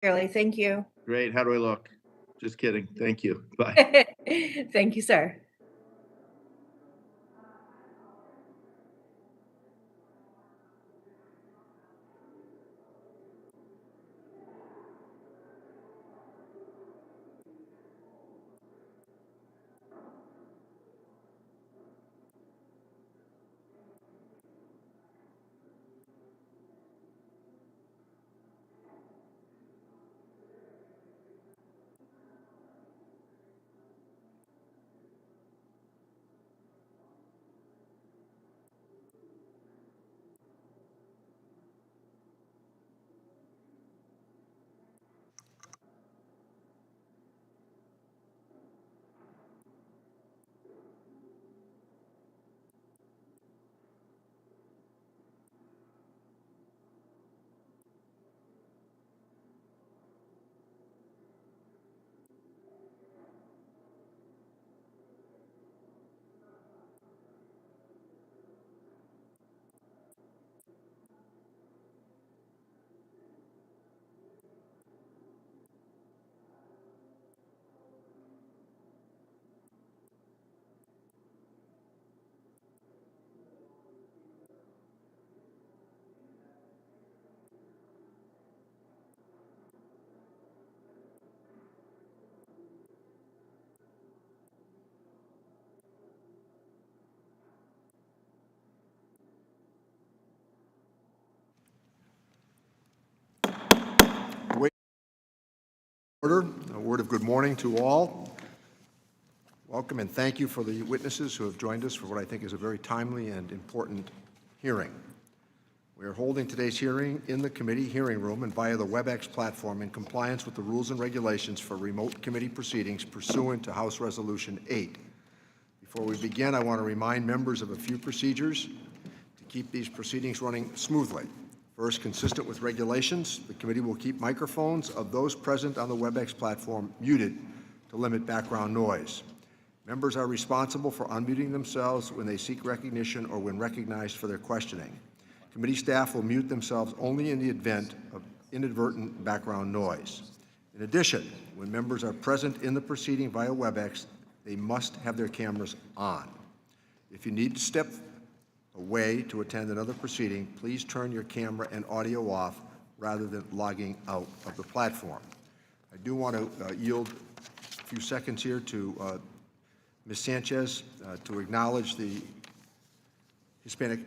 Clearly, thank you. Great. How do I look? Just kidding. Thank you. Bye. Thank you, sir. Order. A word of good morning to all. Welcome and thank you for the witnesses who have joined us for what I think is a very timely and important hearing. We are holding today's hearing in the committee hearing room and via the WebEx platform in compliance with the rules and regulations for remote committee proceedings pursuant to House Resolution 8. Before we begin, I want to remind members of a few procedures to keep these proceedings running smoothly. First, consistent with regulations, the committee will keep microphones of those present on the WebEx platform muted to limit background noise. Members are responsible for unmuting themselves when they seek recognition or when recognized for their questioning. Committee staff will mute themselves only in the event of inadvertent background noise. In addition, when members are present in the proceeding via WebEx, they must have their cameras on. If you need to step away to attend another proceeding, please turn your camera and audio off rather than logging out of the platform. I do want to yield a few seconds here to Ms. Sanchez to acknowledge the Hispanic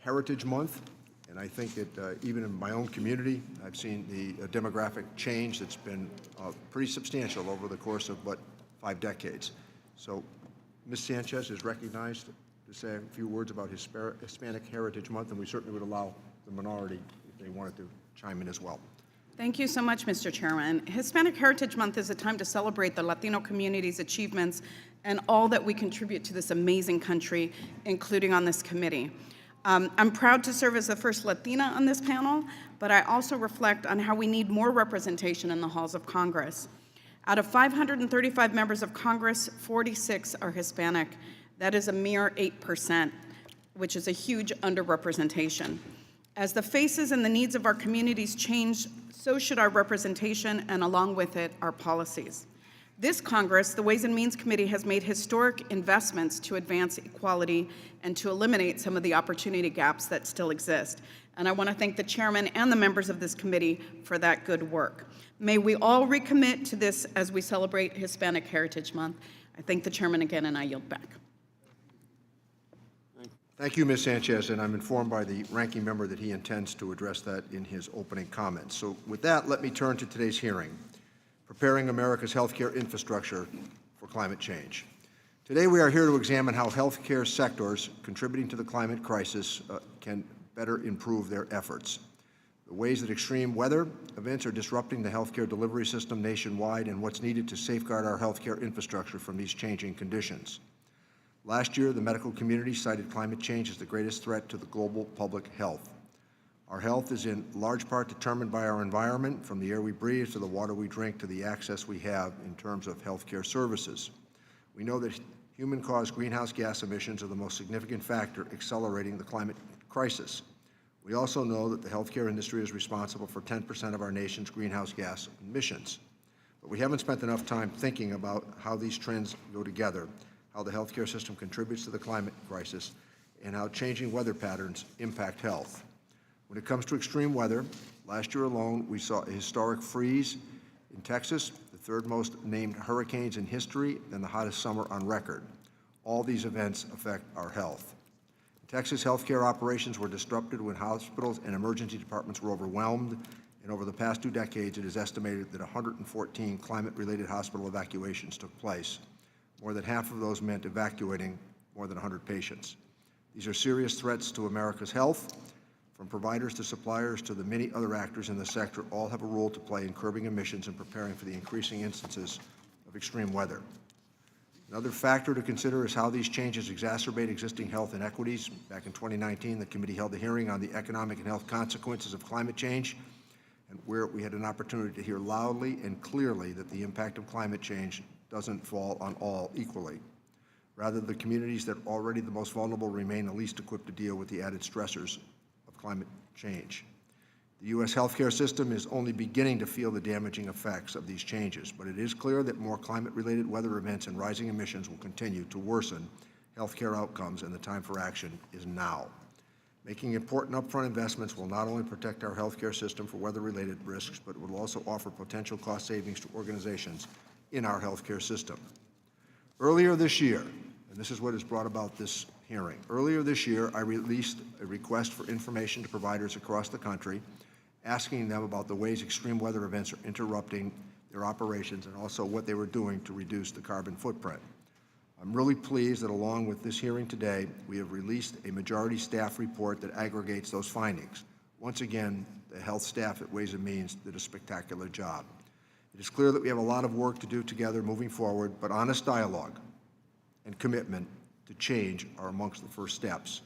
Heritage Month. And I think that even in my own community, I've seen the demographic change that's been pretty substantial over the course of, 5 decades. So Ms. Sanchez is recognized to say a few words about Hispanic Heritage Month, and we certainly would allow the minority, if they wanted to, chime in as well. Thank you so much, Mr. Chairman. Hispanic Heritage Month is a time to celebrate the Latino community's achievements and all that we contribute to this amazing country, including on this committee. I'm proud to serve as the first Latina on this panel, but I also reflect on how we need more representation in the halls of Congress. Out of 535 members of Congress, 46 are Hispanic. That is a mere 8%, which is a huge underrepresentation. As the faces and the needs of our communities change, so should our representation, and along with it, our policies. This Congress, the Ways and Means Committee, has made historic investments to advance equality and to eliminate some of the opportunity gaps that still exist. And I want to thank the chairman and the members of this committee for that good work. May we all recommit to this as we celebrate Hispanic Heritage Month. I thank the chairman again, and I yield back. Thank you, Ms. Sanchez, and I'm informed by the ranking member that he intends to address that in his opening comments. So with that, let me turn to today's hearing, Preparing America's Healthcare Infrastructure for Climate Change. Today we are here to examine how healthcare sectors contributing to the climate crisis can better improve their efforts, the ways that extreme weather events are disrupting the healthcare delivery system nationwide, and what's needed to safeguard our healthcare infrastructure from these changing conditions. Last year, the medical community cited climate change as the greatest threat to the global public health. Our health is in large part determined by our environment, from the air we breathe to the water we drink to the access we have in terms of healthcare services. We know that human-caused greenhouse gas emissions are the most significant factor accelerating the climate crisis. We also know that the healthcare industry is responsible for 10% of our nation's greenhouse gas emissions. But we haven't spent enough time thinking about how these trends go together, how the healthcare system contributes to the climate crisis, and how changing weather patterns impact health. When it comes to extreme weather, last year alone, we saw a historic freeze in Texas, the third most named hurricanes in history, and the hottest summer on record. All these events affect our health. Texas healthcare operations were disrupted when hospitals and emergency departments were overwhelmed, and over the past 2 decades, it is estimated that 114 climate-related hospital evacuations took place. More than half of those meant evacuating more than 100 patients. These are serious threats to America's health. From providers to suppliers to the many other actors in the sector, all have a role to play in curbing emissions and preparing for the increasing instances of extreme weather. Another factor to consider is how these changes exacerbate existing health inequities. Back in 2019, the committee held a hearing on the economic and health consequences of climate change, and where we had an opportunity to hear loudly and clearly that the impact of climate change doesn't fall on all equally. Rather, the communities that are already the most vulnerable remain the least equipped to deal with the added stressors of climate change. The U.S. healthcare system is only beginning to feel the damaging effects of these changes, but it is clear that more climate-related weather events and rising emissions will continue to worsen healthcare outcomes, and the time for action is now. Making important upfront investments will not only protect our healthcare system for weather-related risks, but it will also offer potential cost savings to organizations in our healthcare system. Earlier this year, and this is what has brought about this hearing, earlier this year I released a request for information to providers across the country, asking them about the ways extreme weather events are interrupting their operations and also what they were doing to reduce the carbon footprint. I'm really pleased that along with this hearing today, we have released a majority staff report that aggregates those findings. Once again, the health staff at Ways and Means did a spectacular job. It is clear that we have a lot of work to do together moving forward, but honest dialogue and commitment to change are amongst the first steps.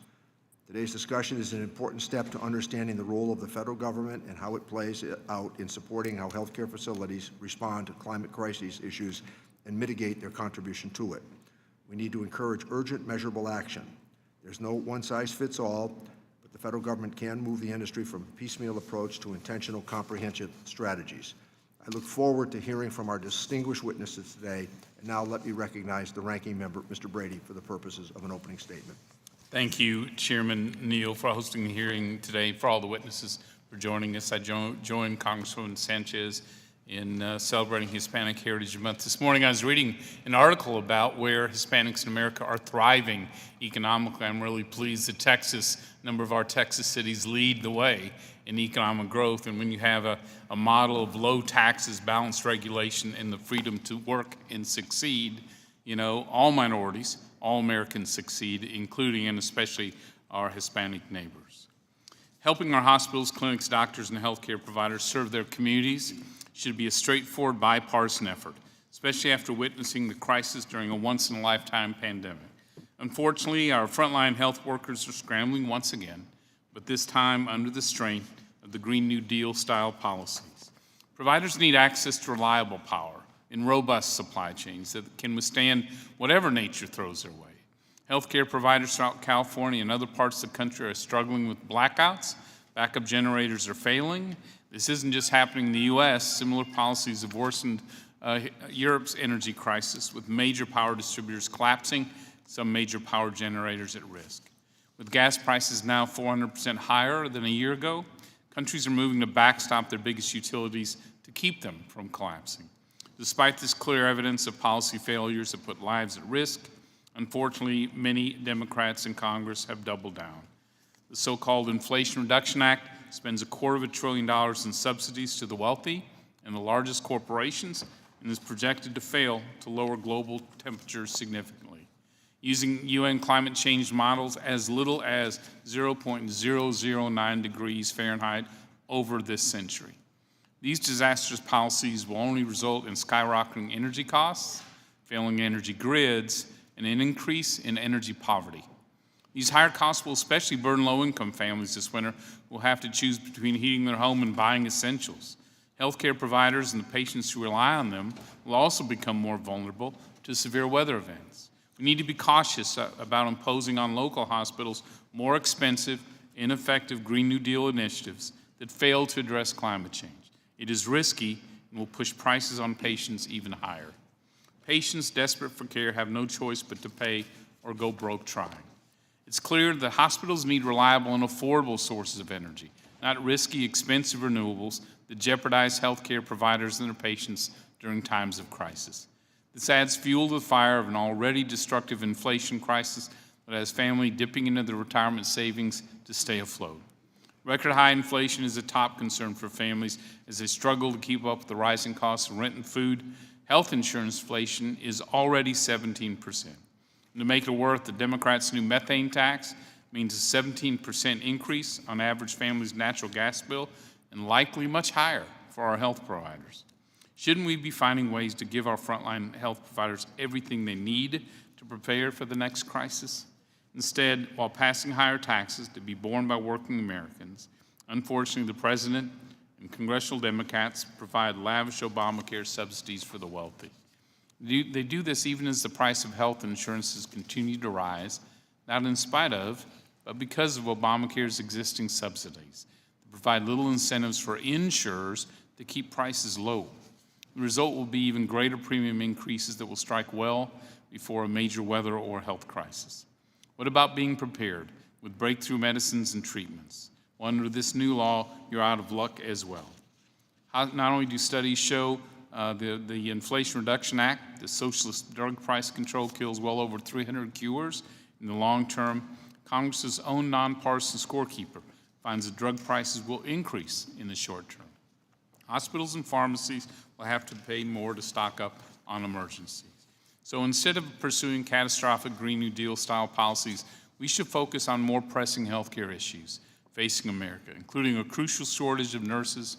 Today's discussion is an important step to understanding the role of the federal government and how it plays out in supporting how healthcare facilities respond to climate crises issues and mitigate their contribution to it. We need to encourage urgent, measurable action. There's no one-size-fits-all, but the federal government can move the industry from a piecemeal approach to intentional, comprehensive strategies. I look forward to hearing from our distinguished witnesses today, and now let me recognize the ranking member, Mr. Brady, for the purposes of an opening statement. Thank you, Chairman Neal, for hosting the hearing today, for all the witnesses for joining us. I joined Congresswoman Sanchez in celebrating Hispanic Heritage Month. This morning I was reading an article about where Hispanics in America are thriving economically. I'm really pleased that Texas, a number of our Texas cities lead the way in economic growth. And when you have a model of low taxes, balanced regulation, and the freedom to work and succeed, you know, all minorities, all Americans succeed, including and especially our Hispanic neighbors. Helping our hospitals, clinics, doctors, and healthcare providers serve their communities should be a straightforward bipartisan effort, especially after witnessing the crisis during a once-in-a-lifetime pandemic. Unfortunately, our frontline health workers are scrambling once again, but this time under the strain of the Green New Deal-style policies. Providers need access to reliable power in robust supply chains that can withstand whatever nature throws their way. Healthcare providers throughout California and other parts of the country are struggling with blackouts. Backup generators are failing. This isn't just happening in the U.S. Similar policies have worsened Europe's energy crisis, with major power distributors collapsing, some major power generators at risk. With gas prices now 400% higher than a year ago, countries are moving to backstop their biggest utilities to keep them from collapsing. Despite this clear evidence of policy failures that put lives at risk, unfortunately, many Democrats in Congress have doubled down. The so-called Inflation Reduction Act spends $250 billion in subsidies to the wealthy and the largest corporations and is projected to fail to lower global temperatures significantly. Using UN climate change models as little as 0.009 degrees Fahrenheit over this century. These disastrous policies will only result in skyrocketing energy costs, failing energy grids, and an increase in energy poverty. These higher costs will especially burden low-income families this winter who will have to choose between heating their home and buying essentials. Healthcare providers and the patients who rely on them will also become more vulnerable to severe weather events. We need to be cautious about imposing on local hospitals more expensive ineffective Green New Deal initiatives that fail to address climate change. It is risky and will push prices on patients even higher. Patients desperate for care have no choice but to pay or go broke trying. It's clear that hospitals need reliable and affordable sources of energy, not risky, expensive renewables that jeopardize healthcare providers and their patients during times of crisis. This adds fuel to the fire of an already destructive inflation crisis that has families dipping into their retirement savings to stay afloat. Record high inflation is a top concern for families as they struggle to keep up with the rising costs of rent and food. Health insurance inflation is already 17%. And to make it worse, the Democrats' new methane tax means a 17% increase on average family's natural gas bill and likely much higher for our health providers. Shouldn't we be finding ways to give our frontline health providers everything they need to prepare for the next crisis? Instead, while passing higher taxes to be borne by working Americans, unfortunately, the President and congressional Democrats provide lavish Obamacare subsidies for the wealthy. They do this even as the price of health insurances continue to rise, not in spite of, but because of Obamacare's existing subsidies. They provide little incentives for insurers to keep prices low. The result will be even greater premium increases that will strike well before a major weather or health crisis. What about being prepared with breakthrough medicines and treatments? Well, under this new law, you're out of luck as well. Not only do studies show the Inflation Reduction Act, the socialist drug price control kills well over 300 cures in the long term, Congress's own nonpartisan scorekeeper finds that drug prices will increase in the short term. Hospitals and pharmacies will have to pay more to stock up on emergencies. So instead of pursuing catastrophic Green New Deal style policies, we should focus on more pressing healthcare issues facing America, including a crucial shortage of nurses,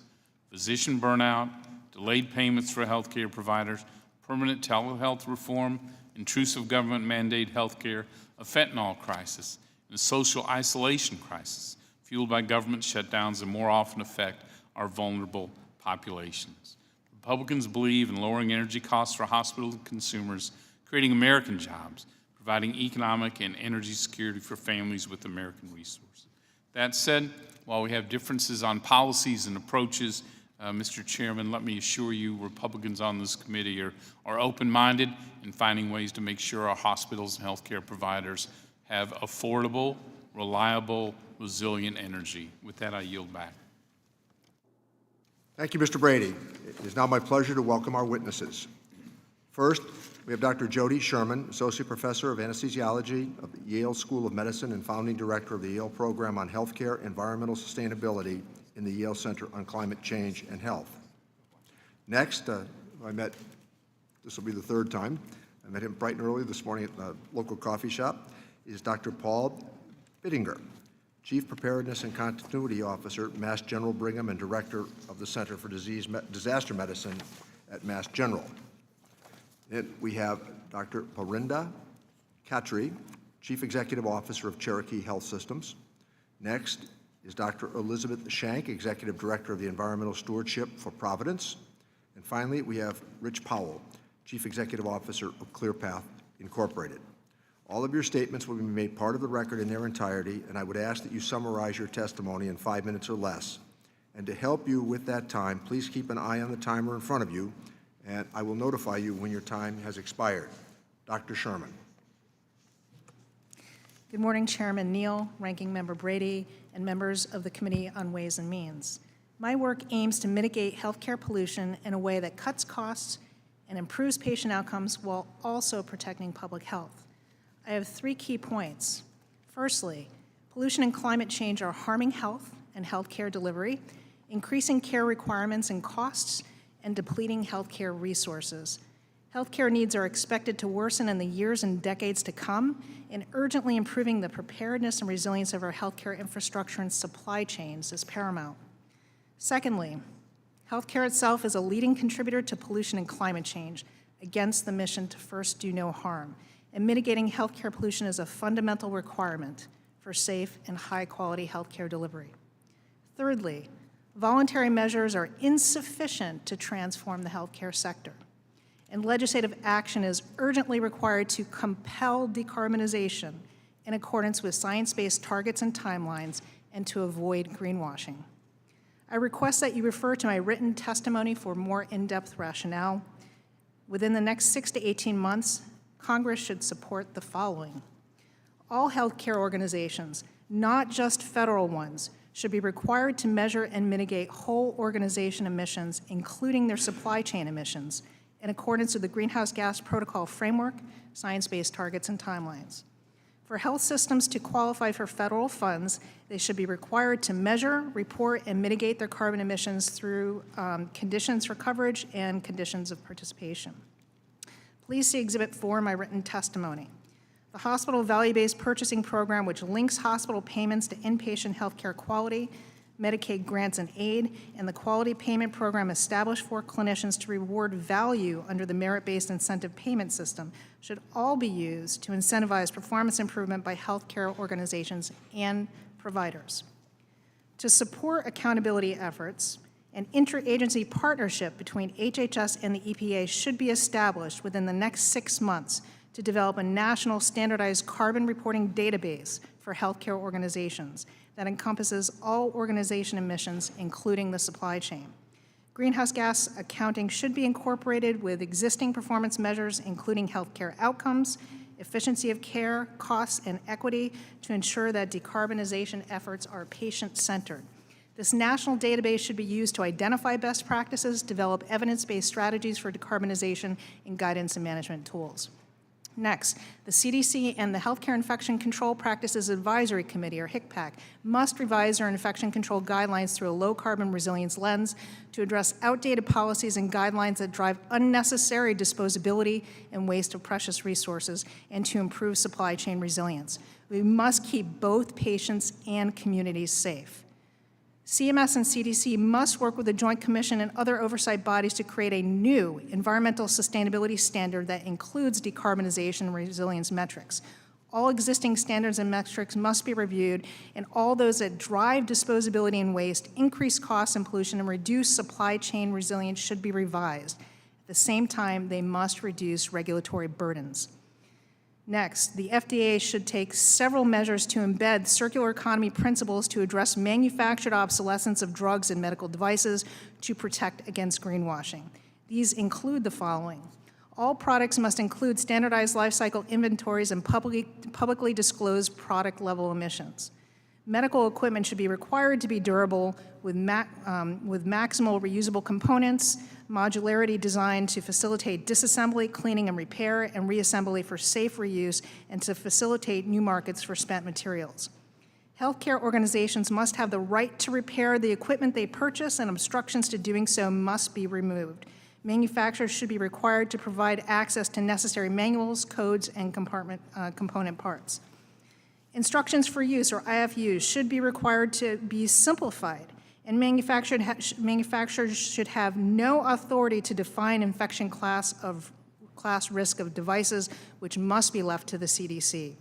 physician burnout, delayed payments for healthcare providers, permanent telehealth reform, intrusive government-mandated healthcare, a fentanyl crisis, and a social isolation crisis fueled by government shutdowns that more often affect our vulnerable populations. Republicans believe in lowering energy costs for hospitals and consumers, creating American jobs, providing economic and energy security for families with American resources. That said, while we have differences on policies and approaches, Mr. Chairman, let me assure you Republicans on this committee are open-minded in finding ways to make sure our hospitals and healthcare providers have affordable, reliable, resilient energy. With that, I yield back. Thank you, Mr. Brady. It is now my pleasure to welcome our witnesses. First, we have Dr. Jody Sherman, Associate Professor of Anesthesiology of the Yale School of Medicine and Founding Director of the Yale Program on Healthcare Environmental Sustainability in the Yale Center on Climate Change and Health. Next, this will be the third time, I met him bright and early this morning at the local coffee shop, is Dr. Paul Bittinger, Chief Preparedness and Continuity Officer, Mass General Brigham, and Director of the Center for Disaster Medicine at Mass General. Then we have Dr. Parinda Khatri, Chief Executive Officer of Cherokee Health Systems. Next is Dr. Elizabeth Shank, Executive Director of the Environmental Stewardship for Providence. And finally, we have Rich Powell, Chief Executive Officer of ClearPath Incorporated. All of your statements will be made part of the record in their entirety, and I would ask that you summarize your testimony in 5 minutes or less. And to help you with that time, please keep an eye on the timer in front of you, and I will notify you when your time has expired. Dr. Sherman. Good morning, Chairman Neal, Ranking Member Brady, and members of the Committee on Ways and Means. My work aims to mitigate healthcare pollution in a way that cuts costs and improves patient outcomes while also protecting public health. I have 3 key points. Firstly, pollution and climate change are harming health and healthcare delivery, increasing care requirements and costs, and depleting healthcare resources. Healthcare needs are expected to worsen in the years and decades to come, and urgently improving the preparedness and resilience of our healthcare infrastructure and supply chains is paramount. Secondly, healthcare itself is a leading contributor to pollution and climate change against the mission to first do no harm, and mitigating healthcare pollution is a fundamental requirement for safe and high-quality healthcare delivery. Thirdly, voluntary measures are insufficient to transform the healthcare sector, and legislative action is urgently required to compel decarbonization in accordance with science-based targets and timelines and to avoid greenwashing. I request that you refer to my written testimony for more in-depth rationale. Within the next 6 to 18 months, Congress should support the following. All healthcare organizations, not just federal ones, should be required to measure and mitigate whole organization emissions, including their supply chain emissions, in accordance with the Greenhouse Gas Protocol Framework, science-based targets, and timelines. For health systems to qualify for federal funds, they should be required to measure, report, and mitigate their carbon emissions through conditions for coverage and conditions of participation. Please see Exhibit 4 in my written testimony. The Hospital Value-Based Purchasing Program, which links hospital payments to inpatient healthcare quality, Medicaid grants and aid, and the Quality Payment Program established for clinicians to reward value under the merit-based incentive payment system should all be used to incentivize performance improvement by healthcare organizations and providers. To support accountability efforts, an interagency partnership between HHS and the EPA should be established within the next 6 months to develop a national standardized carbon reporting database for healthcare organizations that encompasses all organization emissions, including the supply chain. Greenhouse gas accounting should be incorporated with existing performance measures, including healthcare outcomes, efficiency of care, costs, and equity, to ensure that decarbonization efforts are patient-centered. This national database should be used to identify best practices, develop evidence-based strategies for decarbonization, and guidance and management tools. Next, the CDC and the Healthcare Infection Control Practices Advisory Committee, or HICPAC, must revise their infection control guidelines through a low-carbon resilience lens to address outdated policies and guidelines that drive unnecessary disposability and waste of precious resources, and to improve supply chain resilience. We must keep both patients and communities safe. CMS and CDC must work with the Joint Commission and other oversight bodies to create a new environmental sustainability standard that includes decarbonization and resilience metrics. All existing standards and metrics must be reviewed, and all those that drive disposability and waste, increase costs and pollution, and reduce supply chain resilience should be revised. At the same time, they must reduce regulatory burdens. Next, the FDA should take several measures to embed circular economy principles to address manufactured obsolescence of drugs and medical devices to protect against greenwashing. These include the following. All products must include standardized life cycle inventories and publicly disclosed product-level emissions. Medical equipment should be required to be durable with maximal reusable components, modularity designed to facilitate disassembly, cleaning, and repair, and reassembly for safe reuse, and to facilitate new markets for spent materials. Healthcare organizations must have the right to repair the equipment they purchase, and obstructions to doing so must be removed. Manufacturers should be required to provide access to necessary manuals, codes, and component parts. Instructions for use, or IFUs, should be required to be simplified, and manufacturers should have no authority to define infection class risk of devices, which must be left to the CDC.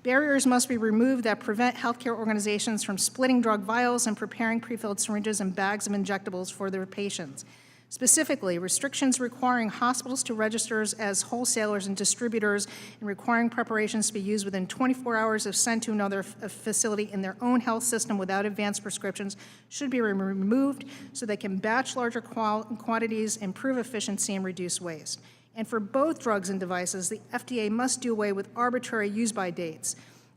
Barriers must be removed that prevent healthcare organizations from splitting drug vials and preparing prefilled syringes and bags of injectables for their patients. Specifically, restrictions requiring hospitals to register as wholesalers and distributors, and requiring preparations to be used within 24 hours of sent to another facility in their own health system without advanced prescriptions should be removed so they can batch larger quantities, improve efficiency, and reduce waste. And for both drugs and devices, the FDA must do away with arbitrary use-by dates.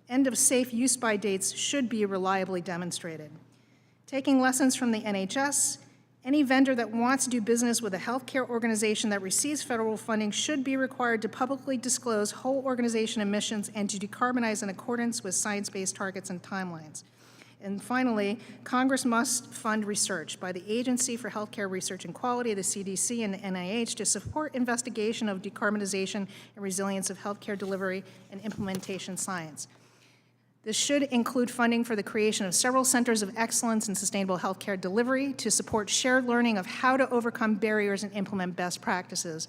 End-of-safe use-by dates should be reliably demonstrated. Taking lessons from the NHS, any vendor that wants to do business with a healthcare organization that receives federal funding should be required to publicly disclose whole organization emissions and to decarbonize in accordance with science-based targets and timelines. And finally, Congress must fund research by the Agency for Healthcare Research and Quality, the CDC, and the NIH to support investigation of decarbonization and resilience of healthcare delivery and implementation science. This should include funding for the creation of several centers of excellence in sustainable healthcare delivery to support shared learning of how to overcome barriers and implement best practices.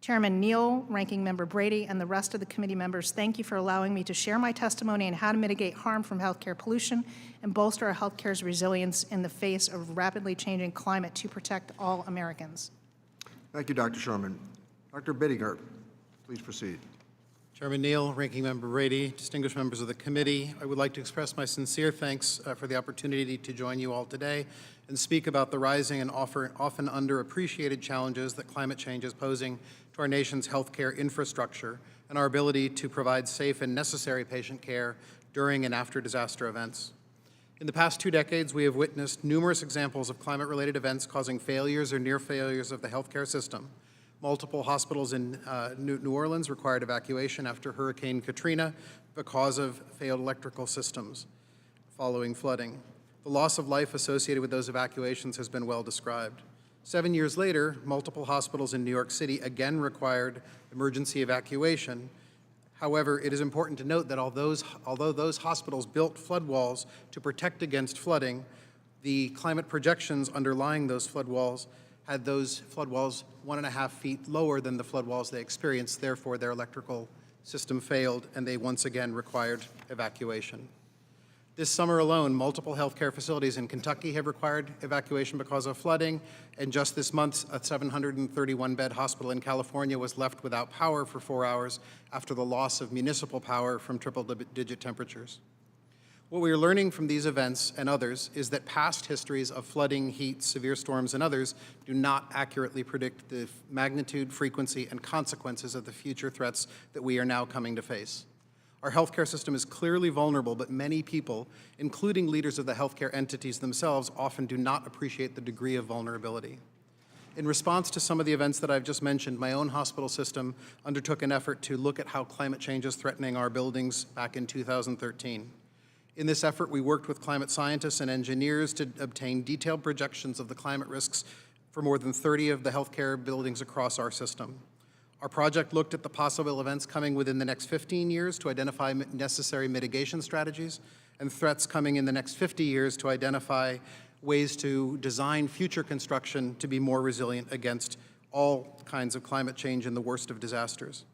Chairman Neal, Ranking Member Brady, and the rest of the committee members, thank you for allowing me to share my testimony on how to mitigate harm from healthcare pollution and bolster our healthcare's resilience in the face of rapidly changing climate to protect all Americans. Thank you, Dr. Sherman. Dr. Bittinger, please proceed. Chairman Neal, Ranking Member Brady, distinguished members of the committee, I would like to express my sincere thanks for the opportunity to join you all today and speak about the rising and often underappreciated challenges that climate change is posing to our nation's healthcare infrastructure and our ability to provide safe and necessary patient care during and after disaster events. In the past 2 decades, we have witnessed numerous examples of climate-related events causing failures or near failures of the healthcare system. Multiple hospitals in New Orleans required evacuation after Hurricane Katrina because of failed electrical systems following flooding. The loss of life associated with those evacuations has been well described. 7 years later, multiple hospitals in New York City again required emergency evacuation. However, it is important to note that although those hospitals built flood walls to protect against flooding, the climate projections underlying those flood walls had those flood walls 1.5 feet lower than the flood walls they experienced. Therefore, their electrical system failed, and they once again required evacuation. This summer alone, multiple healthcare facilities in Kentucky have required evacuation because of flooding, and just this month, a 731-bed hospital in California was left without power for 4 hours after the loss of municipal power from triple-digit temperatures. What we are learning from these events and others is that past histories of flooding, heat, severe storms, and others do not accurately predict the magnitude, frequency, and consequences of the future threats that we are now coming to face. Our healthcare system is clearly vulnerable, but many people, including leaders of the healthcare entities themselves, often do not appreciate the degree of vulnerability. In response to some of the events that I've just mentioned, my own hospital system undertook an effort to look at how climate change is threatening our buildings back in 2013. In this effort, we worked with climate scientists and engineers to obtain detailed projections of the climate risks for more than 30 of the healthcare buildings across our system. Our project looked at the possible events coming within the next 15 years to identify necessary mitigation strategies and threats coming in the next 50 years to identify ways to design future construction to be more resilient against all kinds of climate change and the worst of disasters.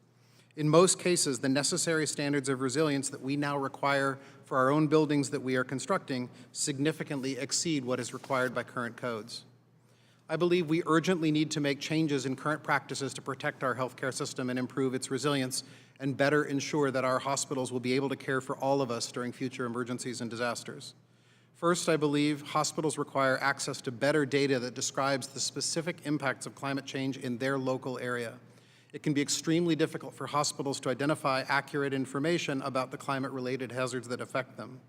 In most cases, the necessary standards of resilience that we now require for our own buildings that we are constructing significantly exceed what is required by current codes. I believe we urgently need to make changes in current practices to protect our healthcare system and improve its resilience and better ensure that our hospitals will be able to care for all of us during future emergencies and disasters. First, I believe hospitals require access to better data that describes the specific impacts of climate change in their local area. It can be extremely difficult for hospitals to identify accurate information about the climate-related hazards that affect them.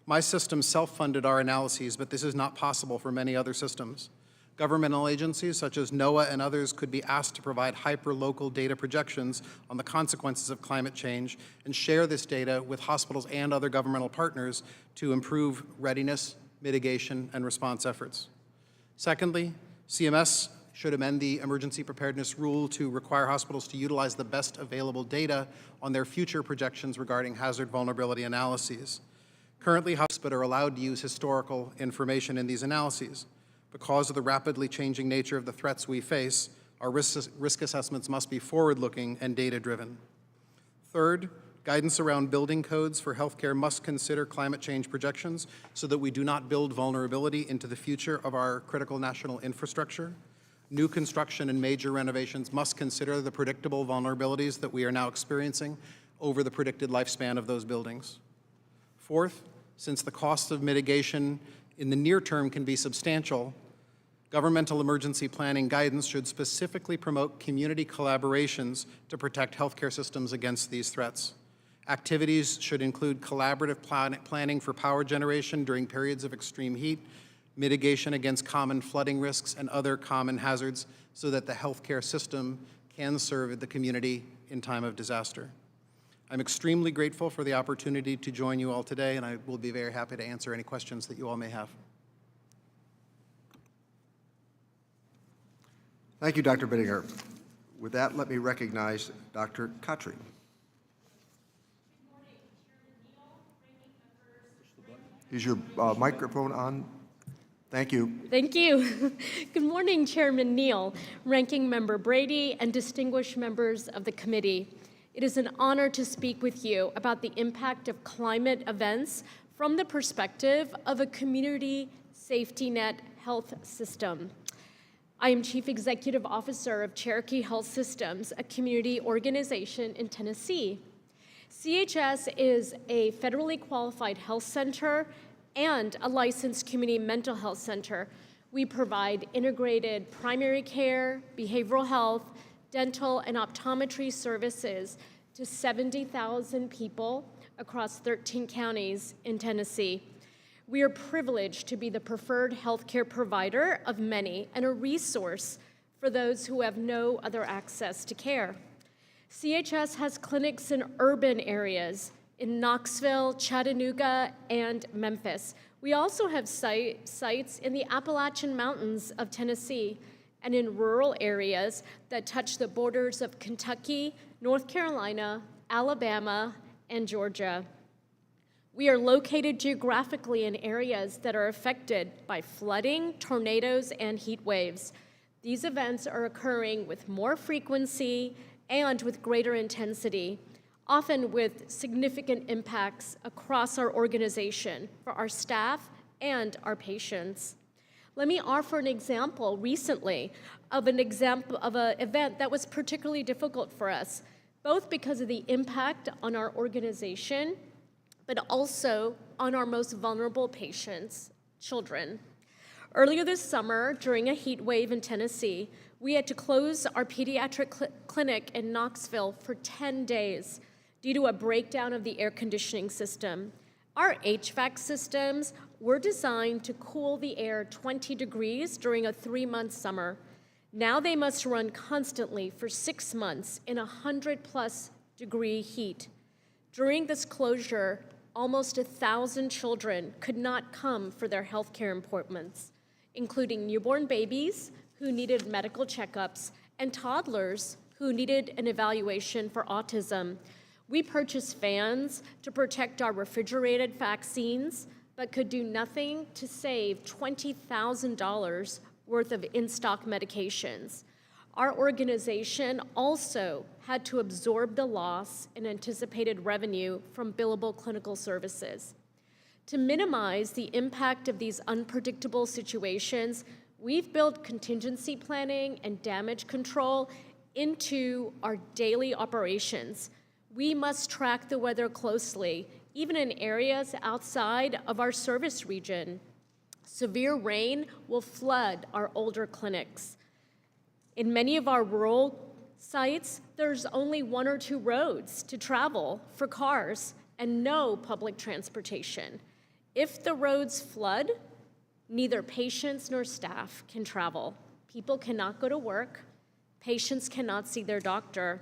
My system self-funded our analyses, but this is not possible for many other systems. Governmental agencies such as NOAA and others could be asked to provide hyper-local data projections on the consequences of climate change and share this data with hospitals and other governmental partners to improve readiness, mitigation, and response efforts. Secondly, CMS should amend the emergency preparedness rule to require hospitals to utilize the best available data on their future projections regarding hazard vulnerability analyses. Currently, hospitals are allowed to use historical information in these analyses. Because of the rapidly changing nature of the threats we face, our risk assessments must be forward-looking and data-driven. Third, guidance around building codes for healthcare must consider climate change projections so that we do not build vulnerability into the future of our critical national infrastructure. New construction and major renovations must consider the predictable vulnerabilities that we are now experiencing over the predicted lifespan of those buildings. Fourth, since the cost of mitigation in the near term can be substantial, governmental emergency planning guidance should specifically promote community collaborations to protect healthcare systems against these threats. Activities should include collaborative planning for power generation during periods of extreme heat, mitigation against common flooding risks and other common hazards so that the healthcare system can serve the community in time of disaster. I'm extremely grateful for the opportunity to join you all today, and I will be very happy to answer any questions that you all may have. Thank you, Dr. Bittinger. With that, let me recognize Dr. Khatri. Is your microphone on? Thank you. Thank you. Good morning, Chairman Neal, Ranking Member Brady, and distinguished members of the committee. It is an honor to speak with you about the impact of climate events from the perspective of a community safety net health system. I am Chief Executive Officer of Cherokee Health Systems, a community organization in Tennessee. CHS is a federally qualified health center and a licensed community mental health center. We provide integrated primary care, behavioral health, dental, and optometry services to 70,000 people across 13 counties in Tennessee. We are privileged to be the preferred healthcare provider of many and a resource for those who have no other access to care. CHS has clinics in urban areas in Knoxville, Chattanooga, and Memphis. We also have sites in the Appalachian Mountains of Tennessee and in rural areas that touch the borders of Kentucky, North Carolina, Alabama, and Georgia. We are located geographically in areas that are affected by flooding, tornadoes, and heat waves. These events are occurring with more frequency and with greater intensity, often with significant impacts across our organization for our staff and our patients. Let me offer an example recently of an event that was particularly difficult for us, both because of the impact on our organization, but also on our most vulnerable patients, children. Earlier this summer, during a heat wave in Tennessee, we had to close our pediatric clinic in Knoxville for 10 days due to a breakdown of the air conditioning system. Our HVAC systems were designed to cool the air 20 degrees during a 3-month summer. Now they must run constantly for 6 months in 100+ degree heat. During this closure, almost 1,000 children could not come for their healthcare appointments, including newborn babies who needed medical checkups and toddlers who needed an evaluation for autism. We purchased fans to protect our refrigerated vaccines, but could do nothing to save $20,000 worth of in-stock medications. Our organization also had to absorb the loss in anticipated revenue from billable clinical services. To minimize the impact of these unpredictable situations, we've built contingency planning and damage control into our daily operations. We must track the weather closely, even in areas outside of our service region. Severe rain will flood our older clinics. In many of our rural sites, there's only 1 or 2 roads to travel for cars and no public transportation. If the roads flood, neither patients nor staff can travel. People cannot go to work. Patients cannot see their doctor.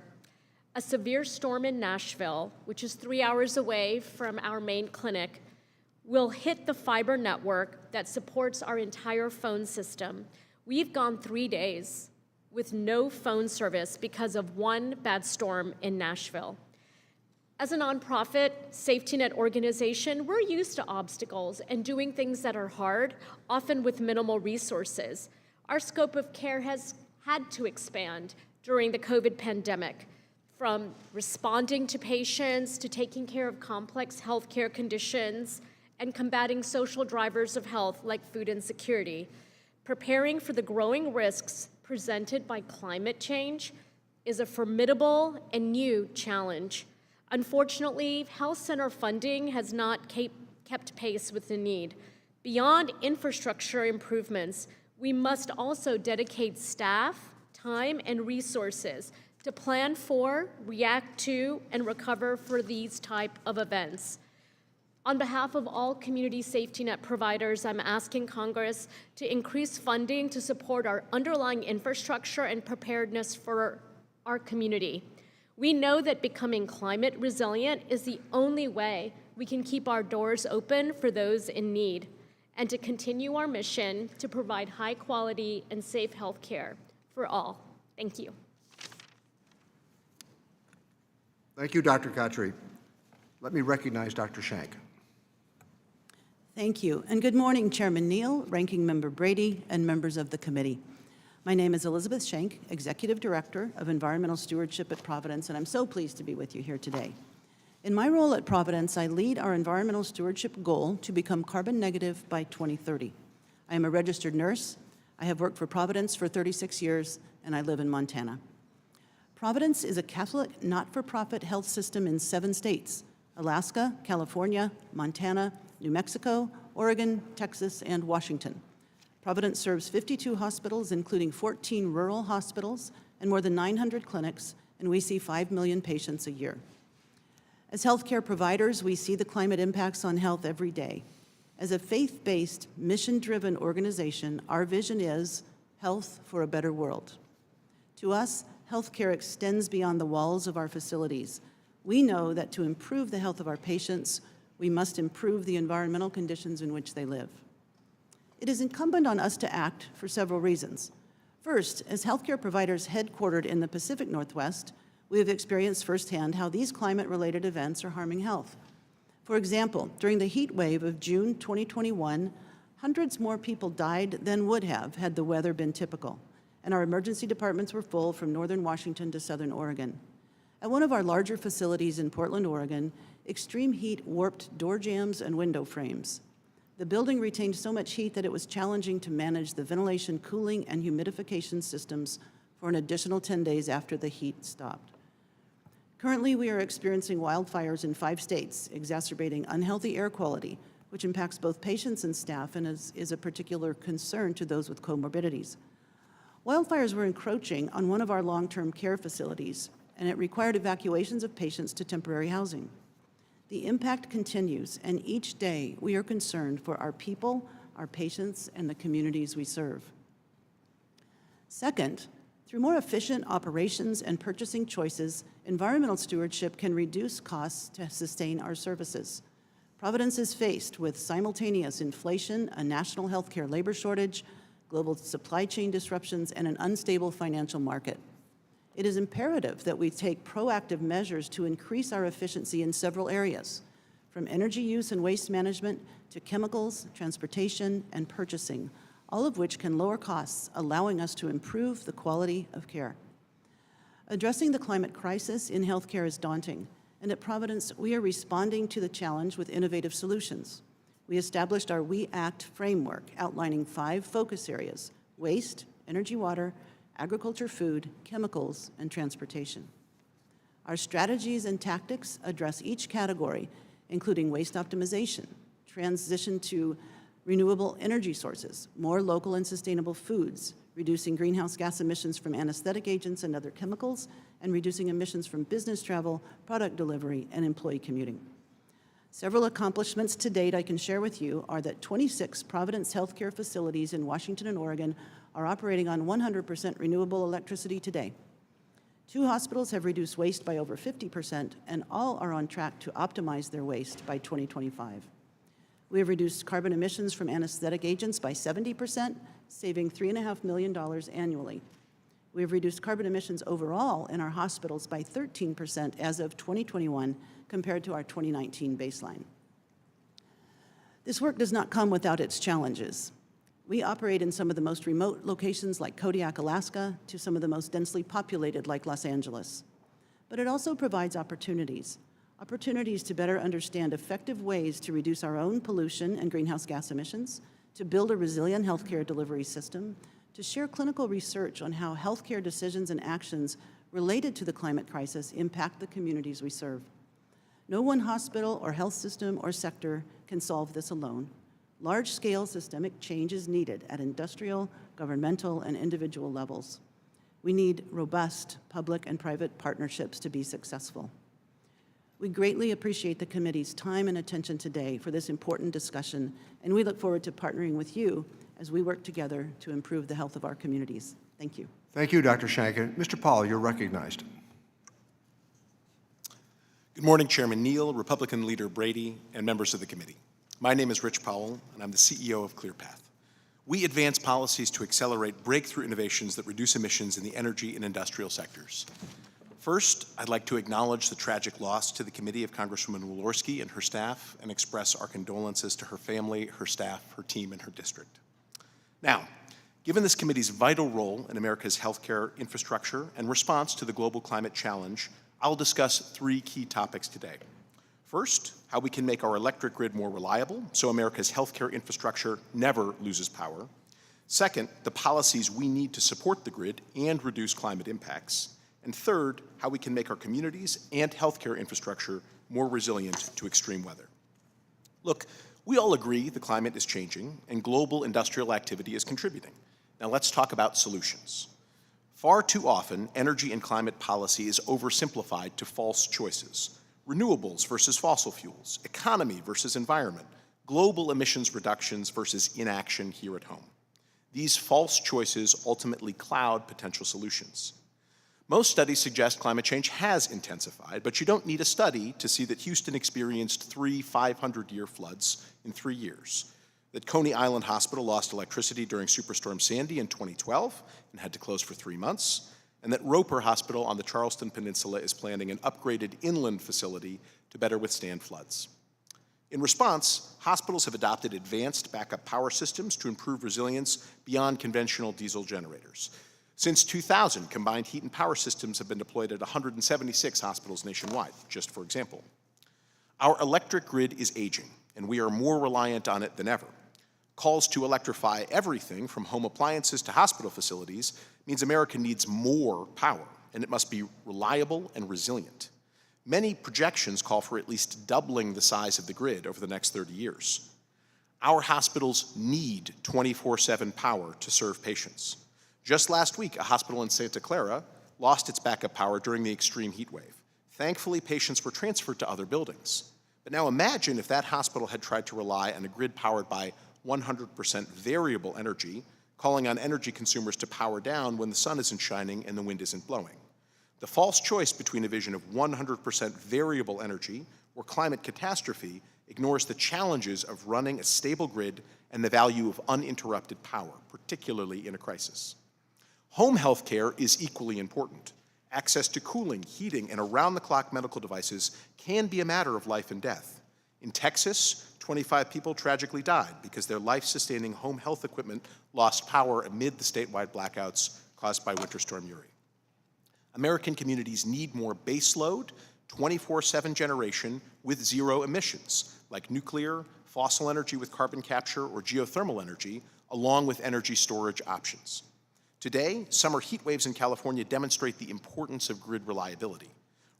A severe storm in Nashville, which is 3 hours away from our main clinic, will hit the fiber network that supports our entire phone system. We've gone 3 days with no phone service because of one bad storm in Nashville. As a nonprofit safety net organization, we're used to obstacles and doing things that are hard, often with minimal resources. Our scope of care has had to expand during the COVID pandemic, from responding to patients to taking care of complex healthcare conditions and combating social drivers of health like food insecurity. Preparing for the growing risks presented by climate change is a formidable and new challenge. Unfortunately, health center funding has not kept pace with the need. Beyond infrastructure improvements, we must also dedicate staff, time, and resources to plan for, react to, and recover for these type of events. On behalf of all community safety net providers, I'm asking Congress to increase funding to support our underlying infrastructure and preparedness for our community. We know that becoming climate resilient is the only way we can keep our doors open for those in need and to continue our mission to provide high quality and safe health care for all. Thank you. Thank you, Dr. Khatri. Let me recognize Dr. Shank. Thank you, and good morning, Chairman Neal, Ranking Member Brady, and members of the committee. My name is Elizabeth Shank, Executive Director of Environmental Stewardship at Providence, and I'm so pleased to be with you here today. In my role at Providence, I lead our environmental stewardship goal to become carbon negative by 2030. I am a registered nurse. I have worked for Providence for 36 years, and I live in Montana. Providence is a Catholic not-for-profit health system in 7 states: Alaska, California, Montana, New Mexico, Oregon, Texas, and Washington. Providence serves 52 hospitals, including 14 rural hospitals and more than 900 clinics, and we see 5 million patients a year. As healthcare providers, we see the climate impacts on health every day. As a faith-based, mission-driven organization, our vision is health for a better world. To us, healthcare extends beyond the walls of our facilities. We know that to improve the health of our patients, we must improve the environmental conditions in which they live. It is incumbent on us to act for several reasons. First, as healthcare providers headquartered in the Pacific Northwest, we have experienced firsthand how these climate-related events are harming health. For example, during the heat wave of June 2021, hundreds more people died than would have had the weather been typical, and our emergency departments were full from northern Washington to southern Oregon. At one of our larger facilities in Portland, Oregon, extreme heat warped door jambs and window frames. The building retained so much heat that it was challenging to manage the ventilation, cooling, and humidification systems for an additional 10 days after the heat stopped. Currently, we are experiencing wildfires in 5 states, exacerbating unhealthy air quality, which impacts both patients and staff and is a particular concern to those with comorbidities. Wildfires were encroaching on one of our long-term care facilities, and it required evacuations of patients to temporary housing. The impact continues, and each day we are concerned for our people, our patients, and the communities we serve. Second, through more efficient operations and purchasing choices, environmental stewardship can reduce costs to sustain our services. Providence is faced with simultaneous inflation, a national healthcare labor shortage, global supply chain disruptions, and an unstable financial market. It is imperative that we take proactive measures to increase our efficiency in several areas, from energy use and waste management to chemicals, transportation, and purchasing, all of which can lower costs, allowing us to improve the quality of care. Addressing the climate crisis in healthcare is daunting, and at Providence, we are responding to the challenge with innovative solutions. We established our We Act framework, outlining 5 focus areas: waste, energy, water, agriculture, food, chemicals, and transportation. Our strategies and tactics address each category, including waste optimization, transition to renewable energy sources, more local and sustainable foods, reducing greenhouse gas emissions from anesthetic agents and other chemicals, and reducing emissions from business travel, product delivery, and employee commuting. Several accomplishments to date I can share with you are that 26 Providence healthcare facilities in Washington and Oregon are operating on 100% renewable electricity today. 2 hospitals have reduced waste by over 50%, and all are on track to optimize their waste by 2025. We have reduced carbon emissions from anesthetic agents by 70%, saving $3.5 million annually. We have reduced carbon emissions overall in our hospitals by 13% as of 2021 compared to our 2019 baseline. This work does not come without its challenges. We operate in some of the most remote locations like Kodiak, Alaska, to some of the most densely populated like Los Angeles. But it also provides opportunities to better understand effective ways to reduce our own pollution and greenhouse gas emissions, to build a resilient healthcare delivery system, to share clinical research on how healthcare decisions and actions related to the climate crisis impact the communities we serve. No one hospital or health system or sector can solve this alone. Large-scale systemic change is needed at industrial, governmental, and individual levels. We need robust public and private partnerships to be successful. We greatly appreciate the committee's time and attention today for this important discussion, and we look forward to partnering with you as we work together to improve the health of our communities. Thank you. Thank you, Dr. Shank. Mr. Powell, you're recognized. Good morning, Chairman Neal, Republican Leader Brady, and members of the committee. My name is Rich Powell, and I'm the CEO of ClearPath. We advance policies to accelerate breakthrough innovations that reduce emissions in the energy and industrial sectors. First, I'd like to acknowledge the tragic loss to the committee of Congresswoman Walorski and her staff and express our condolences to her family, her staff, her team, and her district. Now, given this committee's vital role in America's healthcare infrastructure and response to the global climate challenge, I'll discuss 3 key topics today. First, how we can make our electric grid more reliable so America's healthcare infrastructure never loses power. Second, the policies we need to support the grid and reduce climate impacts. And third, how we can make our communities and healthcare infrastructure more resilient to extreme weather. Look, we all agree the climate is changing and global industrial activity is contributing. Now let's talk about solutions. Far too often, energy and climate policy is oversimplified to false choices. Renewables versus fossil fuels, economy versus environment, global emissions reductions versus inaction here at home. These false choices ultimately cloud potential solutions. Most studies suggest climate change has intensified, but you don't need a study to see that Houston experienced 3 500-year floods in 3 years, that Coney Island Hospital lost electricity during Superstorm Sandy in 2012 and had to close for 3 months, and that Roper Hospital on the Charleston Peninsula is planning an upgraded inland facility to better withstand floods. In response, hospitals have adopted advanced backup power systems to improve resilience beyond conventional diesel generators. Since 2000, combined heat and power systems have been deployed at 176 hospitals nationwide, just for example. Our electric grid is aging, and we are more reliant on it than ever. Calls to electrify everything from home appliances to hospital facilities means America needs more power, and it must be reliable and resilient. Many projections call for at least doubling the size of the grid over the next 30 years. Our hospitals need 24/7 power to serve patients. Just last week, a hospital in Santa Clara lost its backup power during the extreme heat wave. Thankfully, patients were transferred to other buildings. But now imagine if that hospital had tried to rely on a grid powered by 100% variable energy, calling on energy consumers to power down when the sun isn't shining and the wind isn't blowing. The false choice between a vision of 100% variable energy or climate catastrophe ignores the challenges of running a stable grid and the value of uninterrupted power, particularly in a crisis. Home health care is equally important. Access to cooling, heating, and around-the-clock medical devices can be a matter of life and death. In Texas, 25 people tragically died because their life-sustaining home health equipment lost power amid the statewide blackouts caused by Winter Storm Uri. American communities need more baseload, 24/7 generation with zero emissions, like nuclear, fossil energy with carbon capture, or geothermal energy, along with energy storage options. Today, summer heat waves in California demonstrate the importance of grid reliability.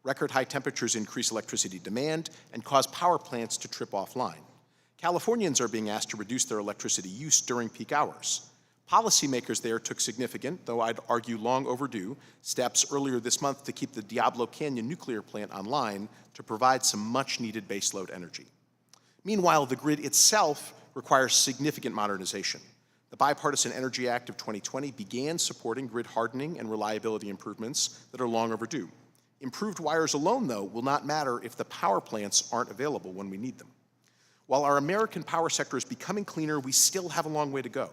Record high temperatures increase electricity demand and cause power plants to trip offline. Californians are being asked to reduce their electricity use during peak hours. Policymakers there took significant, though I'd argue long overdue, steps earlier this month to keep the Diablo Canyon nuclear plant online to provide some much-needed baseload energy. Meanwhile, the grid itself requires significant modernization. The Bipartisan Energy Act of 2020 began supporting grid hardening and reliability improvements that are long overdue. Improved wires alone, though, will not matter if the power plants aren't available when we need them. While our American power sector is becoming cleaner, we still have a long way to go.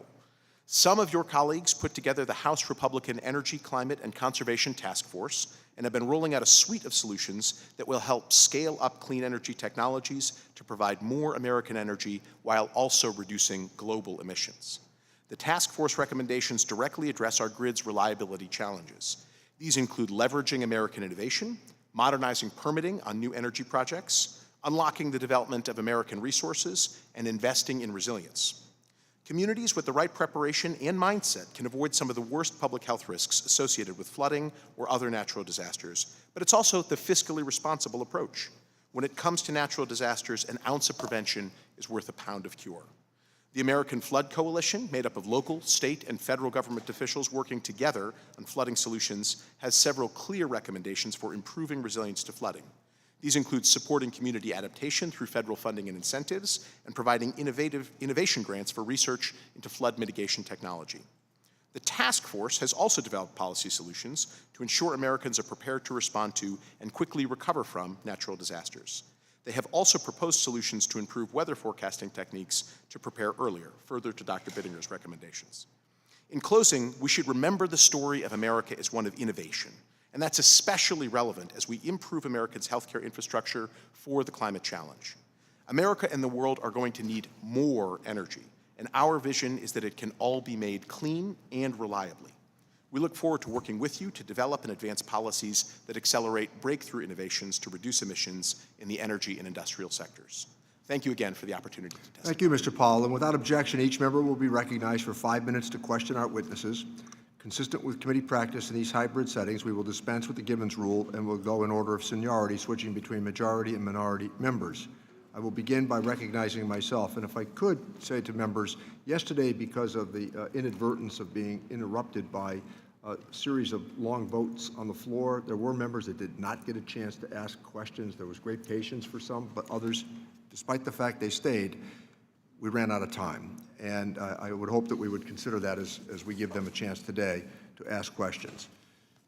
Some of your colleagues put together the House Republican Energy, Climate, and Conservation Task Force and have been rolling out a suite of solutions that will help scale up clean energy technologies to provide more American energy while also reducing global emissions. The task force recommendations directly address our grid's reliability challenges. These include leveraging American innovation, modernizing permitting on new energy projects, unlocking the development of American resources, and investing in resilience. Communities with the right preparation and mindset can avoid some of the worst public health risks associated with flooding or other natural disasters, but it's also the fiscally responsible approach. When it comes to natural disasters, an ounce of prevention is worth a pound of cure. The American Flood Coalition, made up of local, state, and federal government officials working together on flooding solutions, has several clear recommendations for improving resilience to flooding. These include supporting community adaptation through federal funding and incentives, and providing innovation grants for research into flood mitigation technology. The task force has also developed policy solutions to ensure Americans are prepared to respond to and quickly recover from natural disasters. They have also proposed solutions to improve weather forecasting techniques to prepare earlier, further to Dr. Bittinger's recommendations. In closing, we should remember the story of America as one of innovation, and that's especially relevant as we improve Americans' healthcare infrastructure for the climate challenge. America and the world are going to need more energy, and our vision is that it can all be made clean and reliably. We look forward to working with you to develop and advance policies that accelerate breakthrough innovations to reduce emissions in the energy and industrial sectors. Thank you again for the opportunity to testify. Thank you, Mr. Powell. And without objection, each member will be recognized for 5 minutes to question our witnesses. Consistent with committee practice in these hybrid settings, we will dispense with the Givens rule and will go in order of seniority, switching between majority and minority members. I will begin by recognizing myself, and if I could say to members, yesterday, because of the inadvertence of being interrupted by a series of long votes on the floor, there were members that did not get a chance to ask questions. There was great patience for some, but others, despite the fact they stayed, we ran out of time. And I would hope that we would consider that as we give them a chance today to ask questions.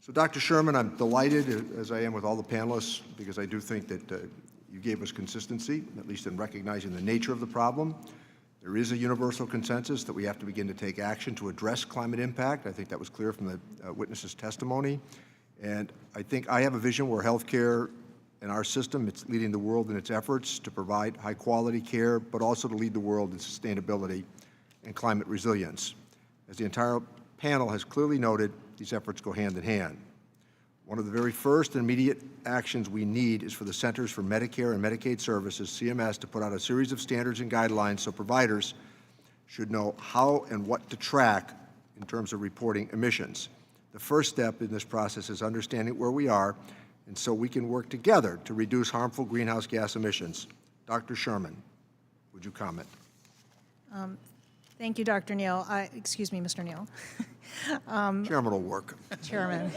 So, Dr. Sherman, I'm delighted, as I am with all the panelists, because I do think that you gave us consistency, at least in recognizing the nature of the problem. There is a universal consensus that we have to begin to take action to address climate impact. I think that was clear from the witness's testimony. And I think I have a vision where healthcare in our system, it's leading the world in its efforts to provide high-quality care, but also to lead the world in sustainability and climate resilience. As the entire panel has clearly noted, these efforts go hand in hand. One of the very first and immediate actions we need is for the Centers for Medicare and Medicaid Services, CMS, to put out a series of standards and guidelines so providers should know how and what to track in terms of reporting emissions. The first step in this process is understanding where we are, and so we can work together to reduce harmful greenhouse gas emissions. Dr. Sherman, would you comment? Thank you, Dr. Neal. Excuse me, Mr. Neal. Chairman will work. Chairman.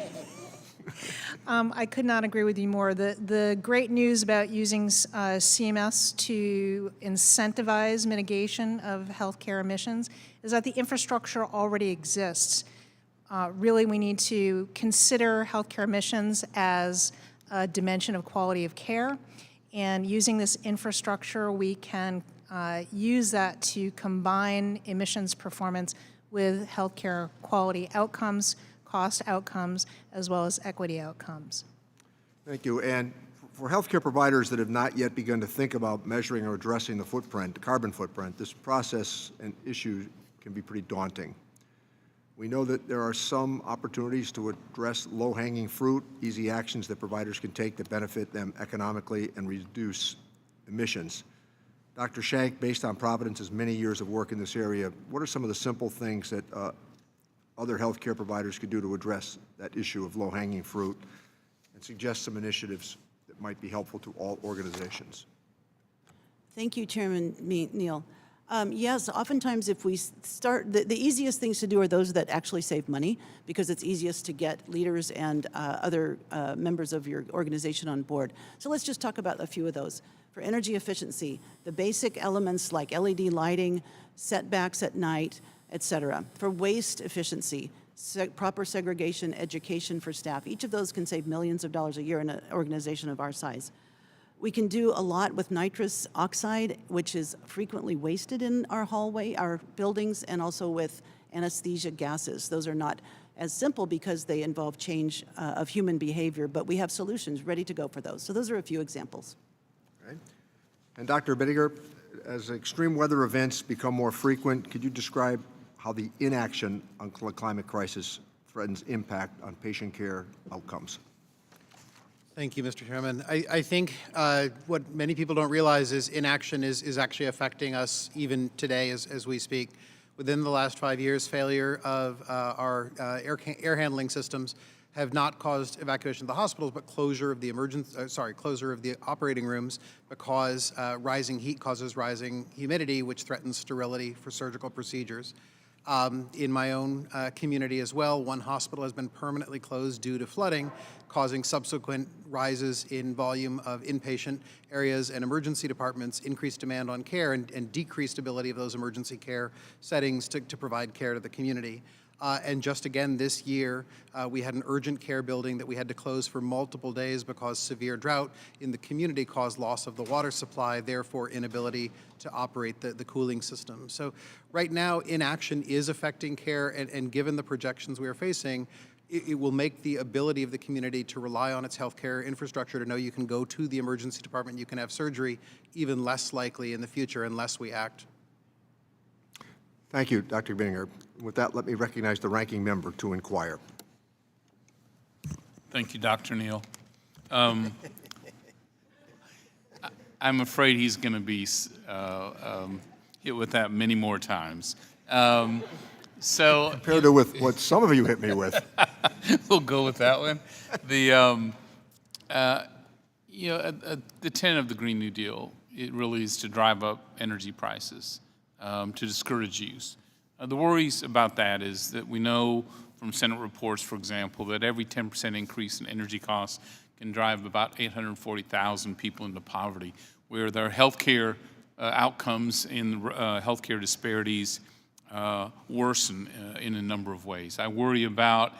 I could not agree with you more. The great news about using CMS to incentivize mitigation of healthcare emissions is that the infrastructure already exists. Really, we need to consider healthcare emissions as a dimension of quality of care, and using this infrastructure, we can use that to combine emissions performance with healthcare quality outcomes, cost outcomes, as well as equity outcomes. Thank you. And for healthcare providers that have not yet begun to think about measuring or addressing the footprint, the carbon footprint, this process and issue can be pretty daunting. We know that there are some opportunities to address low-hanging fruit, easy actions that providers can take that benefit them economically and reduce emissions. Dr. Shank, based on Providence's many years of work in this area, what are some of the simple things that other healthcare providers could do to address that issue of low-hanging fruit, and suggest some initiatives that might be helpful to all organizations? Thank you, Chairman Neal. Yes, oftentimes if we start, the easiest things to do are those that actually save money, because it's easiest to get leaders and other members of your organization on board. So let's just talk about a few of those. For energy efficiency, the basic elements like LED lighting, setbacks at night, et cetera. For waste efficiency, proper segregation, education for staff. Each of those can save millions of dollars a year in an organization of our size. We can do a lot with nitrous oxide, which is frequently wasted in our hallway, our buildings, and also with anesthesia gases. Those are not as simple because they involve change of human behavior, but we have solutions ready to go for those. So those are a few examples. Okay. And Dr. Bittiger, as extreme weather events become more frequent, could you describe how the inaction on climate crisis threatens impact on patient care outcomes? Thank you, Mr. Chairman. I think what many people don't realize is inaction is actually affecting us even today as we speak. Within the last 5 years, failure of our air handling systems have not caused evacuation of the hospitals, but closure of the closure of the operating rooms, because rising heat causes rising humidity, which threatens sterility for surgical procedures. In my own community as well, one hospital has been permanently closed due to flooding, causing subsequent rises in volume of inpatient areas and emergency departments, increased demand on care, and decreased ability of those emergency care settings to provide care to the community. And just again this year, we had an urgent care building that we had to close for multiple days because severe drought in the community caused loss of the water supply, therefore inability to operate the cooling system. So right now, inaction is affecting care, and given the projections we are facing, it will make the ability of the community to rely on its healthcare infrastructure to know you can go to the emergency department, you can have surgery, even less likely in the future unless we act. Thank you, Dr. Bittiger. With that, let me recognize the ranking member to inquire. Thank you, Dr. Neal. I'm afraid he's going to be hit with that many more times. So compared to with what some of you hit me with. we'll go with that one. The the tenet of the Green New Deal, it really is to drive up energy prices, to discourage use. The worries about that is that we know from Senate reports, for example, that every 10% increase in energy costs can drive about 840,000 people into poverty, where their health care outcomes in health care disparities worsen in a number of ways. I worry about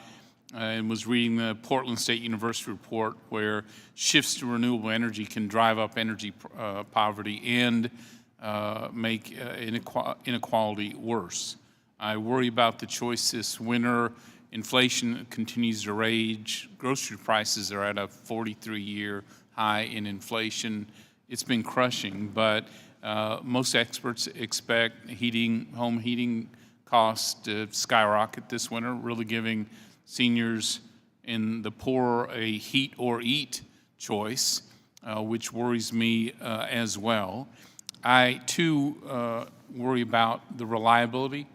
and was reading the Portland State University report where shifts to renewable energy can drive up energy poverty and make inequality worse. I worry about the choice this winter. Inflation continues to rage. Grocery prices are at a 43-year high in inflation. It's been crushing, but most experts expect home heating costs to skyrocket this winter, really giving seniors and the poor a heat or eat choice, which worries me as well. I, too, worry about the reliability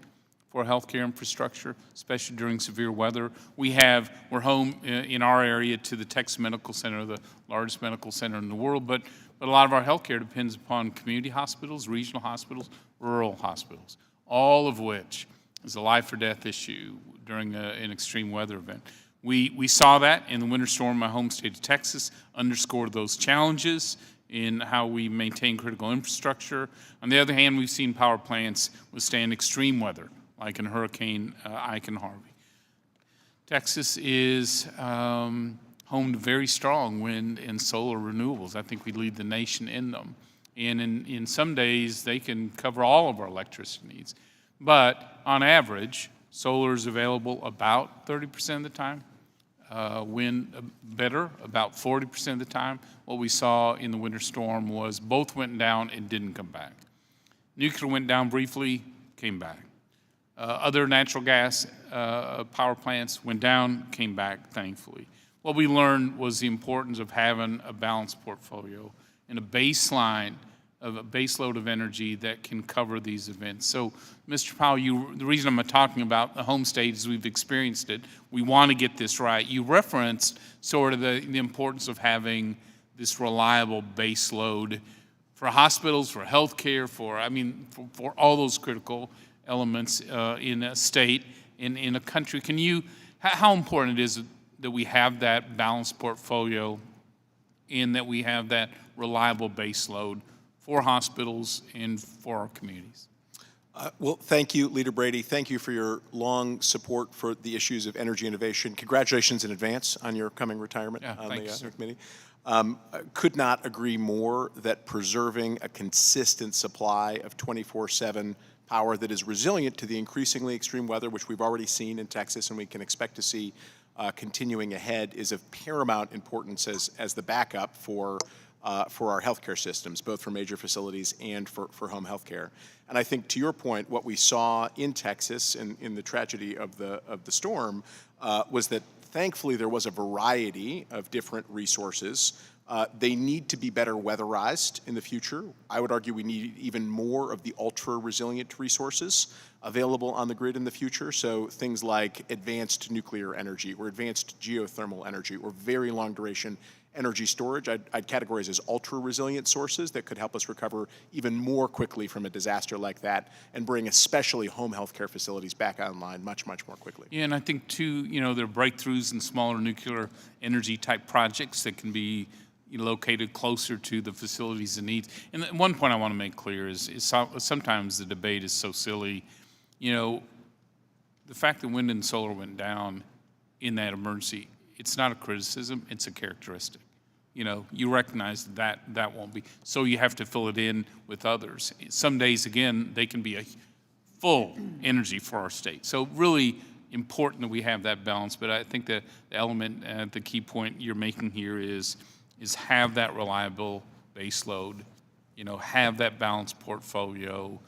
for healthcare infrastructure, especially during severe weather. We're home in our area to the Texas Medical Center, the largest medical center in the world, but a lot of our healthcare depends upon community hospitals, regional hospitals, rural hospitals, all of which is a life or death issue during an extreme weather event. We saw that in the winter storm in my home state of Texas, underscored those challenges in how we maintain critical infrastructure. On the other hand, we've seen power plants withstand extreme weather, like in Hurricane Ike and Harvey. Texas is home to very strong wind and solar renewables. I think we lead the nation in them. And in some days, they can cover all of our electricity needs. But on average, solar is available about 30% of the time. Wind better, about 40% of the time. What we saw in the winter storm was both went down and didn't come back. Nuclear went down briefly, came back. Other natural gas power plants went down, came back, thankfully. What we learned was the importance of having a balanced portfolio and a baseline of a baseload of energy that can cover these events. So, Mr. Powell, the reason I'm talking about the home state is we've experienced it. We want to get this right. You referenced sort of the importance of having this reliable baseload for hospitals, for healthcare, for all those critical elements in a state, in a country. How important it is that we have that balanced portfolio and that we have that reliable base load for hospitals and for our communities? Well, thank you, Leader Brady. Thank you for your long support for the issues of energy innovation. Congratulations in advance on your coming retirement on the committee. Could not agree more that preserving a consistent supply of 24/7 power that is resilient to the increasingly extreme weather, which we've already seen in Texas and we can expect to see continuing ahead, is of paramount importance as the backup for our healthcare systems, both for major facilities and for home healthcare. And I think, to your point, what we saw in Texas in the tragedy of the storm was that thankfully there was a variety of different resources. They need to be better weatherized in the future. I would argue we need even more of the ultra-resilient resources available on the grid in the future. So things like advanced nuclear energy or advanced geothermal energy or very long duration energy storage, I'd categorize as ultra-resilient sources that could help us recover even more quickly from a disaster like that and bring especially home health care facilities back online much, much more quickly. Yeah, and I think too, there are breakthroughs in smaller nuclear energy type projects that can be located closer to the facilities and needs. And one point I want to make clear is sometimes the debate is so silly. The fact that wind and solar went down in that emergency, it's not a criticism, it's a characteristic. You recognize that won't be. So you have to fill it in with others. Some days, again, they can be a full energy for our state. So really important that we have that balance. But I think the element, the key point you're making here is have that reliable base load, have that balanced portfolio.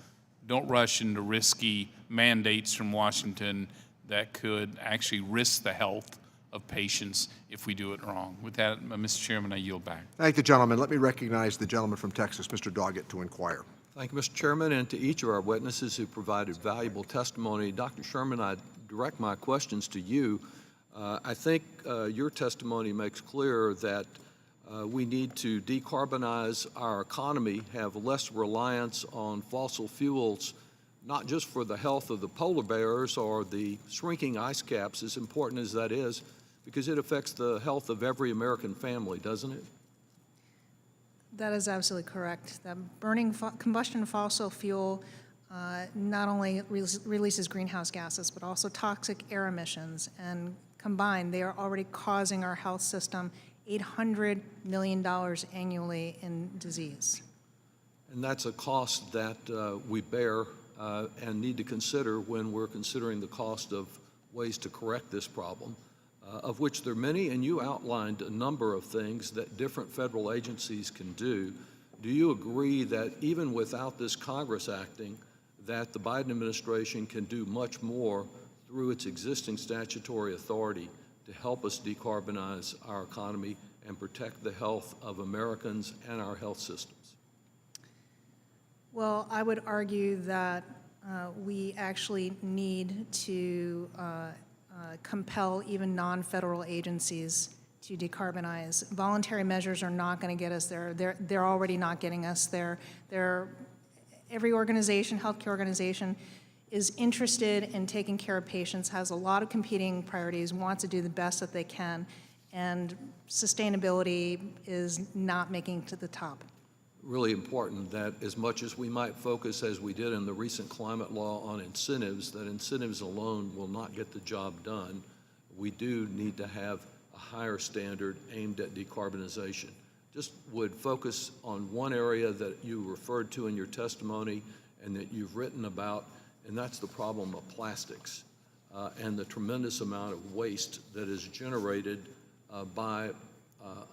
Don't rush into risky mandates from Washington that could actually risk the health of patients if we do it wrong. With that, Mr. Chairman, I yield back. Thank the gentleman. Let me recognize the gentleman from Texas, Mr. Doggett, to inquire. Thank you, Mr. Chairman, and to each of our witnesses who provided valuable testimony. Dr. Sherman, I direct my questions to you. I think your testimony makes clear that we need to decarbonize our economy, have less reliance on fossil fuels, not just for the health of the polar bears or the shrinking ice caps, as important as that is, because it affects the health of every American family, doesn't it? That is absolutely correct. That burning combustion fossil fuel not only releases greenhouse gases, but also toxic air emissions. And combined, they are already causing our health system $800 million annually in disease. And that's a cost that we bear and need to consider when we're considering the cost of ways to correct this problem, of which there are many, and you outlined a number of things that different federal agencies can do. Do you agree that even without this Congress acting, that the Biden administration can do much more through its existing statutory authority to help us decarbonize our economy and protect the health of Americans and our health systems? Well, I would argue that we actually need to compel even non-federal agencies to decarbonize. Voluntary measures are not going to get us there. They're already not getting us there. Every organization, healthcare organization, is interested in taking care of patients, has a lot of competing priorities, wants to do the best that they can, and sustainability is not making it to the top. Really important that as much as we might focus, as we did in the recent climate law, on incentives, that incentives alone will not get the job done. We do need to have a higher standard aimed at decarbonization. Just would focus on one area that you referred to in your testimony and that you've written about, and that's the problem of plastics and the tremendous amount of waste that is generated by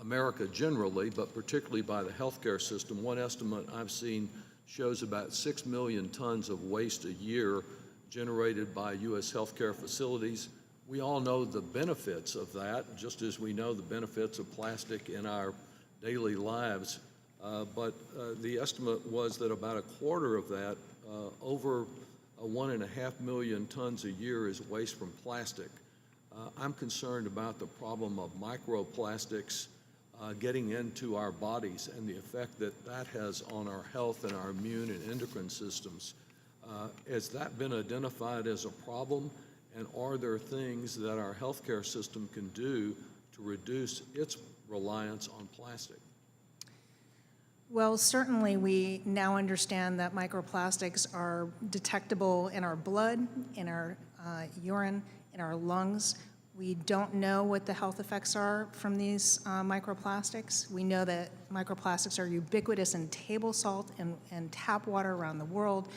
America generally, but particularly by the healthcare system. One estimate I've seen shows about 6 million tons of waste a year generated by U.S. healthcare facilities. We all know the benefits of that, just as we know the benefits of plastic in our daily lives. But the estimate was that about a quarter of that, over 1.5 million tons a year, is waste from plastic. I'm concerned about the problem of microplastics getting into our bodies and the effect that that has on our health and our immune and endocrine systems. Has that been identified as a problem, and are there things that our healthcare system can do to reduce its reliance on plastic? Well, certainly we now understand that microplastics are detectable in our blood, in our urine, in our lungs. We don't know what the health effects are from these microplastics. We know that microplastics are ubiquitous in table salt and tap water around the world,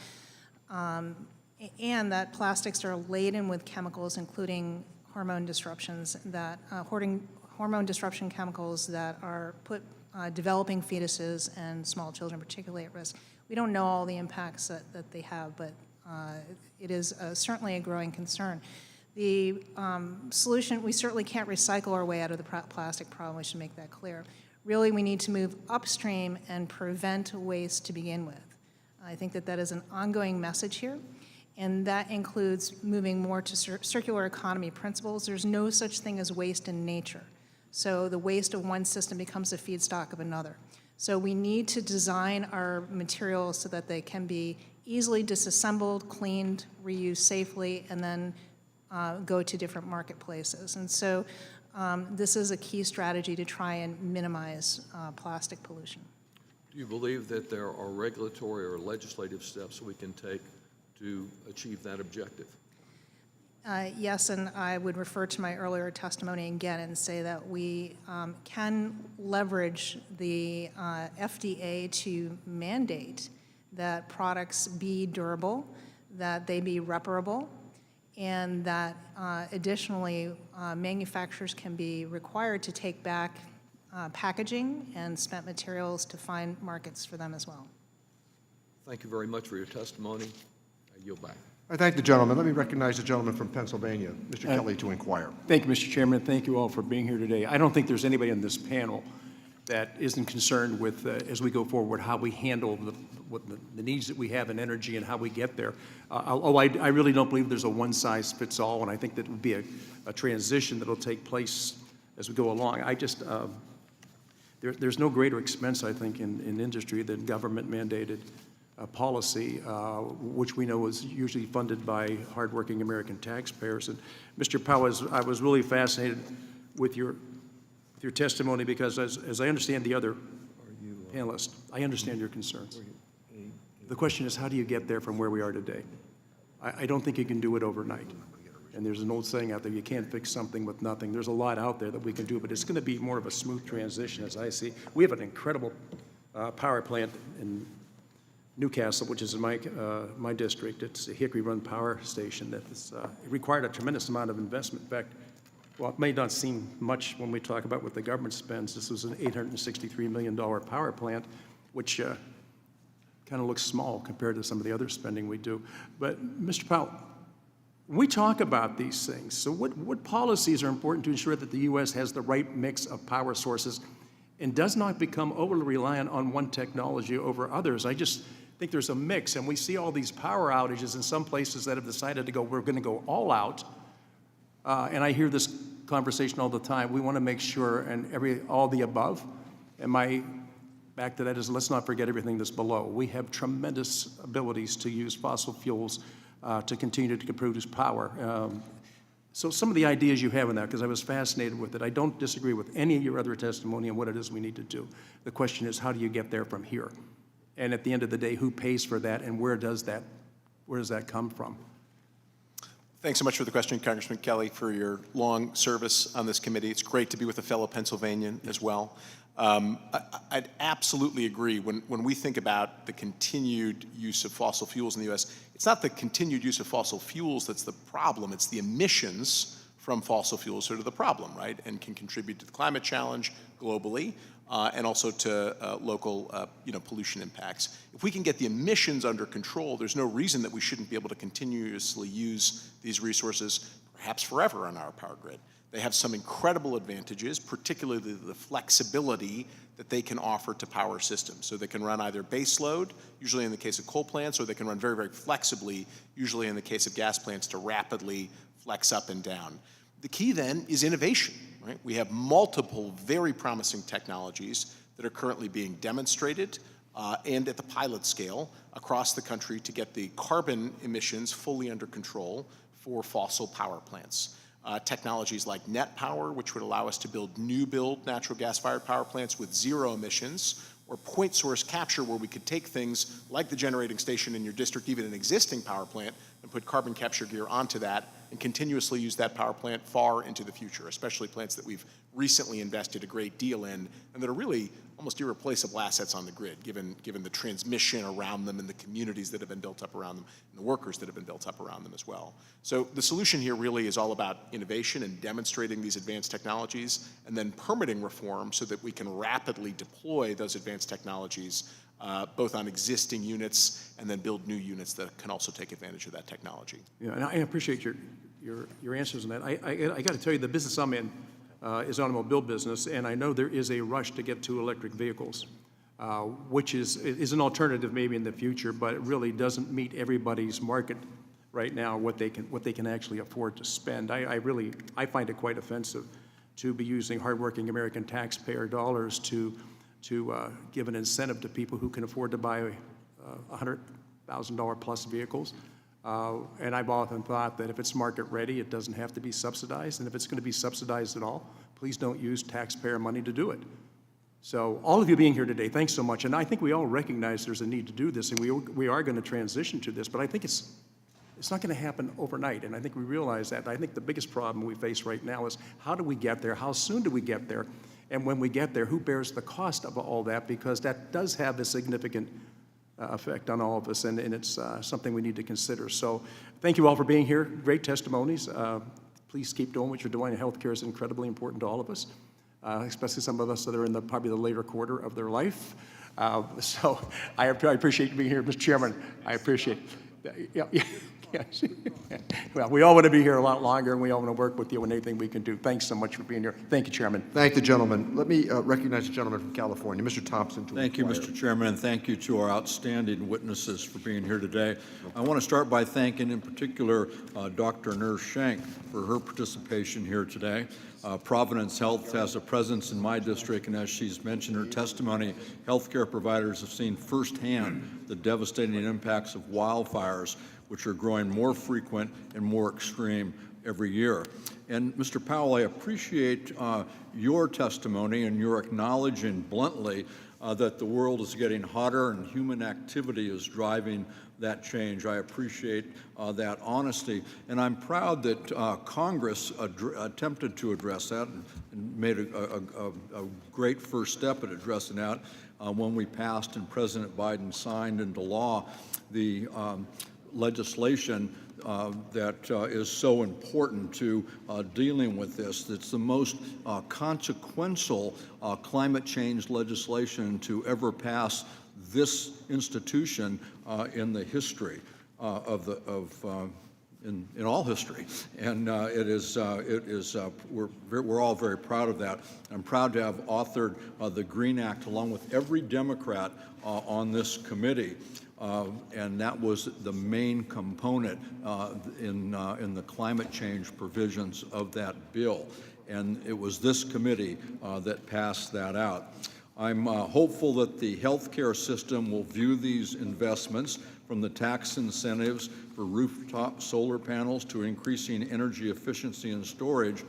and that plastics are laden with chemicals, including hormone disruptions that hormone disruption chemicals that are put developing fetuses and small children particularly at risk. We don't know all the impacts that they have, but it is certainly a growing concern. The solution, we certainly can't recycle our way out of the plastic problem. We should make that clear. Really, we need to move upstream and prevent waste to begin with. I think that is an ongoing message here, and that includes moving more to circular economy principles. There's no such thing as waste in nature. So the waste of one system becomes the feedstock of another. So we need to design our materials so that they can be easily disassembled, cleaned, reused safely, and then go to different marketplaces. And so this is a key strategy to try and minimize plastic pollution. Do you believe that there are regulatory or legislative steps we can take to achieve that objective? Yes, and I would refer to my earlier testimony again and say that we can leverage the FDA to mandate that products be durable, that they be reparable, and that additionally manufacturers can be required to take back packaging and spent materials to find markets for them as well. Thank you very much for your testimony. I yield back. I thank the gentleman. Let me recognize the gentleman from Pennsylvania, Mr. Kelly, to inquire. Thank you, Mr. Chairman. Thank you all for being here today. I don't think there's anybody on this panel that isn't concerned with, as we go forward, how we handle the needs that we have in energy and how we get there. I really don't believe there's a one-size-fits-all, and I think that would be a transition that will take place as we go along. There's no greater expense, I think, in industry than government-mandated policy, which we know is usually funded by hardworking American taxpayers. And Mr. Powell, I was really fascinated with your testimony because, as I understand the other panelists, I understand your concerns. The question is, how do you get there from where we are today? I don't think you can do it overnight. And there's an old saying out there, you can't fix something with nothing. There's a lot out there that we can do, but it's going to be more of a smooth transition, as I see. We have an incredible power plant in Newcastle, which is in my district. It's a Hickory Run power station that it required a tremendous amount of investment. In fact, while it may not seem much when we talk about what the government spends, this was an $863 million power plant, which kind of looks small compared to some of the other spending we do. But Mr. Powell, when we talk about these things, so what policies are important to ensure that the U.S. has the right mix of power sources and does not become overly reliant on one technology over others? I just think there's a mix, and we see all these power outages in some places that have decided to go, we're going to go all out. And I hear this conversation all the time. We want to make sure, and all the above. And my back to that is, let's not forget everything that's below. We have tremendous abilities to use fossil fuels to continue to produce power. So some of the ideas you have in that, because I was fascinated with it, I don't disagree with any of your other testimony on what it is we need to do. The question is, how do you get there from here? And at the end of the day, who pays for that, and where does that come from? Thanks so much for the question, Congressman Kelly, for your long service on this committee. It's great to be with a fellow Pennsylvanian as well. I'd absolutely agree. When we think about the continued use of fossil fuels in the U.S., it's not the continued use of fossil fuels that's the problem. It's the emissions from fossil fuels that are the problem, right? And can contribute to the climate challenge globally and also to local pollution impacts. If we can get the emissions under control, there's no reason that we shouldn't be able to continuously use these resources, perhaps forever, on our power grid. They have some incredible advantages, particularly the flexibility that they can offer to power systems. So they can run either base load, usually in the case of coal plants, or they can run very, very flexibly, usually in the case of gas plants, to rapidly flex up and down. The key then is innovation, right? We have multiple very promising technologies that are currently being demonstrated and at the pilot scale across the country to get the carbon emissions fully under control for fossil power plants. Technologies like net power, which would allow us to build natural gas-fired power plants with zero emissions, or point source capture, where we could take things like the generating station in your district, even an existing power plant, and put carbon capture gear onto that and continuously use that power plant far into the future, especially plants that we've recently invested a great deal in and that are really almost irreplaceable assets on the grid, given the transmission around them and the communities that have been built up around them and the workers that have been built up around them as well. So the solution here really is all about innovation and demonstrating these advanced technologies, and then permitting reform so that we can rapidly deploy those advanced technologies both on existing units and then build new units that can also take advantage of that technology. Yeah, and I appreciate your answers on that. I got to tell you, the business I'm in is automobile business, and I know there is a rush to get to electric vehicles, which is an alternative maybe in the future, but it really doesn't meet everybody's market right now, what they can actually afford to spend. I find it quite offensive to be using hardworking American taxpayer dollars to give an incentive to people who can afford to buy $100,000 plus vehicles. And I've often thought that if it's market ready, it doesn't have to be subsidized. And if it's going to be subsidized at all, please don't use taxpayer money to do it. So all of you being here today, thanks so much. And I think we all recognize there's a need to do this, and we are going to transition to this. But I think it's not going to happen overnight. And I think we realize that. I think the biggest problem we face right now is, how do we get there? How soon do we get there? And when we get there, who bears the cost of all that? Because that does have a significant effect on all of us, and it's something we need to consider. So thank you all for being here. Great testimonies. Please keep doing what you're doing. Healthcare is incredibly important to all of us, especially some of us that are in probably the later quarter of their life. So I appreciate you being here, Mr. Chairman. I appreciate it. Yeah. Yes. Well, we all want to be here a lot longer, and we all want to work with you on anything we can do. Thanks so much for being here. Thank you, Chairman. Thank the gentleman. Let me recognize the gentleman from California, Mr. Thompson. Thank you, Mr. Chairman, and thank you to our outstanding witnesses for being here today. I want to start by thanking, in particular, Dr. Nurse Shank for her participation here today. Providence Health has a presence in my district, and as she's mentioned in her testimony, healthcare providers have seen firsthand the devastating impacts of wildfires, which are growing more frequent and more extreme every year. And Mr. Powell, I appreciate your testimony and your acknowledging bluntly that the world is getting hotter and human activity is driving that change. I appreciate that honesty, and I'm proud that Congress attempted to address that and made a great first step at addressing that when we passed and President Biden signed into law the legislation that is so important to dealing with this. It's the most consequential climate change legislation to ever pass this institution in the history in all history, and we're all very proud of that. I'm proud to have authored the Green Act along with every Democrat on this committee. And that was the main component in the climate change provisions of that bill. And it was this committee that passed that out. I'm hopeful that the healthcare system will view these investments, from the tax incentives for rooftop solar panels to increasing energy efficiency and storage,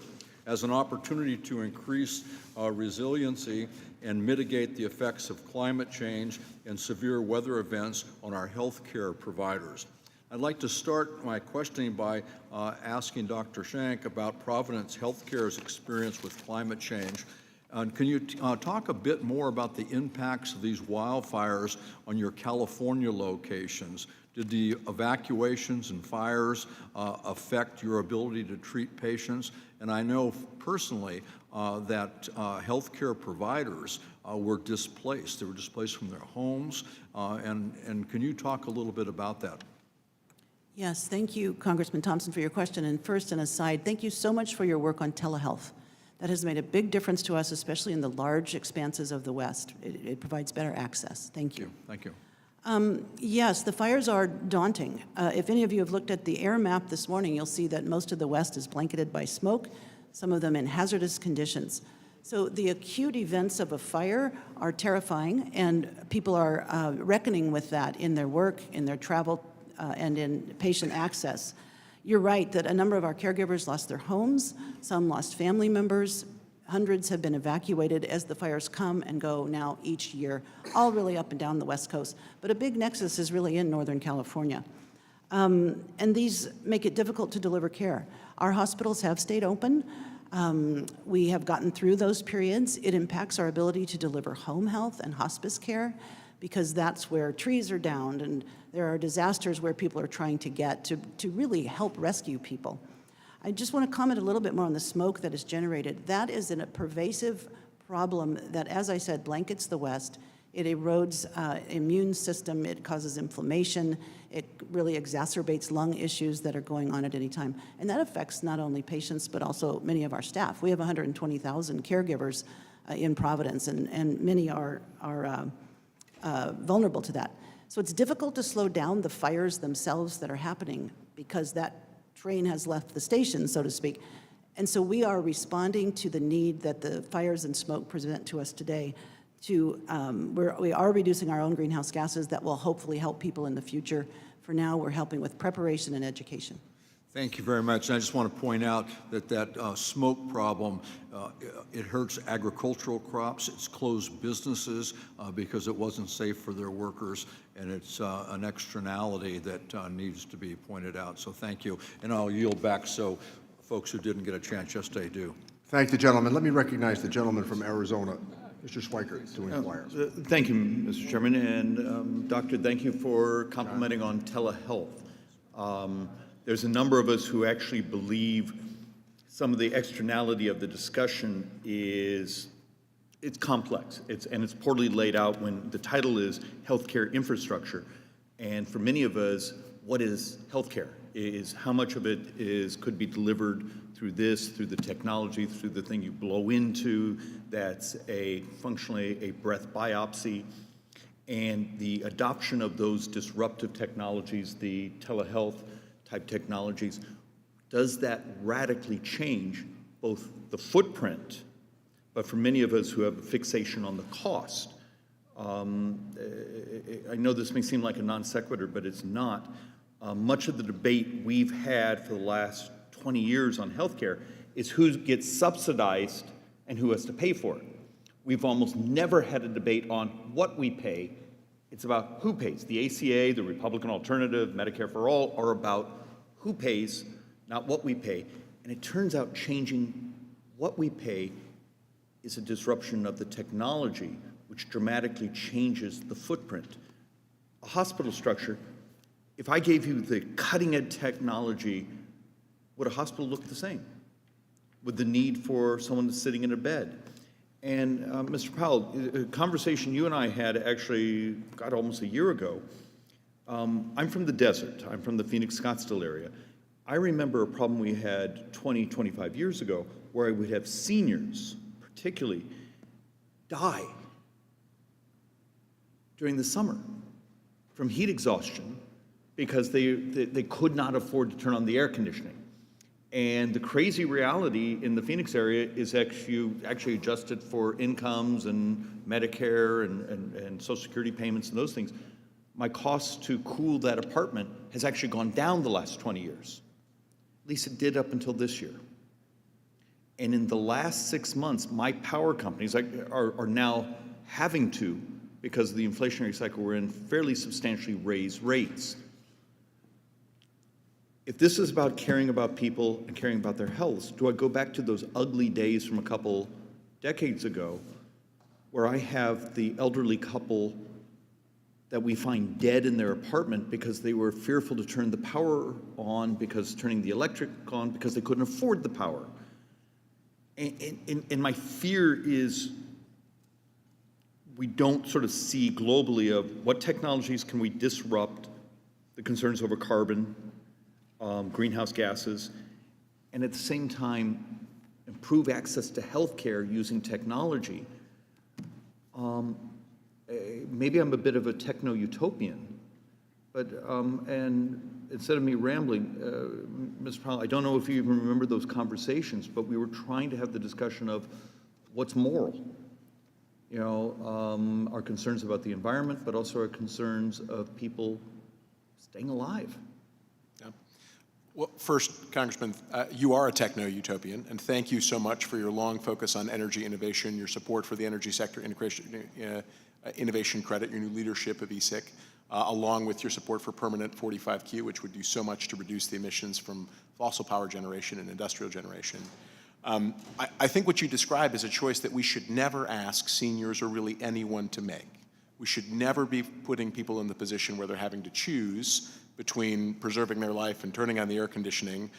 as an opportunity to increase resiliency and mitigate the effects of climate change and severe weather events on our healthcare providers. I'd like to start my questioning by asking Dr. Shank about Providence Healthcare's experience with climate change. Can you talk a bit more about the impacts of these wildfires on your California locations? Did the evacuations and fires affect your ability to treat patients? And I know personally that healthcare providers were displaced. They were displaced from their homes. And can you talk a little bit about that? Yes, thank you, Congressman Thompson, for your question. And first, an aside, thank you so much for your work on telehealth. That has made a big difference to us, especially in the large expanses of the West. It provides better access. Thank you. Thank you. Yes, the fires are daunting. If any of you have looked at the air map this morning, you'll see that most of the West is blanketed by smoke, some of them in hazardous conditions. So the acute events of a fire are terrifying, and people are reckoning with that in their work, in their travel, and in patient access. You're right that a number of our caregivers lost their homes, some lost family members, hundreds have been evacuated as the fires come and go now each year, all really up and down the West Coast. But a big nexus is really in Northern California. And these make it difficult to deliver care. Our hospitals have stayed open. We have gotten through those periods. It impacts our ability to deliver home health and hospice care, because that's where trees are downed and there are disasters where people are trying to get to really help rescue people. I just want to comment a little bit more on the smoke that is generated. That is a pervasive problem that, as I said, blankets the West. It erodes immune system, it causes inflammation, it really exacerbates lung issues that are going on at any time. And that affects not only patients, but also many of our staff. We have 120,000 caregivers in Providence, and many are vulnerable to that. So it's difficult to slow down the fires themselves that are happening because that train has left the station, so to speak. And so we are responding to the need that the fires and smoke present to us today. We are reducing our own greenhouse gases that will hopefully help people in the future. For now, we're helping with preparation and education. Thank you very much. And I just want to point out that smoke problem, it hurts agricultural crops, it's closed businesses because it wasn't safe for their workers, and it's an externality that needs to be pointed out. So thank you. And I'll yield back so folks who didn't get a chance yesterday do. Thank the gentleman. Let me recognize the gentleman from Arizona, Mr. Schweikert, to inquire. Thank you, Mr. Chairman. And Doctor, thank you for complimenting on telehealth. There's a number of us who actually believe some of the externality of the discussion it's complex. And it's poorly laid out when the title is healthcare infrastructure. And for many of us, what is healthcare? Is how much of it could be delivered through the technology, through the thing you blow into, that's functionally a breath biopsy, and the adoption of those disruptive technologies, the telehealth type technologies, does that radically change both the footprint, but for many of us who have a fixation on the cost? I know this may seem like a non sequitur, but it's not. Much of the debate we've had for the last 20 years on healthcare is who gets subsidized and who has to pay for it. We've almost never had a debate on what we pay. It's about who pays. The ACA, the Republican alternative, Medicare for All are about who pays, not what we pay. And it turns out changing what we pay is a disruption of the technology, which dramatically changes the footprint. A hospital structure, if I gave you the cutting-edge technology, would a hospital look the same? Would the need for someone that's sitting in a bed? And Mr. Powell, a conversation you and I had actually, God, almost a year ago. I'm from the desert. I'm from the Phoenix, Scottsdale area. I remember a problem we had 20, 25 years ago where I would have seniors, particularly, die during the summer from heat exhaustion because they could not afford to turn on the air conditioning. And the crazy reality in the Phoenix area is actually adjusted for incomes and Medicare and Social Security payments and those things. My cost to cool that apartment has actually gone down the last 20 years. At least it did up until this year. And in the last 6 months, my power companies are now having to, because of the inflationary cycle we're in, fairly substantially raise rates. If this is about caring about people and caring about their health, do I go back to those ugly days from a couple decades ago where I have the elderly couple that we find dead in their apartment because they were fearful to turn the power on, because turning the electric on, because they couldn't afford the power? And my fear is we don't sort of see globally of what technologies can we disrupt the concerns over carbon, greenhouse gases, and at the same time improve access to healthcare using technology. Maybe I'm a bit of a techno-utopian, but and instead of me rambling, Mr. Powell, I don't know if you even remember those conversations, but we were trying to have the discussion of what's moral. You know, our concerns about the environment, but also our concerns of people staying alive. Well, first, Congressman, you are a techno-utopian, and thank you so much for your long focus on energy innovation, your support for the energy sector innovation credit, your new leadership of ESIC, along with your support for permanent 45Q, which would do so much to reduce the emissions from fossil power generation and industrial generation. I think what you describe is a choice that we should never ask seniors or really anyone to make. We should never be putting people in the position where they're having to choose between preserving their life and turning on the air conditioning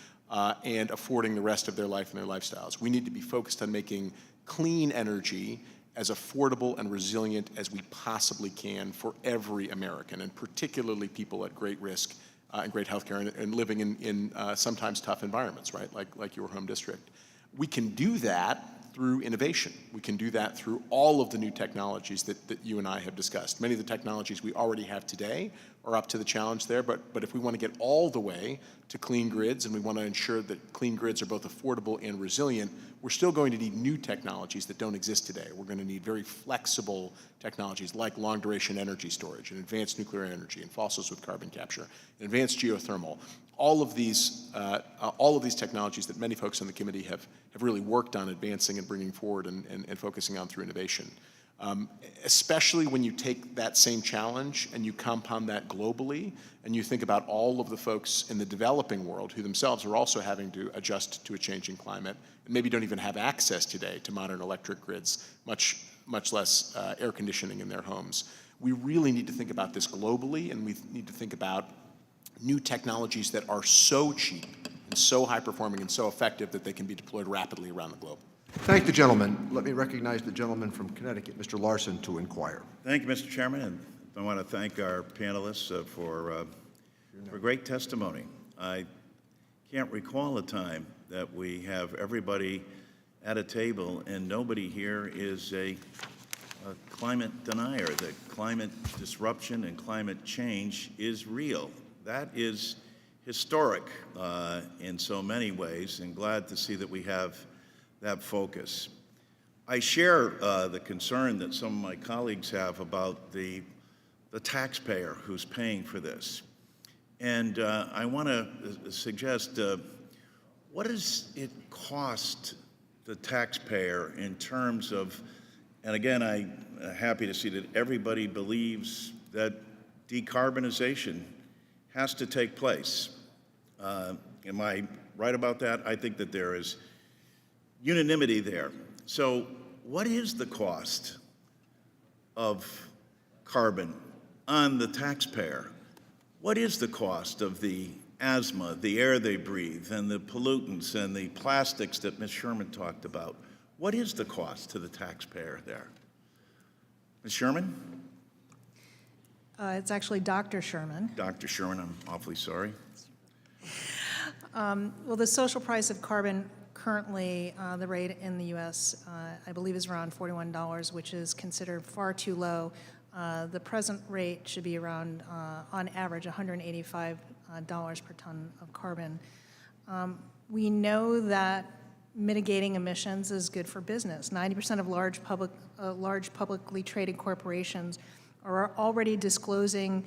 and affording the rest of their life and their lifestyles. We need to be focused on making clean energy as affordable and resilient as we possibly can for every American, and particularly people at great risk and great health care and living in sometimes tough environments, right, like your home district. We can do that through innovation. We can do that through all of the new technologies that you and I have discussed. Many of the technologies we already have today are up to the challenge there, but if we want to get all the way to clean grids and we want to ensure that clean grids are both affordable and resilient, we're still going to need new technologies that don't exist today. We're going to need very flexible technologies like long-duration energy storage and advanced nuclear energy and fossils with carbon capture, and advanced geothermal. All of these technologies that many folks on the committee have really worked on advancing and bringing forward and focusing on through innovation. Especially when you take that same challenge and you compound that globally, and you think about all of the folks in the developing world who themselves are also having to adjust to a changing climate, and maybe don't even have access today to modern electric grids, much less air conditioning in their homes. We really need to think about this globally, and we need to think about new technologies that are so cheap and so high-performing and so effective that they can be deployed rapidly around the globe. Thank the gentleman. Let me recognize the gentleman from Connecticut, Mr. Larson, to inquire. Thank you, Mr. Chairman, and I want to thank our panelists for for great testimony. I can't recall a time that we have everybody at a table and nobody here is a climate denier, that climate disruption and climate change is real. That is historic in so many ways, and glad to see that we have that focus. I share the concern that some of my colleagues have about the taxpayer who's paying for this. And I want to suggest, what does it cost the taxpayer in terms of, and again, I'm happy to see that everybody believes that decarbonization has to take place. Am I right about that? I think that there is unanimity there. So what is the cost of carbon on the taxpayer? What is the cost of the asthma, the air they breathe, and the pollutants and the plastics that Ms. Sherman talked about? What is the cost to the taxpayer there? Ms. Sherman? It's actually Dr. Sherman. Dr. Sherman, I'm awfully sorry. Well, the social price of carbon currently, the rate in the U.S., I believe, is around $41, which is considered far too low. The present rate should be around, on average, $185 per ton of carbon. We know that mitigating emissions is good for business. 90% of large publicly traded corporations are already disclosing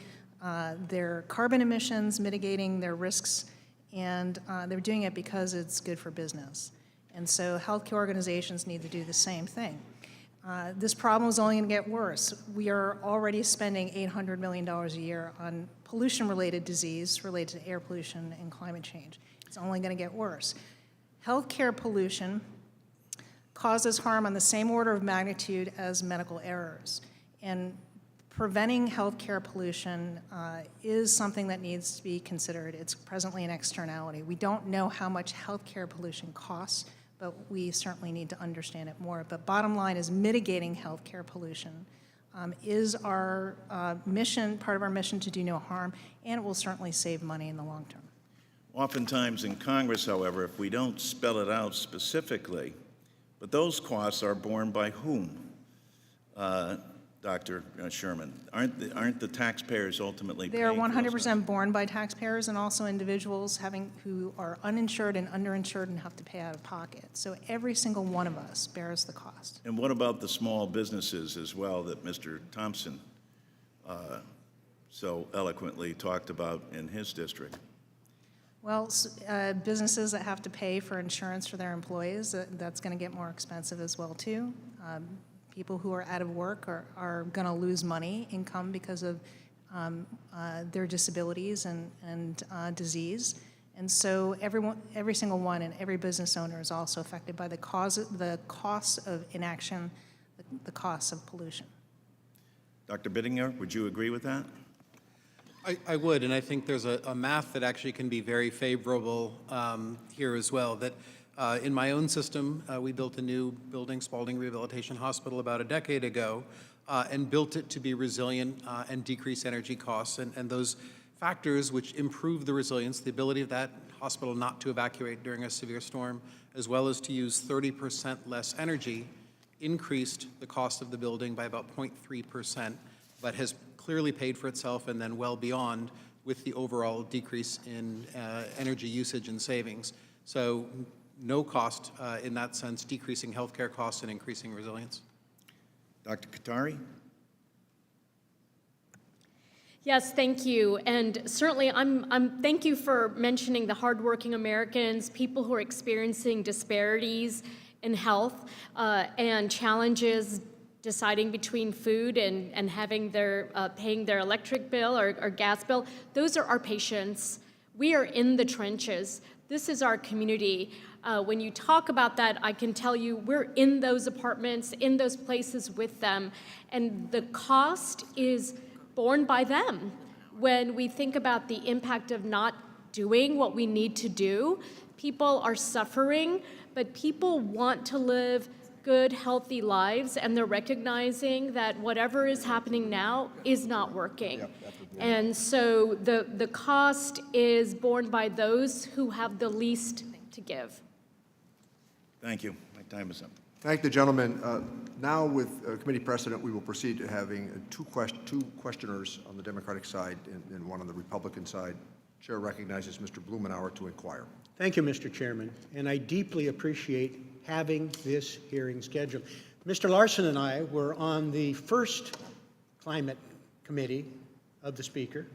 their carbon emissions, mitigating their risks, and they're doing it because it's good for business. And so healthcare organizations need to do the same thing. This problem is only going to get worse. We are already spending $800 million a year on pollution-related disease related to air pollution and climate change. It's only going to get worse. Healthcare pollution causes harm on the same order of magnitude as medical errors. And preventing healthcare pollution is something that needs to be considered. It's presently an externality. We don't know how much healthcare pollution costs, but we certainly need to understand it more. But bottom line is mitigating healthcare pollution is our mission, part of our mission to do no harm, and it will certainly save money in the long term. Oftentimes in Congress, however, if we don't spell it out specifically, but those costs are borne by whom, Dr. Sherman? Aren't the taxpayers ultimately They are paying for those 100% borne by taxpayers and also individuals who are uninsured and underinsured and have to pay out of pocket. So every single one of us bears the cost. And what about the small businesses as well that Mr. Thompson so eloquently talked about in his district? Well, businesses that have to pay for insurance for their employees, that's going to get more expensive as well, too. People who are out of work are going to lose money, income, because of their disabilities and disease. And so every single one and every business owner is also affected by the cost of inaction, the costs of pollution. Dr. Bittinger, would you agree with that? I would, and I think there's a math that actually can be very favorable here as well. That in my own system, we built a new building, Spalding Rehabilitation Hospital, about a decade ago, and built it to be resilient and decrease energy costs. And those factors which improve the resilience, the ability of that hospital not to evacuate during a severe storm, as well as to use 30% less energy, increased the cost of the building by about 0.3%, but has clearly paid for itself and then well beyond with the overall decrease in energy usage and savings. So no cost in that sense, decreasing healthcare costs and increasing resilience. Dr. Katari? Yes, thank you. And certainly, thank you for mentioning the hardworking Americans, people who are experiencing disparities in health and challenges deciding between food and having paying their electric bill or gas bill. Those are our patients. We are in the trenches. This is our community. When you talk about that, I can tell you we're in those apartments, in those places with them, and the cost is borne by them. When we think about the impact of not doing what we need to do, people are suffering, but people want to live good, healthy lives, and they're recognizing that whatever is happening now is not working. And so the cost is borne by those who have the least to give. Thank you. My time is up. Thank the gentleman. Now, with committee precedent, we will proceed to having two questioners on the Democratic side and one on the Republican side. Chair recognizes Mr. Blumenauer to inquire. Thank you, Mr. Chairman, and I deeply appreciate having this hearing scheduled. Mr. Larson and I were on the first climate committee of the Speaker.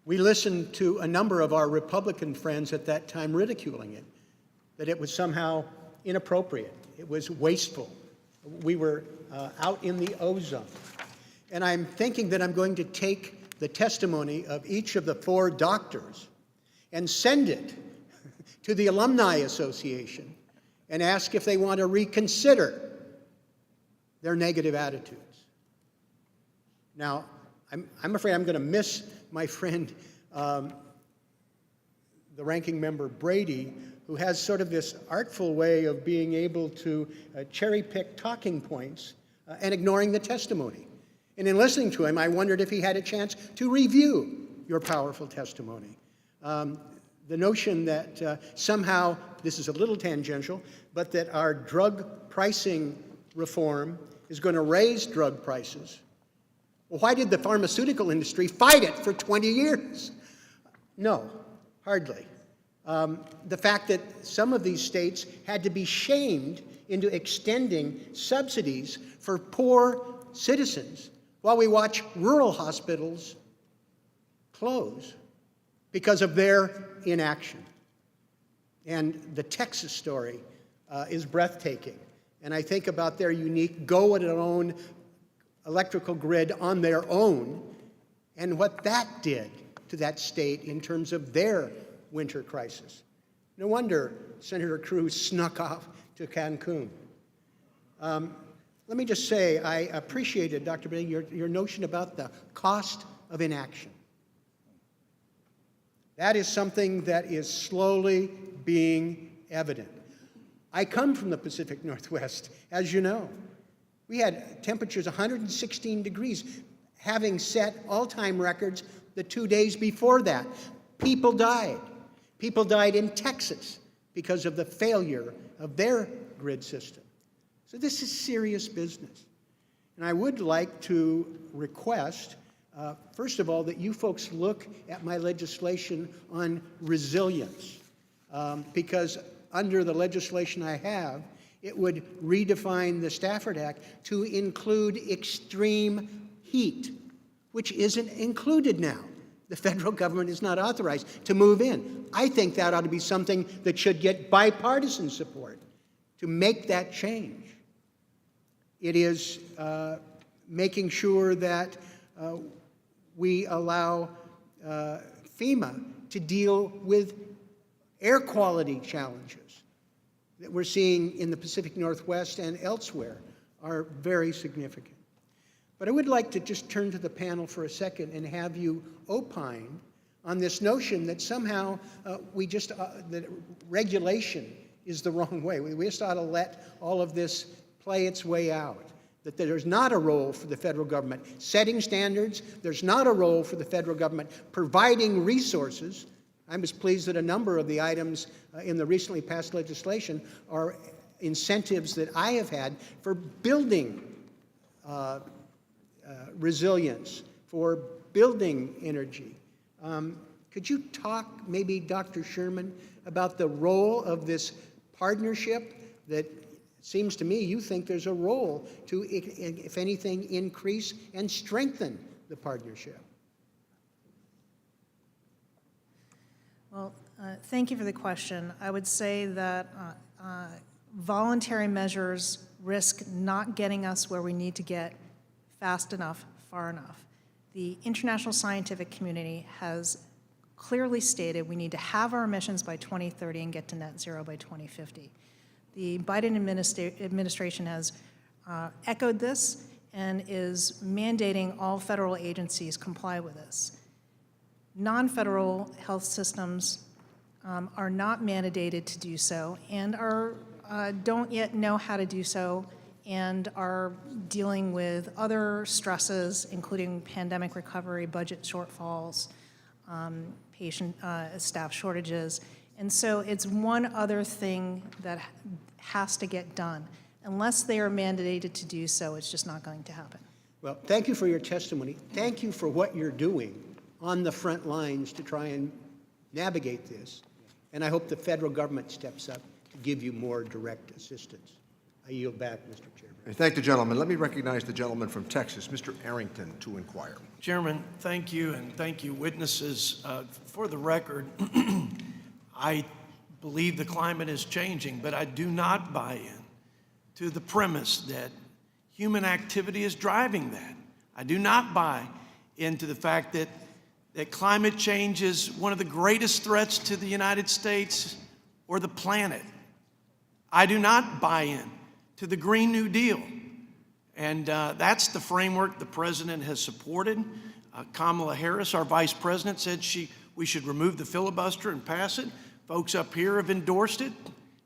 We listened to a number of our Republican friends at that time ridiculing it, that it was somehow inappropriate, it was wasteful. We were out in the ozone. And I'm thinking that I'm going to take the testimony of each of the 4 doctors and send it to the Alumni Association and ask if they want to reconsider their negative attitudes. Now, I'm afraid I'm going to miss my friend, the ranking member Brady, who has sort of this artful way of being able to cherry-pick talking points and ignoring the testimony. And in listening to him, I wondered if he had a chance to review your powerful testimony. The notion that somehow, this is a little tangential, but that our drug pricing reform is going to raise drug prices. Well, why did the pharmaceutical industry fight it for 20 years? No, hardly. The fact that some of these states had to be shamed into extending subsidies for poor citizens while we watch rural hospitals close because of their inaction. And the Texas story is breathtaking. And I think about their unique go-it-alone electrical grid on their own and what that did to that state in terms of their winter crisis. No wonder Senator Cruz snuck off to Cancun. Let me just say, I appreciated, Dr. Brady, your notion about the cost of inaction. That is something that is slowly being evident. I come from the Pacific Northwest, as you know. We had temperatures 116 degrees, having set all-time records the 2 days before that. People died. People died in Texas because of the failure of their grid system. So this is serious business. And I would like to request, first of all, that you folks look at my legislation on resilience, because under the legislation I have, it would redefine the Stafford Act to include extreme heat, which isn't included now. The federal government is not authorized to move in. I think that ought to be something that should get bipartisan support to make that change. It is making sure that we allow FEMA to deal with air quality challenges that we're seeing in the Pacific Northwest and elsewhere are very significant. But I would like to just turn to the panel for a second and have you opine on this notion that somehow that regulation is the wrong way. We just ought to let all of this play its way out. That there's not a role for the federal government setting standards. There's not a role for the federal government providing resources. I was pleased that a number of the items in the recently passed legislation are incentives that I have had for building resilience, for building energy. Could you talk, maybe Dr. Sherman, about the role of this partnership that seems to me you think there's a role to, if anything, increase and strengthen the partnership? Well, thank you for the question. I would say that voluntary measures risk not getting us where we need to get fast enough, far enough. The international scientific community has clearly stated we need to have our emissions by 2030 and get to net zero by 2050. The Biden administration has echoed this and is mandating all federal agencies comply with this. Non-federal health systems are not mandated to do so and are don't yet know how to do so and are dealing with other stresses, including pandemic recovery, budget shortfalls, patient staff shortages. And so it's one other thing that has to get done. Unless they are mandated to do so, it's just not going to happen. Well, thank you for your testimony. Thank you for what you're doing on the front lines to try and navigate this. And I hope the federal government steps up to give you more direct assistance. I yield back, Mr. Chairman. I thank the gentleman. Let me recognize the gentleman from Texas, Mr. Arrington, to inquire. Chairman, thank you, and thank you, witnesses. For the record, I believe the climate is changing, but I do not buy in to the premise that human activity is driving that. I do not buy into the fact that climate change is one of the greatest threats to the United States or the planet. I do not buy in to the Green New Deal. And that's the framework the president has supported. Kamala Harris, our vice president, said we should remove the filibuster and pass it. Folks up here have endorsed it.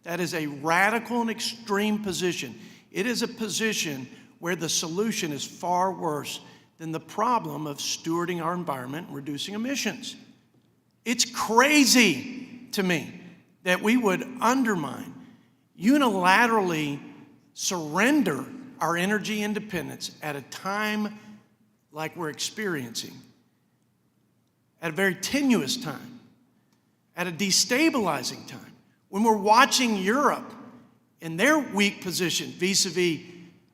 That is a radical and extreme position. It is a position where the solution is far worse than the problem of stewarding our environment and reducing emissions. It's crazy to me that we would undermine, unilaterally surrender our energy independence at a time like we're experiencing, at a very tenuous time, at a destabilizing time, when we're watching Europe in their weak position vis-a-vis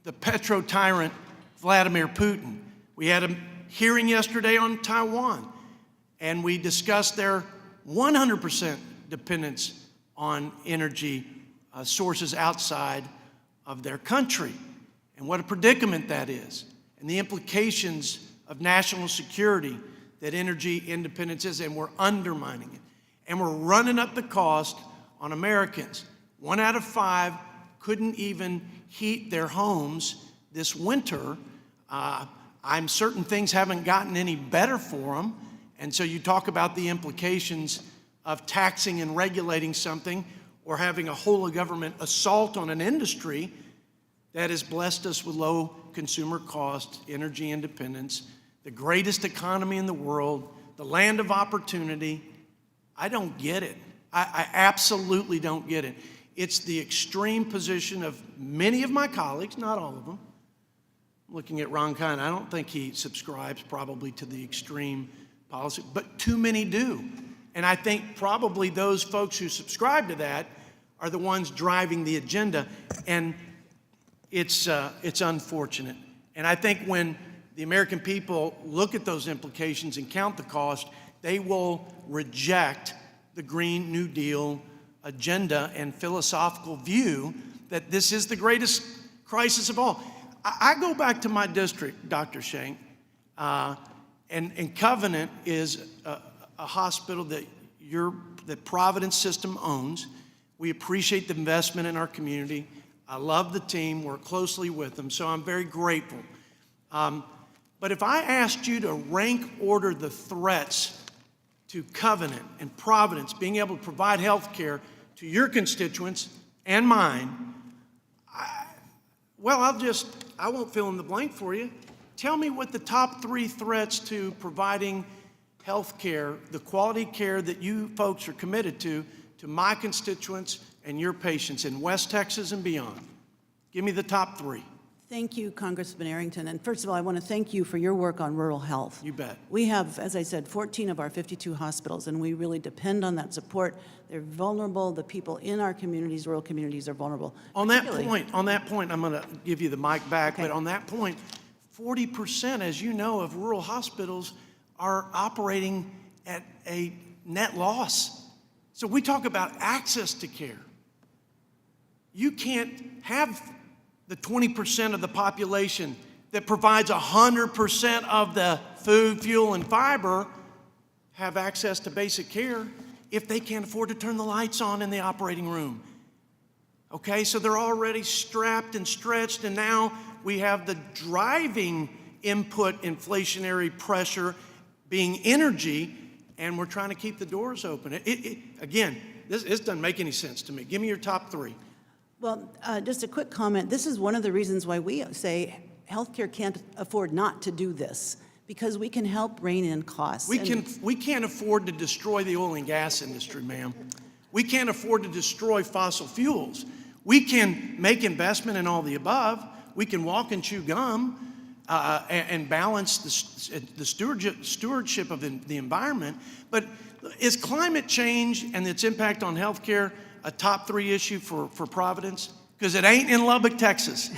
the petro-tyrant Vladimir Putin. We had a hearing yesterday on Taiwan, and we discussed their 100% dependence on energy sources outside of their country, and what a predicament that is, and the implications of national security that energy independence is, and we're undermining it. And we're running up the cost on Americans. 1 out of 5 couldn't even heat their homes this winter. I'm certain things haven't gotten any better for them. And so you talk about the implications of taxing and regulating something or having a whole of government assault on an industry that has blessed us with low consumer cost, energy independence, the greatest economy in the world, the land of opportunity. I don't get it. I absolutely don't get it. It's the extreme position of many of my colleagues, not all of them. Looking at Ron Kine, I don't think he subscribes probably to the extreme policy, but too many do. And I think probably those folks who subscribe to that are the ones driving the agenda, and it's unfortunate. And I think when the American people look at those implications and count the cost, they will reject the Green New Deal agenda and philosophical view that this is the greatest crisis of all. I go back to my district, Dr. Shank, and Covenant is a hospital that Providence system owns. We appreciate the investment in our community. I love the team, work closely with them, so I'm very grateful. But if I asked you to rank order the threats to Covenant and Providence being able to provide health care to your constituents and mine, I won't fill in the blank for you. Tell me what the top 3 threats to providing health care, the quality care that you folks are committed to my constituents and your patients in West Texas and beyond. Give me the top 3. Thank you, Congressman Arrington. And first of all, I want to thank you for your work on rural health. You bet. We have, as I said, 14 of our 52 hospitals, and we really depend on that support. They're vulnerable. The people in our communities, rural communities, are vulnerable. On that point, I'm going to give you the mic back, okay. But on that point, 40%, as you know, of rural hospitals are operating at a net loss. So we talk about access to care. You can't have the 20% of the population that provides 100% of the food, fuel, and fiber have access to basic care if they can't afford to turn the lights on in the operating room. Okay, so they're already strapped and stretched, and now we have the driving input inflationary pressure being energy, and we're trying to keep the doors open. Again, this doesn't make any sense to me. Give me your top 3. Well, just a quick comment. This is one of the reasons why we say healthcare can't afford not to do this, because we can help rein in costs. We can't afford to destroy the oil and gas industry, ma'am. We can't afford to destroy fossil fuels. We can make investment in all the above. We can walk and chew gum and balance the stewardship of the environment. But is climate change and its impact on healthcare a top 3 issue for Providence? Because it ain't in Lubbock, Texas.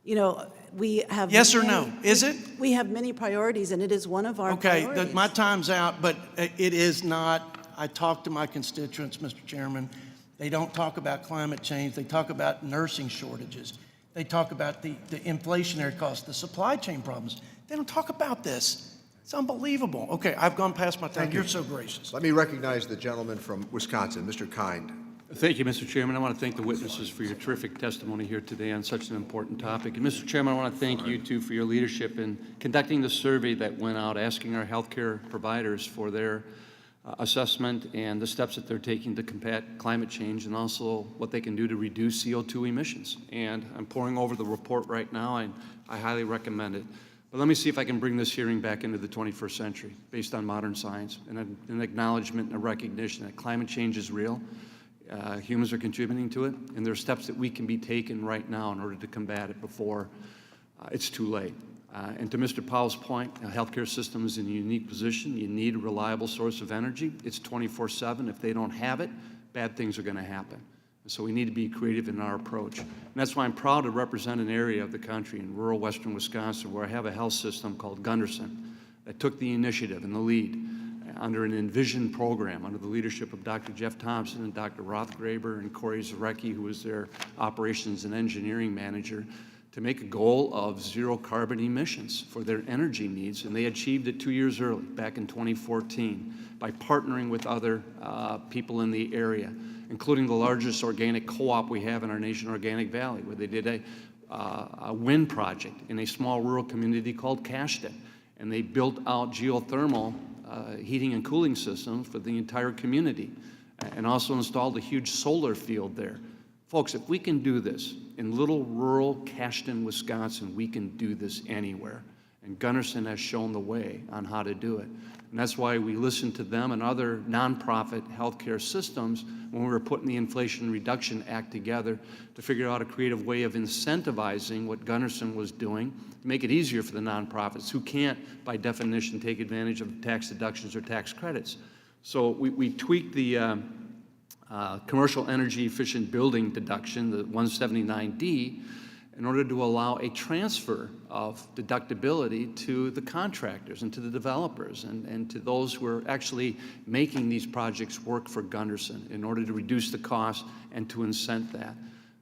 You know, we have... Yes or no? Is it? We have many priorities, and it is one of our priorities. Okay, my time's out, but it is not. I talk to my constituents, Mr. Chairman. They don't talk about climate change. They talk about nursing shortages. They talk about the inflationary costs, the supply chain problems. They don't talk about this. It's unbelievable. Okay, I've gone past my time. You're so gracious. Let me recognize the gentleman from Wisconsin, Mr. Kind. Thank you, Mr. Chairman. I want to thank the witnesses for your terrific testimony here today on such an important topic. And Mr. Chairman, I want to thank you too for your leadership in conducting the survey that went out asking our healthcare providers for their assessment and the steps that they're taking to combat climate change, and also what they can do to reduce CO2 emissions. And I'm poring over the report right now, and I highly recommend it. But let me see if I can bring this hearing back into the 21st century based on modern science and an acknowledgement and a recognition that climate change is real. Humans are contributing to it, and there are steps that we can be taken right now in order to combat it before it's too late. And to Mr. Powell's point, the healthcare system is in a unique position. You need a reliable source of energy. It's 24/7. If they don't have it, bad things are going to happen. And so we need to be creative in our approach. And that's why I'm proud to represent an area of the country in rural western Wisconsin where I have a health system called Gunderson that took the initiative and the lead under an Envision program under the leadership of Dr. Jeff Thompson and Dr. Rothgraber and Corey Zarecki, who was their operations and engineering manager, to make a goal of zero carbon emissions for their energy needs. And they achieved it 2 years early, back in 2014, by partnering with other people in the area, including the largest organic co-op we have in our nation, Organic Valley, where they did a wind project in a small rural community called Cashton. And they built out geothermal heating and cooling systems for the entire community, and also installed a huge solar field there. Folks, if we can do this in little rural Cashton, Wisconsin, we can do this anywhere. And Gunderson has shown the way on how to do it. And that's why we listened to them and other nonprofit healthcare systems when we were putting the Inflation Reduction Act together to figure out a creative way of incentivizing what Gunderson was doing to make it easier for the nonprofits who can't, by definition, take advantage of tax deductions or tax credits. So we tweaked the commercial energy efficient building deduction, the 179D, in order to allow a transfer of deductibility to the contractors and to the developers and to those who are actually making these projects work for Gunderson in order to reduce the cost and to incent that.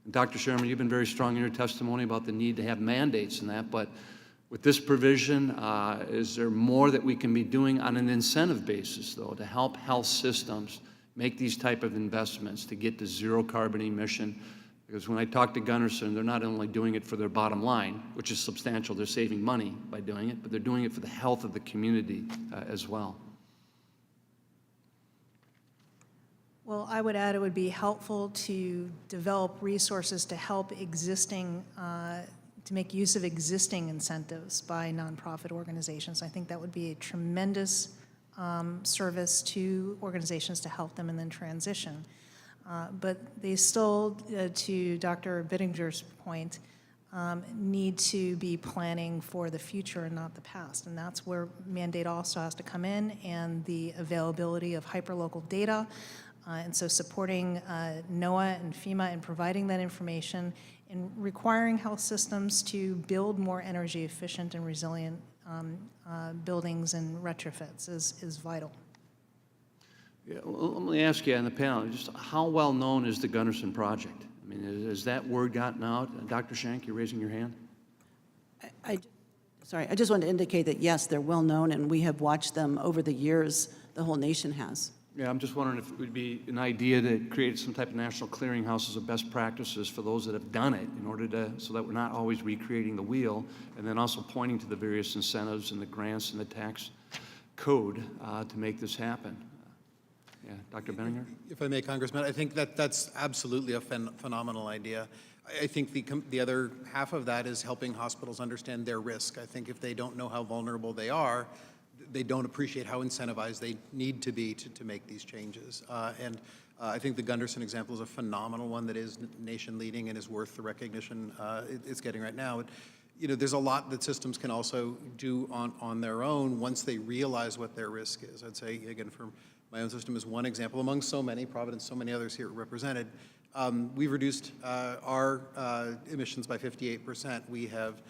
And Dr. Sherman, you've been very strong in your testimony about the need to have mandates in that, but with this provision, is there more that we can be doing on an incentive basis, though, to help health systems make these type of investments to get to zero carbon emission? Because when I talk to Gunderson, they're not only doing it for their bottom line, which is substantial, they're saving money by doing it, but they're doing it for the health of the community as well. Well, I would add it would be helpful to develop resources to help existing, to make use of existing incentives by nonprofit organizations. I think that would be a tremendous service to organizations to help them and then transition. But they still, to Dr. Bittinger's point, need to be planning for the future and not the past. And that's where mandate also has to come in, and the availability of hyperlocal data. And so supporting NOAA and FEMA in providing that information and requiring health systems to build more energy efficient and resilient buildings and retrofits is vital. Yeah, well, let me ask you on the panel, just how well known is the Gunderson project? I mean, has that word gotten out? Dr. Shank, you're raising your hand. I just wanted to indicate that, yes, they're well known, and we have watched them over the years. The whole nation has. Yeah, I'm just wondering if it would be an idea to create some type of national clearinghouses of best practices for those that have done it in order to, so that we're not always recreating the wheel, and then also pointing to the various incentives and the grants and the tax code to make this happen. Yeah, Dr. Benninger? If I may, Congressman, I think that's absolutely a phenomenal idea. I think the other half of that is helping hospitals understand their risk. I think if they don't know how vulnerable they are, they don't appreciate how incentivized they need to be to make these changes. I think the Gunderson example is a phenomenal one that is nation leading and is worth the recognition it's getting right now. You know, there's a lot that systems can also do on their own once they realize what their risk is. I'd say, again, for my own system is one example among so many, Providence, so many others here represented. We've reduced our emissions by 58%. We have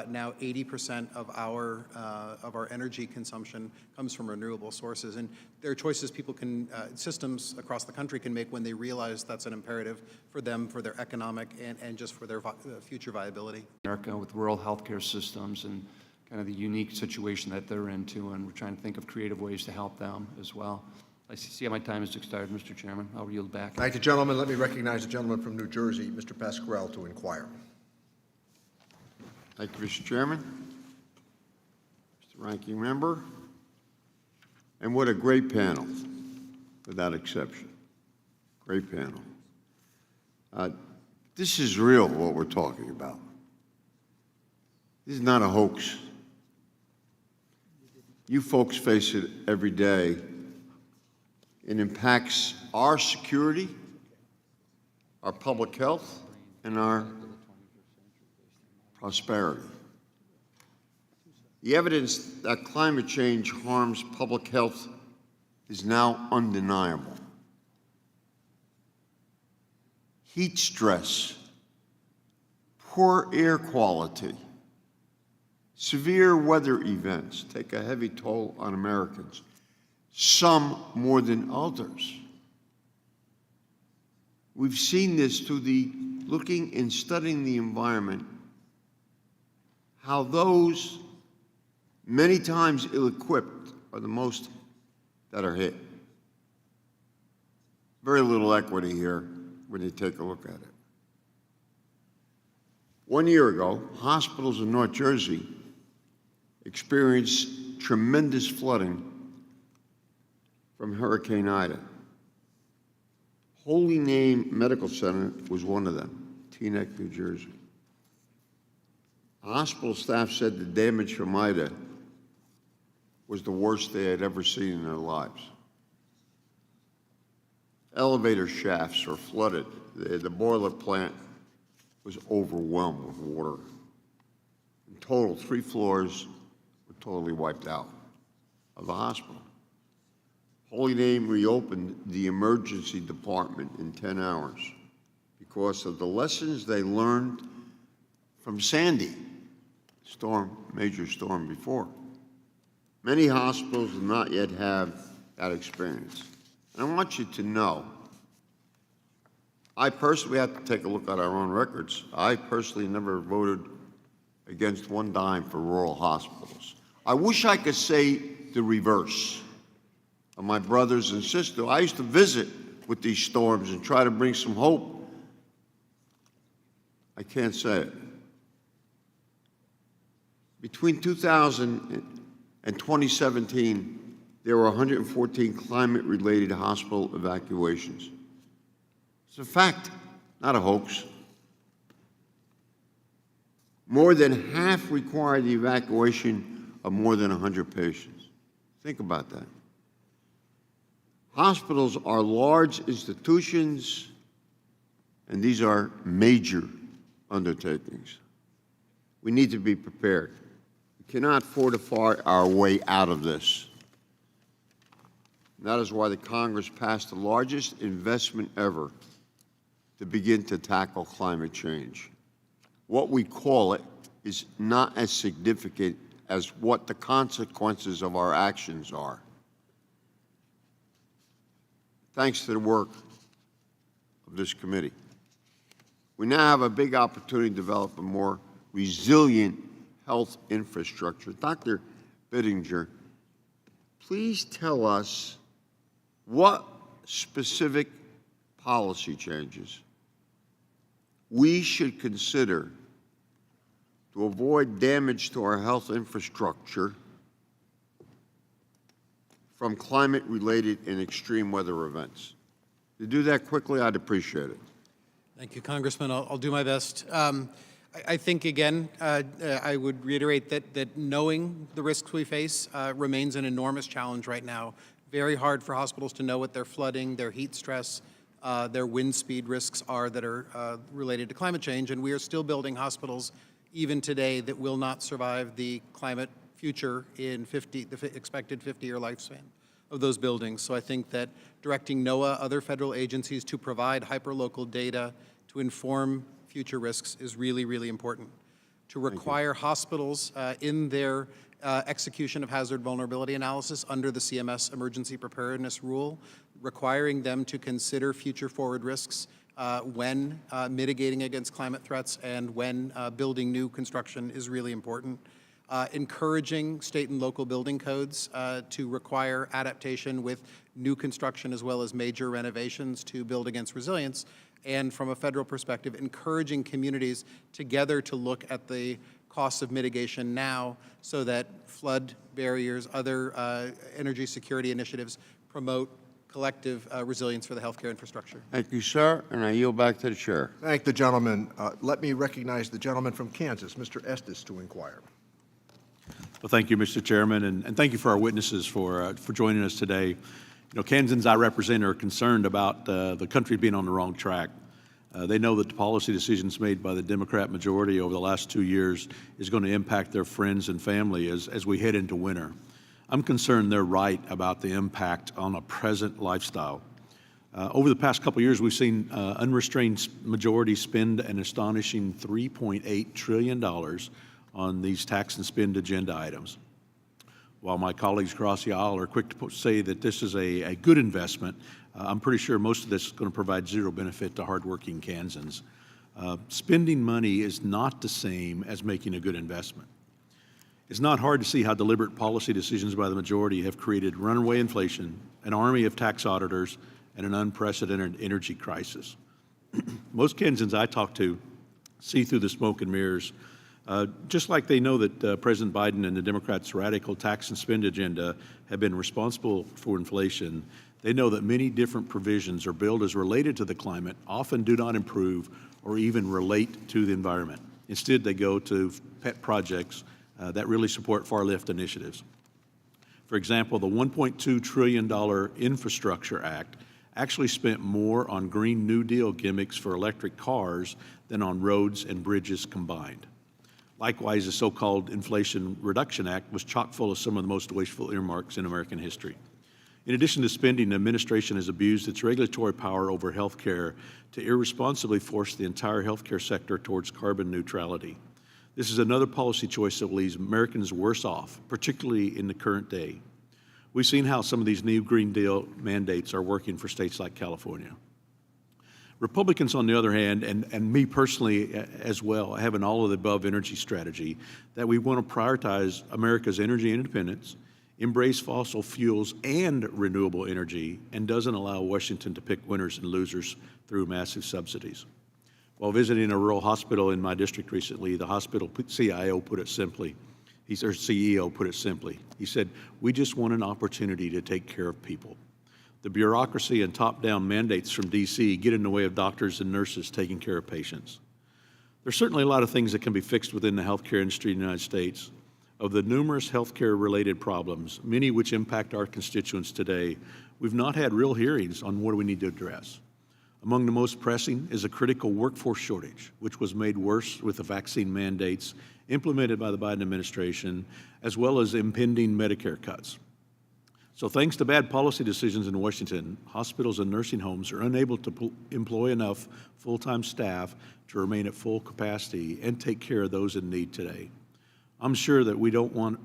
now 80% of our energy consumption comes from renewable sources, and there are choices people can, systems across the country can make when they realize that's an imperative for them, for their economic and just for their future viability. America with rural healthcare systems and kind of the unique situation that they're into, and we're trying to think of creative ways to help them as well. I see how my time has expired, Mr. Chairman. I'll yield back. Thank you, gentlemen. Let me recognize the gentleman from New Jersey, Mr. Pasquarello, to inquire. Thank you, Mr. Chairman, Mr. Ranking Member, and what a great panel, without exception. Great panel. This is real, what we're talking about. This is not a hoax. You folks face it every day. It impacts our security, our public health, and our prosperity. The evidence that climate change harms public health is now undeniable. Heat stress, poor air quality, severe weather events take a heavy toll on Americans, some more than others. We've seen this through the looking and studying the environment, how those many times ill-equipped are the most that are hit. Very little equity here when you take a look at it. 1 year ago, hospitals in North Jersey experienced tremendous flooding from Hurricane Ida. Holy Name Medical Center was one of them, Teaneck, New Jersey. Hospital staff said the damage from Ida was the worst they had ever seen in their lives. Elevator shafts were flooded. The boiler plant was overwhelmed with water. In total, 3 floors were totally wiped out of the hospital. Holy Name reopened the emergency department in 10 hours because of the lessons they learned from Sandy, major storm before. Many hospitals do not yet have that experience. And I want you to know, I personally have to take a look at our own records. I personally never voted against one dime for rural hospitals. I wish I could say the reverse of my brothers and sisters. I used to visit with these storms and try to bring some hope. I can't say it. Between 2000 and 2017, there were 114 climate-related hospital evacuations. It's a fact, not a hoax. More than half required the evacuation of more than 100 patients. Think about that. Hospitals are large institutions, and these are major undertakings. We need to be prepared. We cannot fortify our way out of this. And that is why the Congress passed the largest investment ever to begin to tackle climate change. What we call it is not as significant as what the consequences of our actions are. Thanks to the work of this committee, we now have a big opportunity to develop a more resilient health infrastructure. Dr. Bittinger, please tell us what specific policy changes we should consider to avoid damage to our health infrastructure from climate-related and extreme weather events? If you do that quickly, I'd appreciate it. Thank you, Congressman. I'll do my best. I think, again, I would reiterate that knowing the risks we face remains an enormous challenge right now. Very hard for hospitals to know what their flooding, their heat stress, their wind speed risks are that are related to climate change, and we are still building hospitals even today that will not survive the climate future in the expected 50-year lifespan of those buildings. So I think that directing NOAA, other federal agencies to provide hyperlocal data to inform future risks is really, really important. To require hospitals in their execution of hazard vulnerability analysis under the CMS Emergency Preparedness Rule, requiring them to consider future forward risks when mitigating against climate threats and when building new construction is really important. Encouraging state and local building codes to require adaptation with new construction as well as major renovations to build against resilience. And from a federal perspective, encouraging communities together to look at the costs of mitigation now so that flood barriers, other energy security initiatives promote collective resilience for the healthcare infrastructure. Thank you, sir, and I yield back to the chair. Thank the gentleman. Let me recognize the gentleman from Kansas, Mr. Estes, to inquire. Well, thank you, Mr. Chairman, and thank you for our witnesses for joining us today. You know, Kansans I represent are concerned about the country being on the wrong track. They know that the policy decisions made by the Democrat majority over the last 2 years is going to impact their friends and family as we head into winter. I'm concerned they're right about the impact on a present lifestyle. Over the past couple of years, we've seen unrestrained majority spend an astonishing $3.8 trillion on these tax and spend agenda items. While my colleagues across the aisle are quick to say that this is a good investment, I'm pretty sure most of this is going to provide zero benefit to hardworking Kansans. Spending money is not the same as making a good investment. It's not hard to see how deliberate policy decisions by the majority have created runaway inflation, an army of tax auditors, and an unprecedented energy crisis. Most Kansans I talk to see through the smoke and mirrors. Just like they know that President Biden and the Democrats' radical tax and spend agenda have been responsible for inflation, they know that many different provisions or bills as related to the climate often do not improve or even relate to the environment. Instead, they go to pet projects that really support far-left initiatives. For example, the $1.2 trillion Infrastructure Act actually spent more on Green New Deal gimmicks for electric cars than on roads and bridges combined. Likewise, the so-called Inflation Reduction Act was chock full of some of the most wasteful earmarks in American history. In addition to spending, the administration has abused its regulatory power over health care to irresponsibly force the entire healthcare sector towards carbon neutrality. This is another policy choice that will leave Americans worse off, particularly in the current day. We've seen how some of these new Green Deal mandates are working for states like California. Republicans, on the other hand, and me personally as well, have an all-of-the-above energy strategy that we want to prioritize America's energy independence, embrace fossil fuels and renewable energy, and doesn't allow Washington to pick winners and losers through massive subsidies. While visiting a rural hospital in my district recently, the hospital CEO put it simply. He said, "We just want an opportunity to take care of people. The bureaucracy and top-down mandates from D.C. get in the way of doctors and nurses taking care of patients." There's certainly a lot of things that can be fixed within the healthcare industry in the United States. Of the numerous healthcare-related problems, many which impact our constituents today, we've not had real hearings on what we need to address. Among the most pressing is a critical workforce shortage, which was made worse with the vaccine mandates implemented by the Biden administration, as well as impending Medicare cuts. So thanks to bad policy decisions in Washington, hospitals and nursing homes are unable to employ enough full-time staff to remain at full capacity and take care of those in need today. I'm sure that we don't want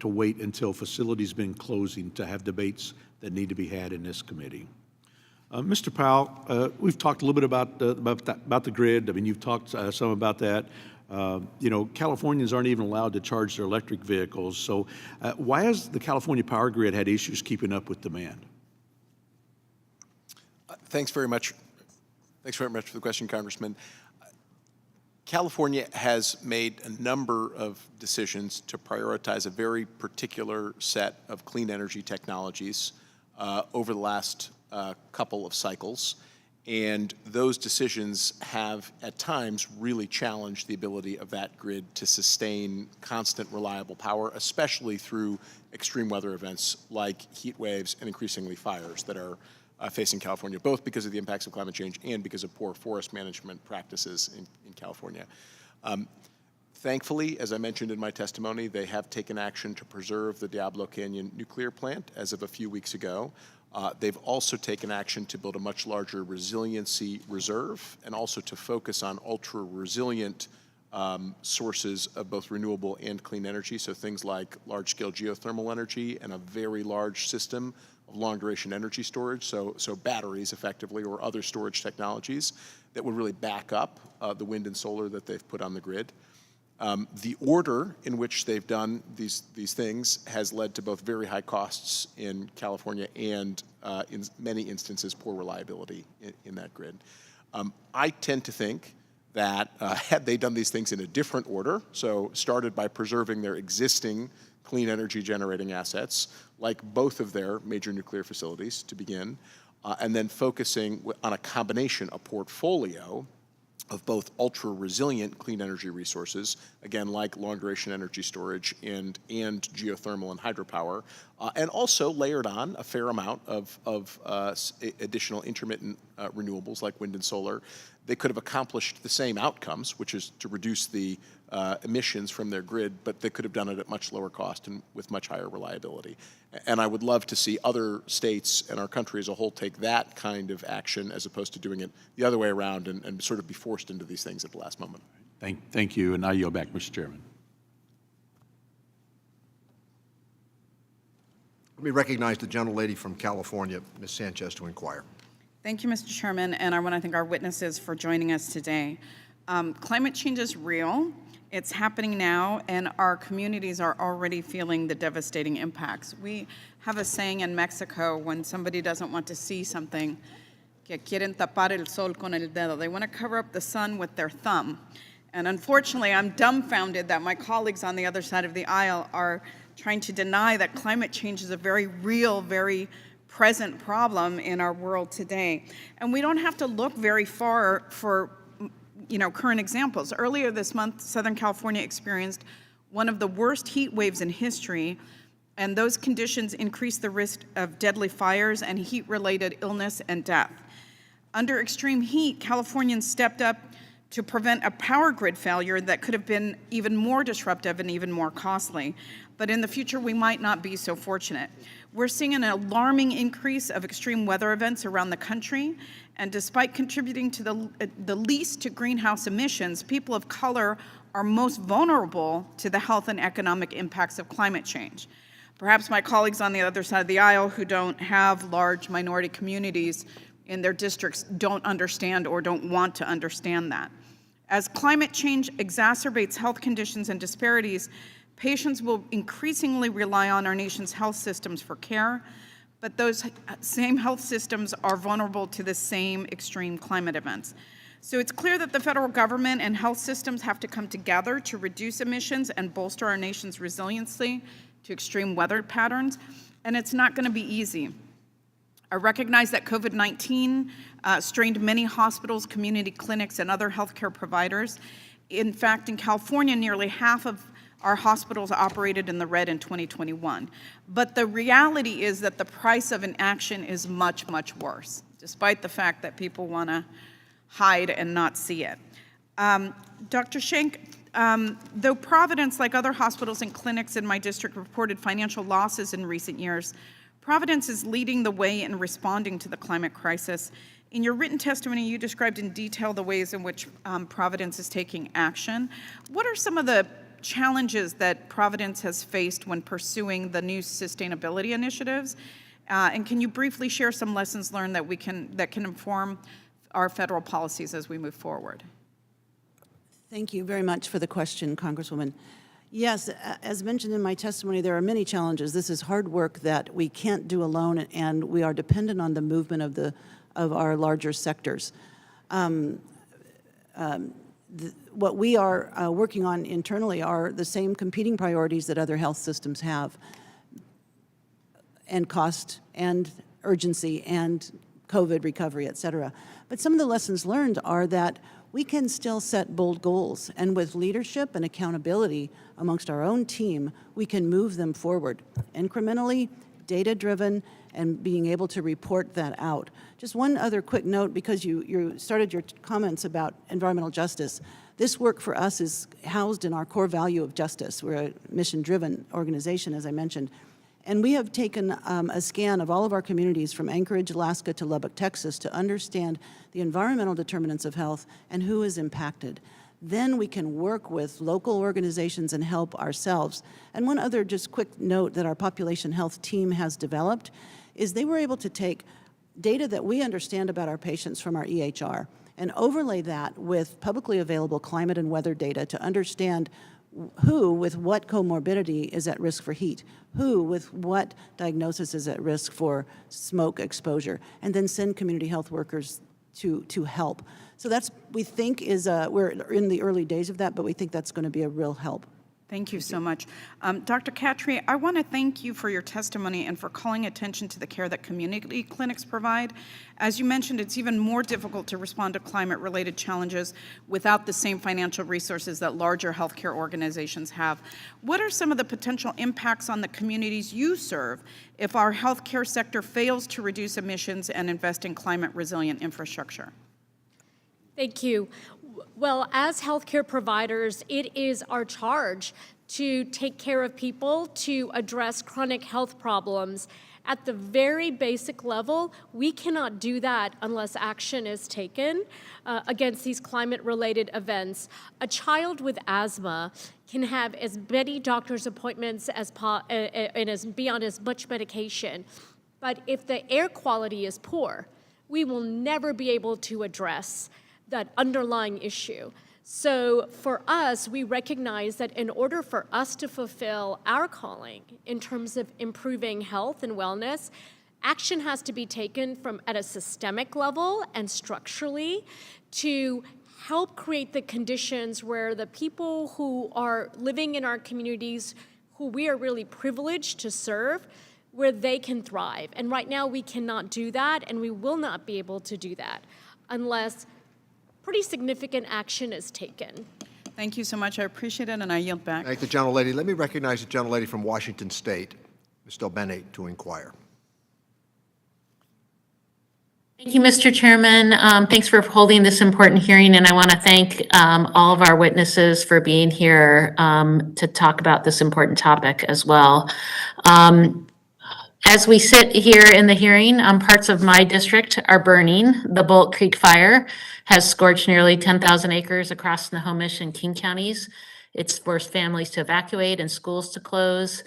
to wait until facilities been closing to have debates that need to be had in this committee. Mr. Powell, we've talked a little bit about the grid. I mean, you've talked some about that. You know, Californians aren't even allowed to charge their electric vehicles. So why has the California power grid had issues keeping up with demand? Thanks very much. Thanks very much for the question, Congressman. California has made a number of decisions to prioritize a very particular set of clean energy technologies over the last couple of cycles. And those decisions have, at times, really challenged the ability of that grid to sustain constant, reliable power, especially through extreme weather events like heat waves and increasingly fires that are facing California, both because of the impacts of climate change and because of poor forest management practices in California. Thankfully, as I mentioned in my testimony, they have taken action to preserve the Diablo Canyon nuclear plant as of a few weeks ago. They've also taken action to build a much larger resiliency reserve and also to focus on ultra-resilient sources of both renewable and clean energy, so things like large-scale geothermal energy and a very large system of long-duration energy storage, so batteries effectively or other storage technologies that would really back up the wind and solar that they've put on the grid. The order in which they've done these things has led to both very high costs in California and, in many instances, poor reliability in that grid. I tend to think that had they done these things in a different order, so started by preserving their existing clean energy generating assets, like both of their major nuclear facilities to begin, and then focusing on a combination, a portfolio of both ultra-resilient clean energy resources, again, like long-duration energy storage and geothermal and hydropower, and also layered on a fair amount of additional intermittent renewables like wind and solar. They could have accomplished the same outcomes, which is to reduce the emissions from their grid, but they could have done it at much lower cost and with much higher reliability. And I would love to see other states and our country as a whole take that kind of action as opposed to doing it the other way around and sort of be forced into these things at the last moment. Thank you, and I yield back, Mr. Chairman. Let me recognize the gentlelady from California, Ms. Sanchez, to inquire. Thank you, Mr. Chairman, and I want to thank our witnesses for joining us today. Climate change is real. It's happening now, and our communities are already feeling the devastating impacts. We have a saying in Mexico when somebody doesn't want to see something, que quieren tapar el sol con el dedo. They want to cover up the sun with their thumb. And unfortunately, I'm dumbfounded that my colleagues on the other side of the aisle are trying to deny that climate change is a very real, very present problem in our world today. And we don't have to look very far for current examples. Earlier this month, Southern California experienced one of the worst heat waves in history, and those conditions increased the risk of deadly fires and heat-related illness and death. Under extreme heat, Californians stepped up to prevent a power grid failure that could have been even more disruptive and even more costly. But in the future, we might not be so fortunate. We're seeing an alarming increase of extreme weather events around the country, and despite contributing to the least to greenhouse emissions, people of color are most vulnerable to the health and economic impacts of climate change. Perhaps my colleagues on the other side of the aisle who don't have large minority communities in their districts don't understand or don't want to understand that. As climate change exacerbates health conditions and disparities, patients will increasingly rely on our nation's health systems for care, but those same health systems are vulnerable to the same extreme climate events. So it's clear that the federal government and health systems have to come together to reduce emissions and bolster our nation's resiliency to extreme weather patterns, and it's not going to be easy. I recognize that COVID-19 strained many hospitals, community clinics, and other healthcare providers. In fact, in California, nearly half of our hospitals operated in the red in 2021. But the reality is that the price of inaction is much, much worse, despite the fact that people want to hide and not see it. Dr. Shank, though Providence, like other hospitals and clinics in my district, reported financial losses in recent years, Providence is leading the way in responding to the climate crisis. In your written testimony, you described in detail the ways in which Providence is taking action. What are some of the challenges that Providence has faced when pursuing the new sustainability initiatives? And can you briefly share some lessons learned that can inform our federal policies as we move forward? Thank you very much for the question, Congresswoman. Yes, as mentioned in my testimony, there are many challenges. This is hard work that we can't do alone, and we are dependent on the movement of our larger sectors. what we are working on internally are the same competing priorities that other health systems have, and cost and urgency and COVID recovery, et cetera. But some of the lessons learned are that we can still set bold goals, and with leadership and accountability amongst our own team, we can move them forward incrementally, data-driven, and being able to report that out. Just one other quick note, because you started your comments about environmental justice. This work for us is housed in our core value of justice. We're a mission-driven organization, as I mentioned. And we have taken a scan of all of our communities from Anchorage, Alaska to Lubbock, Texas, to understand the environmental determinants of health and who is impacted. Then we can work with local organizations and help ourselves. And one other just quick note that our population health team has developed is they were able to take data that we understand about our patients from our EHR and overlay that with publicly available climate and weather data to understand who with what comorbidity is at risk for heat, who with what diagnosis is at risk for smoke exposure, and then send community health workers to help. So that's, we think, we're in the early days of that, but we think that's going to be a real help. Thank you so much. Dr. Catry, I want to thank you for your testimony and for calling attention to the care that community clinics provide. As you mentioned, it's even more difficult to respond to climate-related challenges without the same financial resources that larger healthcare organizations have. What are some of the potential impacts on the communities you serve if our healthcare sector fails to reduce emissions and invest in climate-resilient infrastructure? Thank you. Well, as healthcare providers, it is our charge to take care of people, to address chronic health problems. At the very basic level, we cannot do that unless action is taken against these climate-related events. A child with asthma can have as many doctor's appointments and be on as much medication. But if the air quality is poor, we will never be able to address that underlying issue. So for us, we recognize that in order for us to fulfill our calling in terms of improving health and wellness, action has to be taken at a systemic level and structurally to help create the conditions where the people who are living in our communities, who we are really privileged to serve, where they can thrive. And right now we cannot do that, and we will not be able to do that unless pretty significant action is taken. Thank you so much. I appreciate it, and I yield back. Thank the gentlelady. Let me recognize the gentlelady from Washington State, Ms. Delbene, to inquire. Thank you, Mr. Chairman. Thanks for holding this important hearing, and I want to thank all of our witnesses for being here to talk about this important topic as well. As we sit here in the hearing, parts of my district are burning. The Bolt Creek fire has scorched nearly 10,000 acres across Snohomish and King counties. It's forced families to evacuate and schools to close.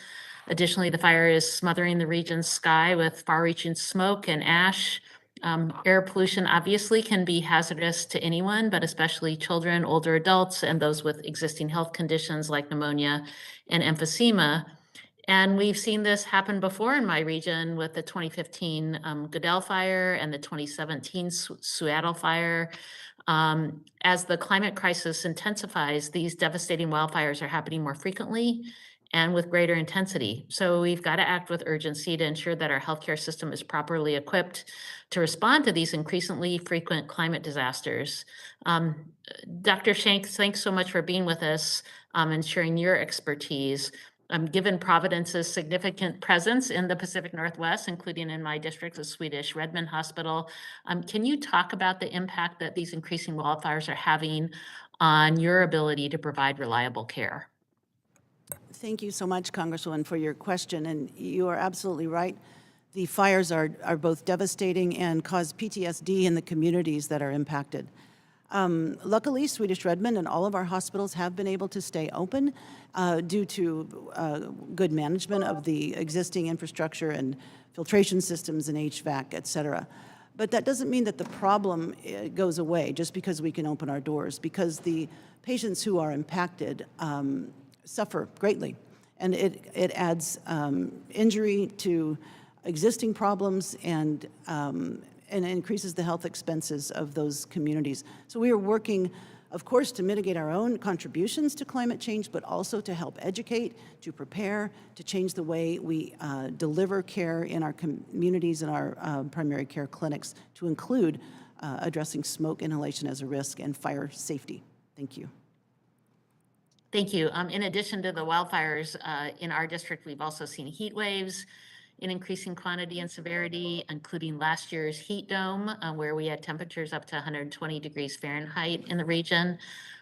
Additionally, the fire is smothering the region's sky with far-reaching smoke and ash. Air pollution obviously can be hazardous to anyone, but especially children, older adults, and those with existing health conditions like pneumonia and emphysema. And we've seen this happen before in my region with the 2015 Goodell fire and the 2017 Seattle fire. As the climate crisis intensifies, these devastating wildfires are happening more frequently and with greater intensity. So we've got to act with urgency to ensure that our healthcare system is properly equipped to respond to these increasingly frequent climate disasters. Dr. Shank, thanks so much for being with us and sharing your expertise. Given Providence's significant presence in the Pacific Northwest, including in my district, the Swedish Redmond Hospital, can you talk about the impact that these increasing wildfires are having on your ability to provide reliable care? Thank you so much, Congresswoman, for your question, and you are absolutely right. The fires are both devastating and cause PTSD in the communities that are impacted. Luckily, Swedish Redmond and all of our hospitals have been able to stay open due to good management of the existing infrastructure and filtration systems and HVAC, et cetera. But that doesn't mean that the problem goes away just because we can open our doors, because the patients who are impacted suffer greatly. And it adds injury to existing problems and increases the health expenses of those communities. So we are working of course, to mitigate our own contributions to climate change, but also to help educate, to prepare, to change the way we deliver care in our communities and our primary care clinics, to include addressing smoke inhalation as a risk and fire safety. Thank you. Thank you. In addition to the wildfires in our district, we've also seen heat waves in increasing quantity and severity, including last year's heat dome, where we had temperatures up to 120 degrees Fahrenheit in the region.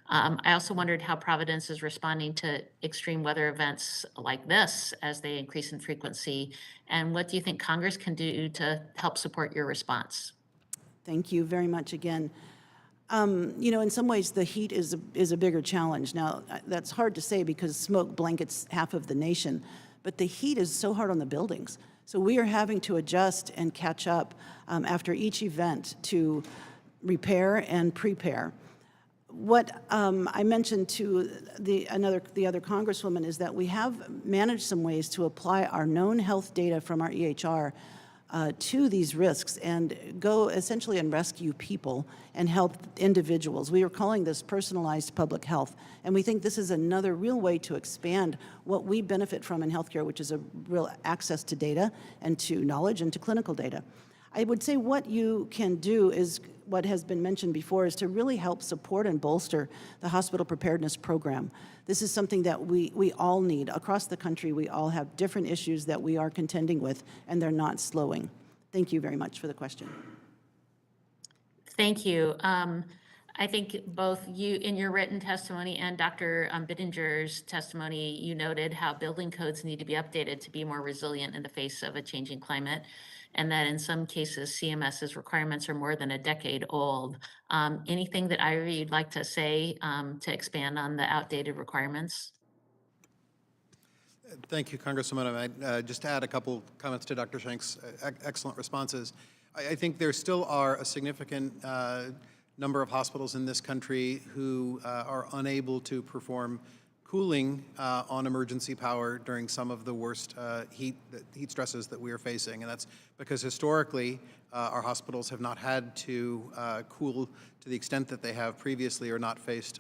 I also wondered how Providence is responding to extreme weather events like this as they increase in frequency, and what do you think Congress can do to help support your response? Thank you very much again. You know, in some ways, the heat is a bigger challenge. Now, that's hard to say because smoke blankets half of the nation, but the heat is so hard on the buildings. So we are having to adjust and catch up after each event to repair and prepare. What I mentioned to the other Congresswoman is that we have managed some ways to apply our known health data from our EHR to these risks and go essentially and rescue people and help individuals. We are calling this personalized public health, and we think this is another real way to expand what we benefit from in healthcare, which is a real access to data and to knowledge and to clinical data. I would say what you can do is what has been mentioned before, is to really help support and bolster the hospital preparedness program. This is something that we all need. Across the country, we all have different issues that we are contending with, and they're not slowing. Thank you very much for the question. Thank you. I think both you, in your written testimony, and Dr. Bittinger's testimony, you noted how building codes need to be updated to be more resilient in the face of a changing climate, and that in some cases, CMS's requirements are more than a decade old. Anything that Ira, you'd like to say to expand on the outdated requirements? Thank you, Congresswoman. I just add a couple comments to Dr. Shank's excellent responses. I think there still are a significant number of hospitals in this country who are unable to perform cooling on emergency power during some of the worst heat stresses that we are facing. And that's because historically our hospitals have not had to cool to the extent that they have previously, or not faced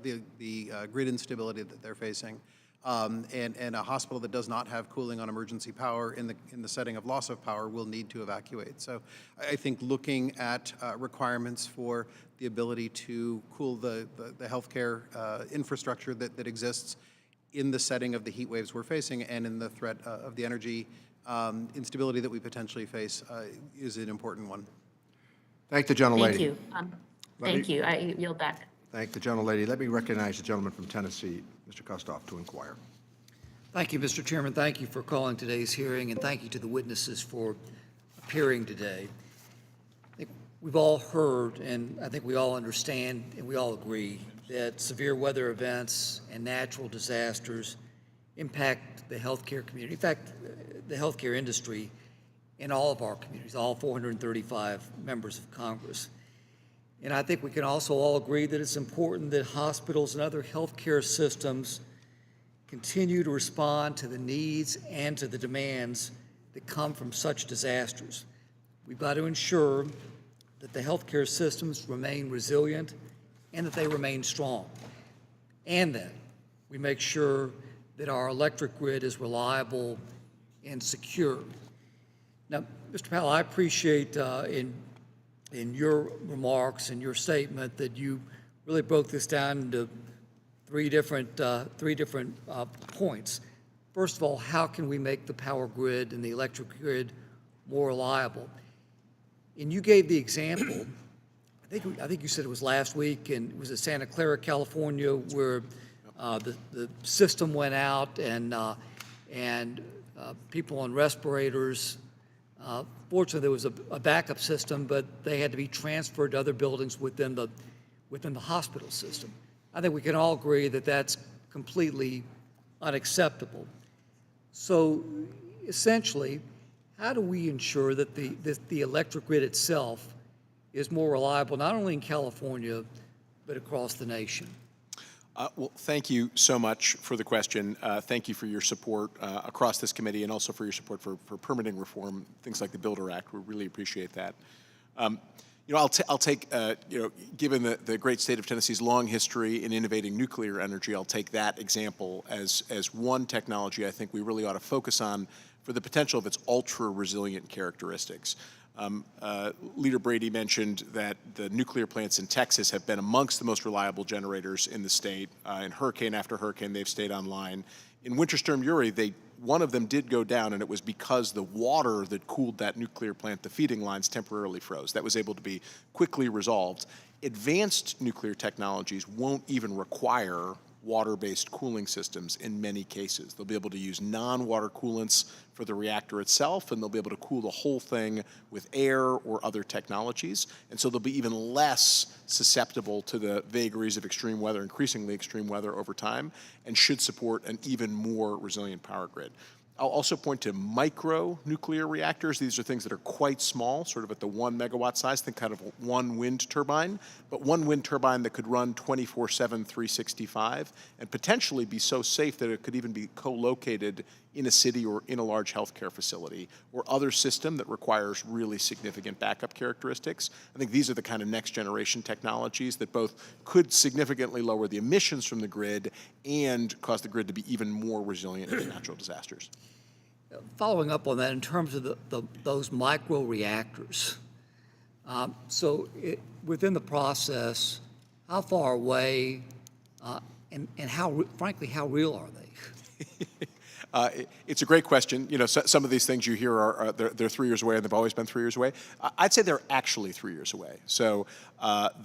the grid instability that they're facing. And a hospital that does not have cooling on emergency power in the setting of loss of power will need to evacuate. So I think looking at requirements for the ability to cool the healthcare infrastructure that exists in the setting of the heat waves we're facing and in the threat of the energy instability that we potentially face is an important one. Thank the gentlelady. Thank you. Thank you. I yield back. Thank the gentlelady. Let me recognize the gentleman from Tennessee, Mr. Kustoff, to inquire. Thank you, Mr. Chairman. Thank you for calling today's hearing, and thank you to the witnesses for appearing today. I think we've all heard, and I think we all understand, and we all agree that severe weather events and natural disasters impact the healthcare community. In fact, the healthcare industry in all of our communities, all 435 members of Congress. And I think we can also all agree that it's important that hospitals and other healthcare systems continue to respond to the needs and to the demands that come from such disasters. We've got to ensure that the healthcare systems remain resilient and that they remain strong, and that we make sure that our electric grid is reliable and secure. Now, Mr. Powell, I appreciate in your remarks and your statement that you really broke this down into three different points. First of all, how can we make the power grid and the electric grid more reliable? And you gave the example, I think you said it was last week, and it was in Santa Clara, California, where the system went out and people on respirators. Fortunately, there was a backup system, but they had to be transferred to other buildings within the hospital system. I think we can all agree that that's completely unacceptable. So essentially, how do we ensure that the electric grid itself is more reliable, not only in California, but across the nation? Well, thank you so much for the question. Thank you for your support across this committee, and also for your support for permitting reform, things like the Builder Act. We really appreciate that. I'll take, given the great state of Tennessee's long history in innovating nuclear energy, I'll take that example as one technology I think we really ought to focus on for the potential of its ultra-resilient characteristics. Leader Brady mentioned that the nuclear plants in Texas have been amongst the most reliable generators in the state. In hurricane after hurricane, they've stayed online. In Winter Storm Uri, one of them did go down, and it was because the water that cooled that nuclear plant, the feeding lines, temporarily froze. That was able to be quickly resolved. Advanced nuclear technologies won't even require water-based cooling systems in many cases. They'll be able to use non-water coolants for the reactor itself, and they'll be able to cool the whole thing with air or other technologies. And so they'll be even less susceptible to the vagaries of extreme weather, increasingly extreme weather over time, and should support an even more resilient power grid. I'll also point to micro nuclear reactors. These are things that are quite small, sort of at the 1 megawatt size, think kind of one wind turbine, but one wind turbine that could run 24/7, 365, and potentially be so safe that it could even be co-located in a city or in a large healthcare facility or other system that requires really significant backup characteristics. I think these are the kind of next generation technologies that both could significantly lower the emissions from the grid and cause the grid to be even more resilient to natural disasters. Following up on that, in terms of those micro reactors, within the process, how far away and frankly, how real are they? It's a great question. Some of these things you hear they're 3 years away, and they've always been 3 years away. I'd say they're actually 3 years away. So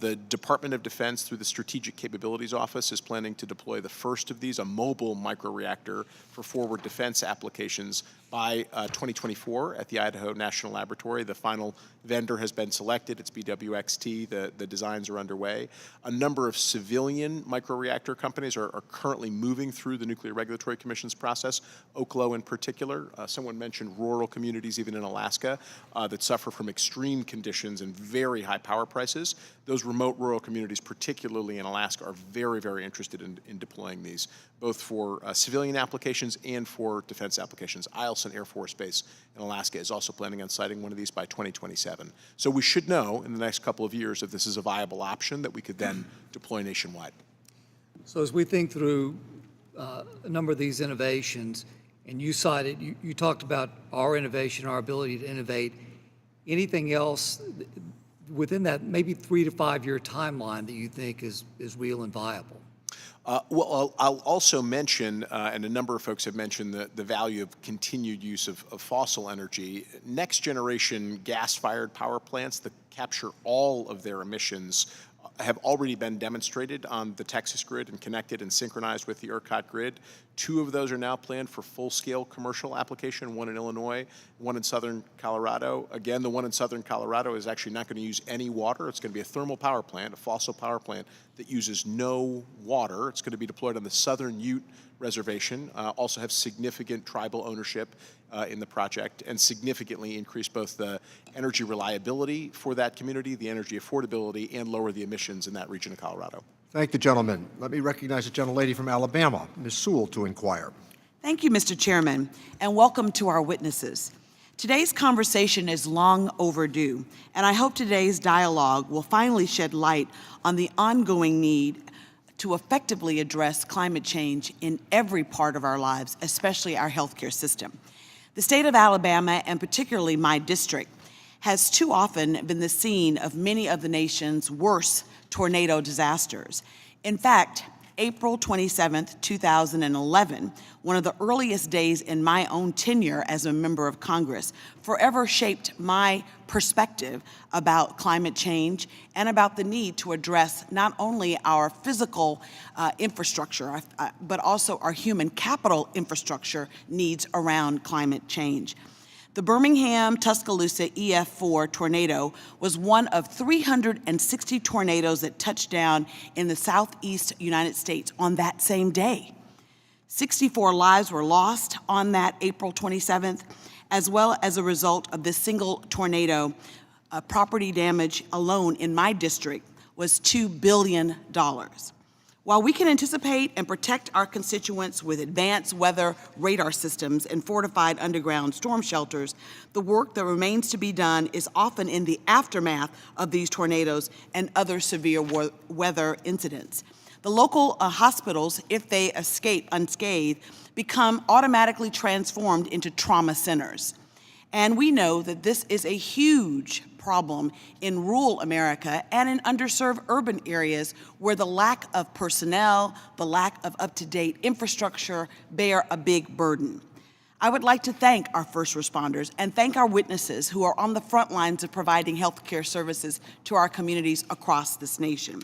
the Department of Defense, through the Strategic Capabilities Office, is planning to deploy the first of these, a mobile microreactor for forward defense applications, by 2024 at the Idaho National Laboratory. The final vendor has been selected. It's BWXT. The designs are underway. A number of civilian microreactor companies are currently moving through the Nuclear Regulatory Commission's process, Oklo in particular. Someone mentioned rural communities, even in Alaska, that suffer from extreme conditions and very high power prices. Those remote rural communities, particularly in Alaska, are very, very interested in deploying these, both for civilian applications and for defense applications. Eielson Air Force Base in Alaska is also planning on siting one of these by 2027. So we should know in the next couple of years if this is a viable option that we could then deploy nationwide. So as we think through a number of these innovations, and you talked about our innovation, our ability to innovate, anything else within that maybe 3 to 5 year timeline that you think is real and viable? Well, I'll also mention, and a number of folks have mentioned the value of continued use of fossil energy. Next generation gas-fired power plants that capture all of their emissions have already been demonstrated on the Texas grid and connected and synchronized with the ERCOT grid. 2 of those are now planned for full-scale commercial application, one in Illinois, one in southern Colorado. Again, the one in southern Colorado is actually not going to use any water. It's going to be a thermal power plant, a fossil power plant that uses no water. It's going to be deployed on the Southern Ute Reservation, also have significant tribal ownership in the project, and significantly increase both the energy reliability for that community, the energy affordability, and lower the emissions in that region of Colorado. Thank the gentleman. Let me recognize the gentlelady from Alabama, Ms. Sewell, to inquire. Thank you, Mr. Chairman, and welcome to our witnesses. Today's conversation is long overdue, and I hope today's dialogue will finally shed light on the ongoing need to effectively address climate change in every part of our lives, especially our healthcare system. The state of Alabama, and particularly my district, has too often been the scene of many of the nation's worst tornado disasters. In fact, April 27, 2011, one of the earliest days in my own tenure as a member of Congress, forever shaped my perspective about climate change and about the need to address not only our physical infrastructure, but also our human capital infrastructure needs around climate change. The Birmingham-Tuscaloosa EF4 tornado was one of 360 tornadoes that touched down in the southeast United States on that same day. 64 lives were lost on that April 27th, as well as a result of this single tornado. Property damage alone in my district was $2 billion. While we can anticipate and protect our constituents with advanced weather radar systems and fortified underground storm shelters, the work that remains to be done is often in the aftermath of these tornadoes and other severe weather incidents. The local hospitals, if they escape unscathed, become automatically transformed into trauma centers. And we know that this is a huge problem in rural America and in underserved urban areas where the lack of personnel, the lack of up-to-date infrastructure bear a big burden. I would like to thank our first responders and thank our witnesses who are on the front lines of providing health care services to our communities across this nation.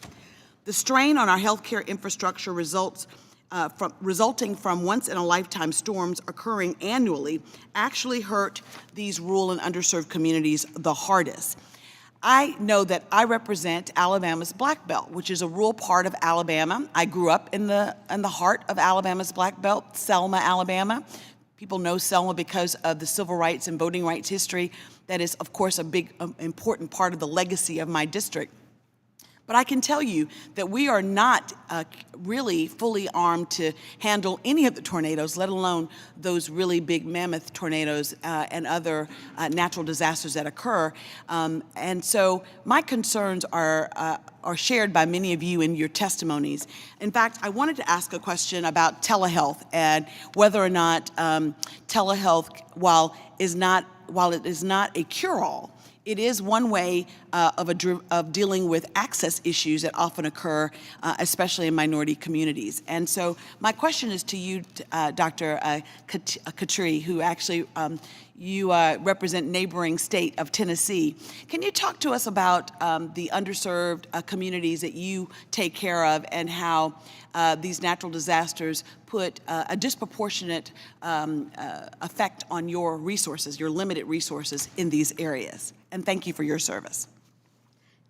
The strain on our healthcare infrastructure resulting from once-in-a-lifetime storms occurring annually actually hurt these rural and underserved communities the hardest. I know that I represent Alabama's Black Belt, which is a rural part of Alabama. I grew up in the heart of Alabama's Black Belt, Selma, Alabama. People know Selma because of the civil rights and voting rights history. That is, of course, a big, important part of the legacy of my district. But I can tell you that we are not really fully armed to handle any of the tornadoes, let alone those really big mammoth tornadoes and other natural disasters that occur. And so my concerns are shared by many of you in your testimonies. In fact, I wanted to ask a question about telehealth and whether or not telehealth, while it is not a cure-all, it is one way of dealing with access issues that often occur, especially in minority communities. And so my question is to you, Dr. Katri, who actually you represent neighboring state of Tennessee. Can you talk to us about the underserved communities that you take care of and how these natural disasters put a disproportionate effect on your resources, your limited resources in these areas? And thank you for your service.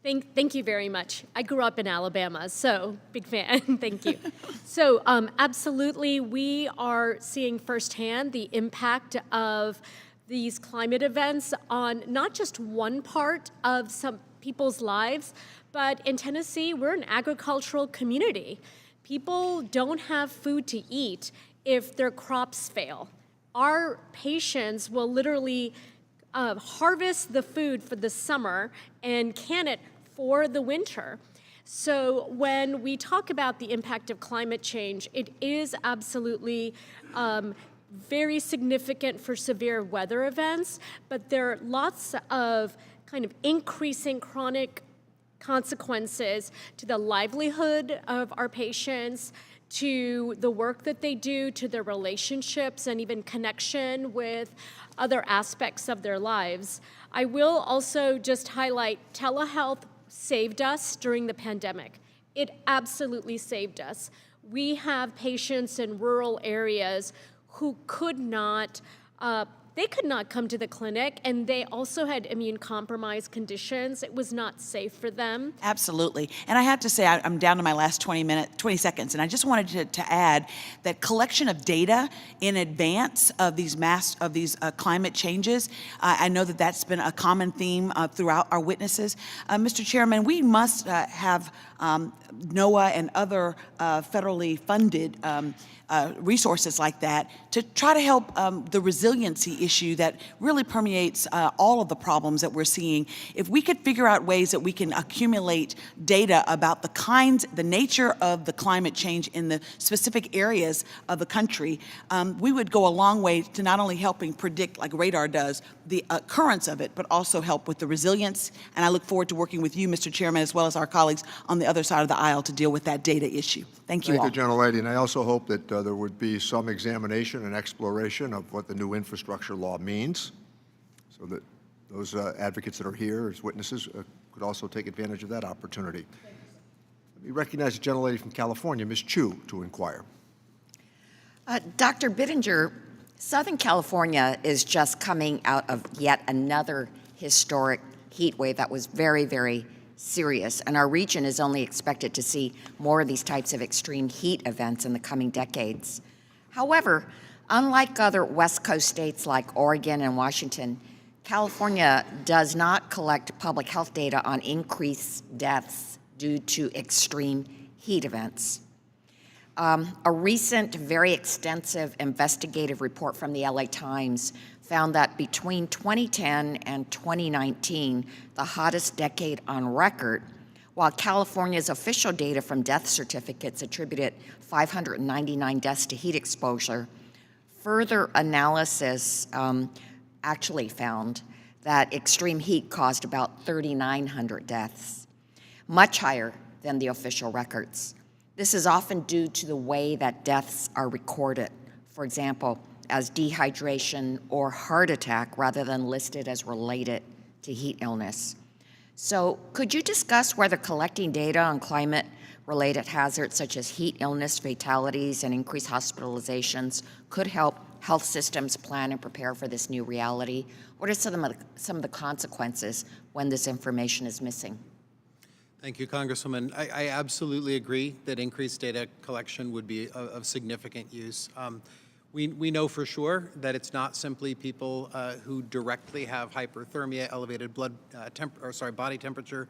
Thank you very much. I grew up in Alabama, so big fan. Thank you. So absolutely, we are seeing firsthand the impact of these climate events on not just one part of some people's lives, but in Tennessee, we're an agricultural community. People don't have food to eat if their crops fail. Our patients will literally harvest the food for the summer and can it for the winter. So when we talk about the impact of climate change, it is absolutely very significant for severe weather events, but there are lots of kind of increasing chronic consequences to the livelihood of our patients, to the work that they do, to their relationships, and even connection with other aspects of their lives. I will also just highlight telehealth saved us during the pandemic. It absolutely saved us. We have patients in rural areas who could not come to the clinic, and they also had immune-compromised conditions. It was not safe for them. Absolutely. And I have to say, I'm down to my last 20 seconds, and I just wanted to add that collection of data in advance of these climate changes, I know that that's been a common theme throughout our witnesses. Mr. Chairman, we must have NOAA and other federally funded resources like that to try to help the resiliency issue that really permeates all of the problems that we're seeing. If we could figure out ways that we can accumulate data about the nature of the climate change in the specific areas of the country, we would go a long way to not only helping predict, like radar does, the occurrence of it, but also help with the resilience. And I look forward to working with you, Mr. Chairman, as well as our colleagues on the other side of the aisle to deal with that data issue. Thank you all. Thank you, gentlelady. And I also hope that there would be some examination and exploration of what the new infrastructure law means, so that those advocates that are here as witnesses could also take advantage of that opportunity. Let me recognize the gentlelady from California, Ms. Chu, to inquire. Dr. Bittinger, Southern California is just coming out of yet another historic heat wave that was very, very serious, and our region is only expected to see more of these types of extreme heat events in the coming decades. However, unlike other West Coast states like Oregon and Washington, California does not collect public health data on increased deaths due to extreme heat events. A recent, very extensive investigative report from the LA Times found that between 2010 and 2019, the hottest decade on record, while California's official data from death certificates attributed 599 deaths to heat exposure, further analysis actually found that extreme heat caused about 3,900 deaths, much higher than the official records. This is often due to the way that deaths are recorded. For example, as dehydration or heart attack rather than listed as related to heat illness. So could you discuss whether collecting data on climate-related hazards such as heat illness, fatalities, and increased hospitalizations could help health systems plan and prepare for this new reality? What are some of the consequences when this information is missing? Thank you, Congresswoman. I absolutely agree that increased data collection would be of significant use. We know for sure that it's not simply people who directly have hyperthermia, elevated body temperature,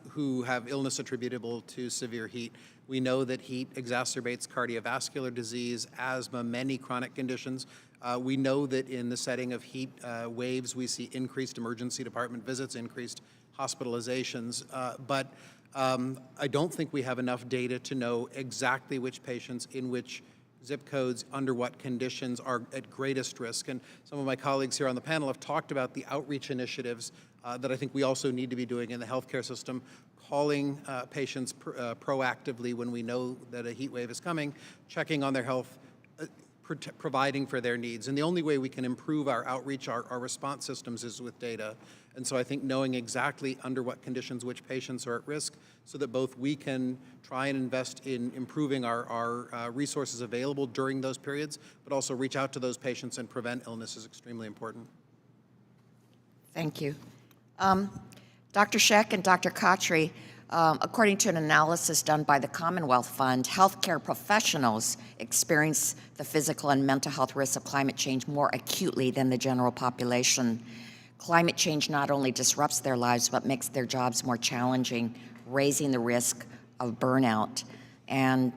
who have illness attributable to severe heat. We know that heat exacerbates cardiovascular disease, asthma, many chronic conditions. We know that in the setting of heat waves, we see increased emergency department visits, increased hospitalizations, but I don't think we have enough data to know exactly which patients in which zip codes, under what conditions are at greatest risk. And some of my colleagues here on the panel have talked about the outreach initiatives that I think we also need to be doing in the healthcare system, calling patients proactively when we know that a heat wave is coming, checking on their health, providing for their needs. And the only way we can improve our outreach, our response systems is with data. And so I think knowing exactly under what conditions which patients are at risk so that both we can try and invest in improving our resources available during those periods, but also reach out to those patients and prevent illness is extremely important. Thank you. Dr. Shank and Dr. Khatri, according to an analysis done by the Commonwealth Fund, healthcare professionals experience the physical and mental health risks of climate change more acutely than the general population. Climate change not only disrupts their lives, but makes their jobs more challenging, raising the risk of burnout. And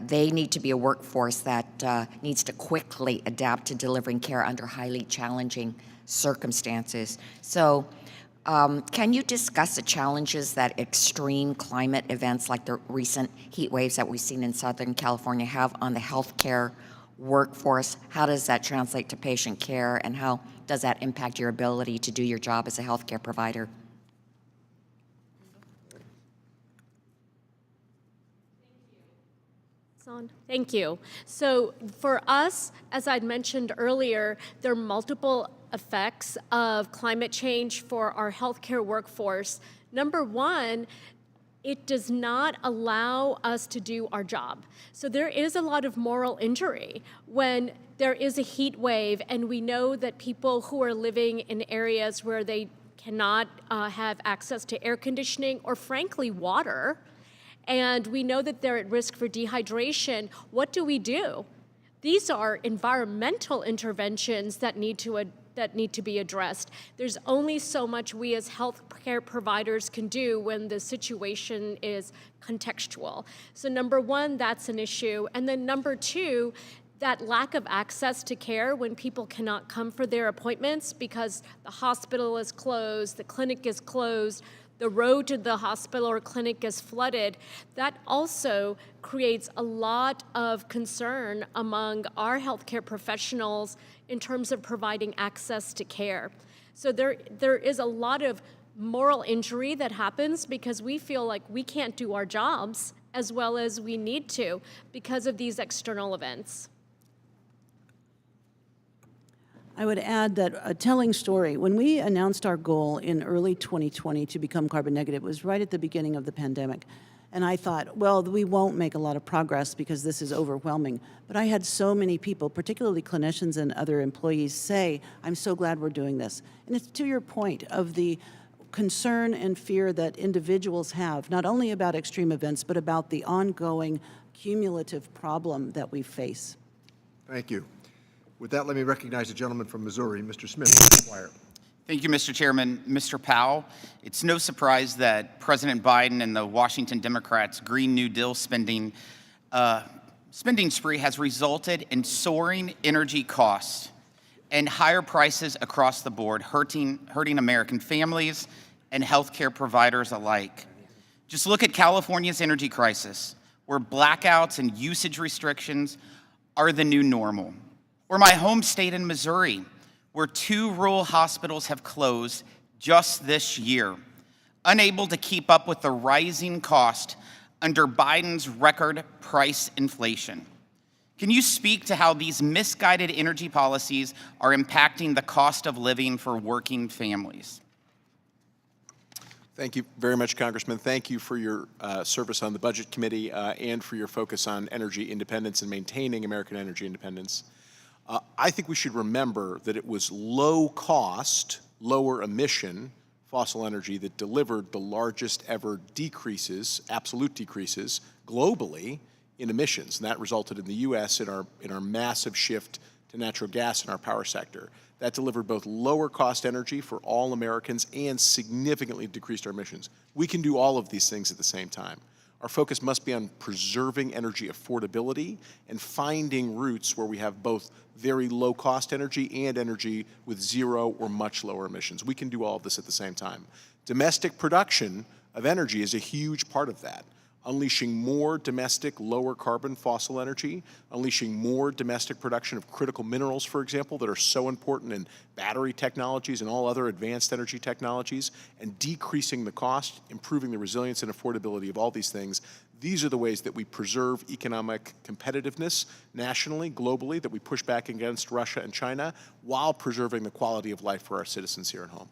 they need to be a workforce that needs to quickly adapt to delivering care under highly challenging circumstances. So can you discuss the challenges that extreme climate events like the recent heat waves that we've seen in Southern California have on the healthcare workforce? How does that translate to patient care, and how does that impact your ability to do your job as a healthcare provider? Thank you. So for us, as I'd mentioned earlier, there are multiple effects of climate change for our healthcare workforce. Number one, it does not allow us to do our job. So there is a lot of moral injury when there is a heat wave and we know that people who are living in areas where they cannot have access to air conditioning or frankly water, and we know that they're at risk for dehydration, what do? These are environmental interventions that need to be addressed. There's only so much we as healthcare providers can do when the situation is contextual. So number one, that's an issue. And then number two, that lack of access to care when people cannot come for their appointments because the hospital is closed, the clinic is closed, the road to the hospital or clinic is flooded, that also creates a lot of concern among our healthcare professionals in terms of providing access to care. So there is a lot of moral injury that happens because we feel like we can't do our jobs as well as we need to because of these external events. I would add that a telling story, when we announced our goal in early 2020 to become carbon negative, it was right at the beginning of the pandemic. And I thought, well, we won't make a lot of progress because this is overwhelming. But I had so many people, particularly clinicians and other employees, say, I'm so glad we're doing this. And it's to your point of the concern and fear that individuals have, not only about extreme events, but about the ongoing cumulative problem that we face. Thank you. With that, let me recognize the gentleman from Missouri, Mr. Smith. Thank you, Mr. Chairman. Mr. Powell, it's no surprise that President Biden and the Washington Democrats' Green New Deal spending spree has resulted in soaring energy costs and higher prices across the board, hurting American families and healthcare providers alike. Just look at California's energy crisis, where blackouts and usage restrictions are the new normal. Or my home state in Missouri, where 2 rural hospitals have closed just this year, unable to keep up with the rising cost under Biden's record price inflation. Can you speak to how these misguided energy policies are impacting the cost of living for working families? Thank you very much, Congressman. Thank you for your service on the Budget Committee and for your focus on energy independence and maintaining American energy independence. I think we should remember that it was low cost, lower emission fossil energy that delivered the largest ever decreases, absolute decreases, globally in emissions. And that resulted in the U.S. in our massive shift to natural gas in our power sector. That delivered both lower cost energy for all Americans and significantly decreased our emissions. We can do all of these things at the same time. Our focus must be on preserving energy affordability and finding routes where we have both very low cost energy and energy with zero or much lower emissions. We can do all of this at the same time. Domestic production of energy is a huge part of that. Unleashing more domestic lower carbon fossil energy, unleashing more domestic production of critical minerals, for example, that are so important in battery technologies and all other advanced energy technologies, and decreasing the cost, improving the resilience and affordability of all these things. These are the ways that we preserve economic competitiveness nationally, globally, that we push back against Russia and China while preserving the quality of life for our citizens here at home.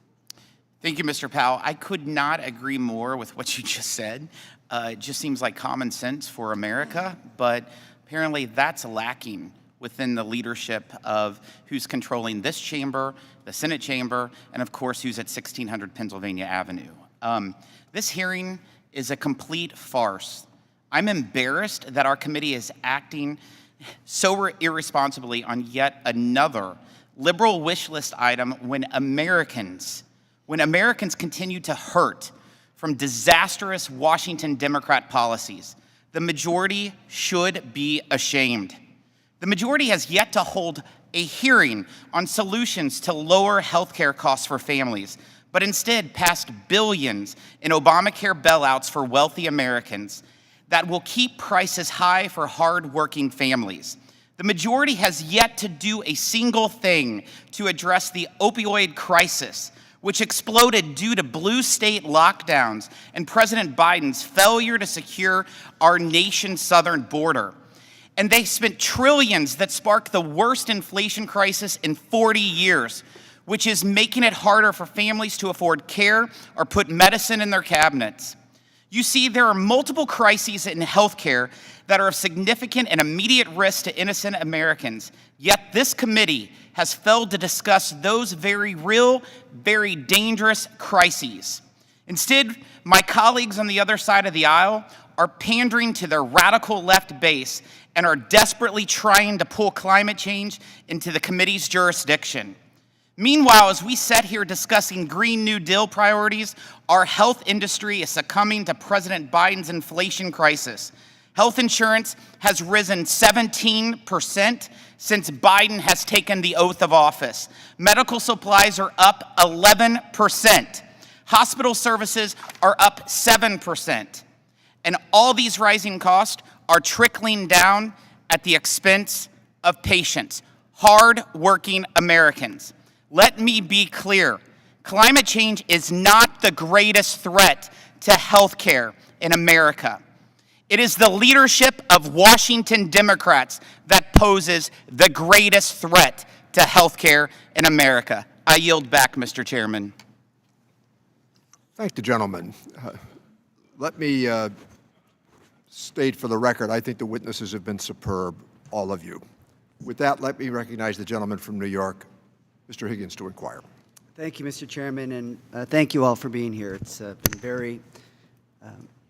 Thank you, Mr. Powell. I could not agree more with what you just said. It just seems like common sense for America, but apparently that's lacking within the leadership of who's controlling this chamber, the Senate chamber, and of course who's at 1600 Pennsylvania Avenue. This hearing is a complete farce. I'm embarrassed that our committee is acting so irresponsibly on yet another liberal wish list item when Americans continue to hurt from disastrous Washington Democrat policies. The majority should be ashamed. The majority has yet to hold a hearing on solutions to lower health care costs for families, but instead passed billions in Obamacare bailouts for wealthy Americans that will keep prices high for hard-working families. The majority has yet to do a single thing to address the opioid crisis, which exploded due to blue state lockdowns and President Biden's failure to secure our nation's southern border. And they spent trillions that sparked the worst inflation crisis in 40 years, which is making it harder for families to afford care or put medicine in their cabinets. You see, there are multiple crises in healthcare that are of significant and immediate risk to innocent Americans, yet this committee has failed to discuss those very real, very dangerous crises. Instead, my colleagues on the other side of the aisle are pandering to their radical left base and are desperately trying to pull climate change into the committee's jurisdiction. Meanwhile, as we sit here discussing Green New Deal priorities, our health industry is succumbing to President Biden's inflation crisis. Health insurance has risen 17% since Biden has taken the oath of office. Medical supplies are up 11%. Hospital services are up 7%. And all these rising costs are trickling down at the expense of patients, hard-working Americans. Let me be clear. Climate change is not the greatest threat to health care in America. It is the leadership of Washington Democrats that poses the greatest threat to health care in America. I yield back, Mr. Chairman. Thank the gentleman. Let me state for the record, I think the witnesses have been superb, all of you. With that, let me recognize the gentleman from New York, Mr. Higgins, to inquire. Thank you, Mr. Chairman, and thank you all for being here. It's been very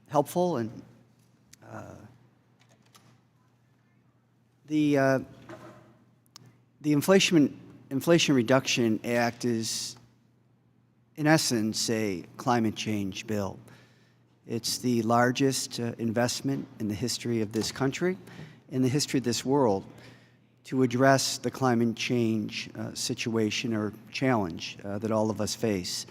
helpful, and the Inflation Reduction Act is in essence, a climate change bill. It's the largest investment in the history of this country, in the history of this world, to address the climate change situation or challenge that all of us face.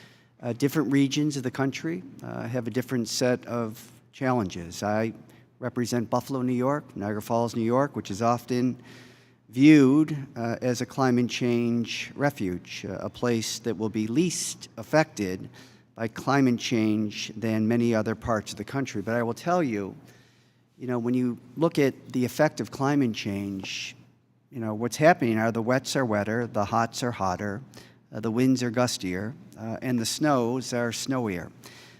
Different regions of the country have a different set of challenges. I represent Buffalo, New York, Niagara Falls, New York, which is often viewed as a climate change refuge, a place that will be least affected by climate change than many other parts of the country. But I will tell you, when you look at the effect of climate change, what's happening are the wets are wetter, the hots are hotter, the winds are gustier, and the snows are snowier.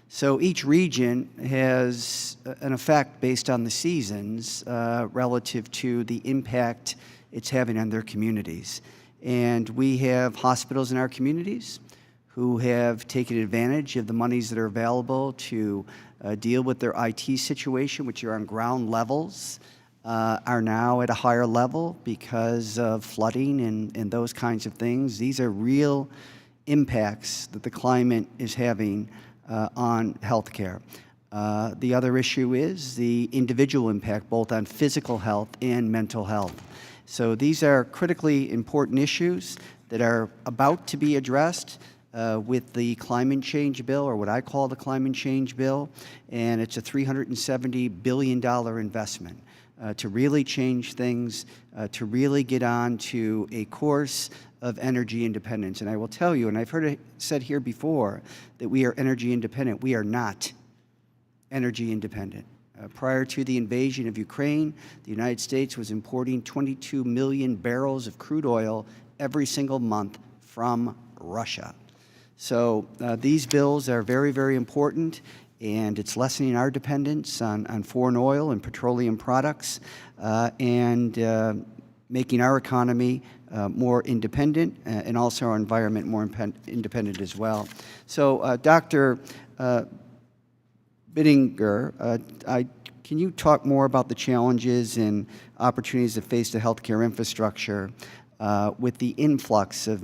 So each region has an effect based on the seasons relative to the impact it's having on their communities. And we have hospitals in our communities who have taken advantage of the monies that are available to deal with their IT situation, which are on ground levels, are now at a higher level because of flooding and those kinds of things. These are real impacts that the climate is having on healthcare. The other issue is the individual impact, both on physical health and mental health. So these are critically important issues that are about to be addressed with the climate change bill, or what I call the climate change bill, and it's a $370 billion investment to really change things, to really get on to a course of energy independence. And I will tell you, and I've heard it said here before, that we are energy independent. We are not energy independent. Prior to the invasion of Ukraine, the United States was importing 22 million barrels of crude oil every single month from Russia. So these bills are very, very important, and it's lessening our dependence on foreign oil and petroleum products, and making our economy more independent, and also our environment more independent as well. So Dr. Bittinger, can you talk more about the challenges and opportunities that face the healthcare infrastructure with the influx of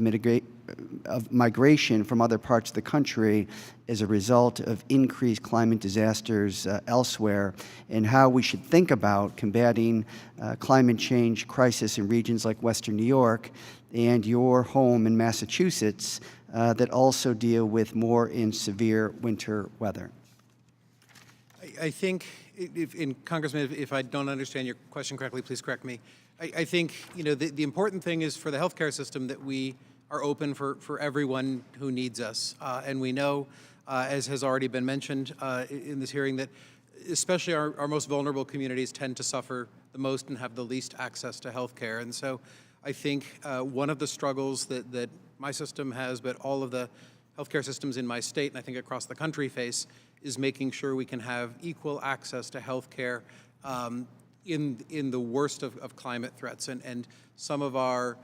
migration from other parts of the country as a result of increased climate disasters elsewhere, and how we should think about combating climate change crisis in regions like Western New York and your home in Massachusetts that also deal with more in severe winter weather? I think, Congressman, if I don't understand your question correctly, please correct me. I think, the important thing is for the healthcare system that we are open for everyone who needs us. And we know, as has already been mentioned in this hearing, that especially our most vulnerable communities tend to suffer the most and have the least access to healthcare. And so I think one of the struggles that my system has, but all of the healthcare systems in my state, and I think across the country, face, is making sure we can have equal access to healthcare in the worst of climate threats. And some of our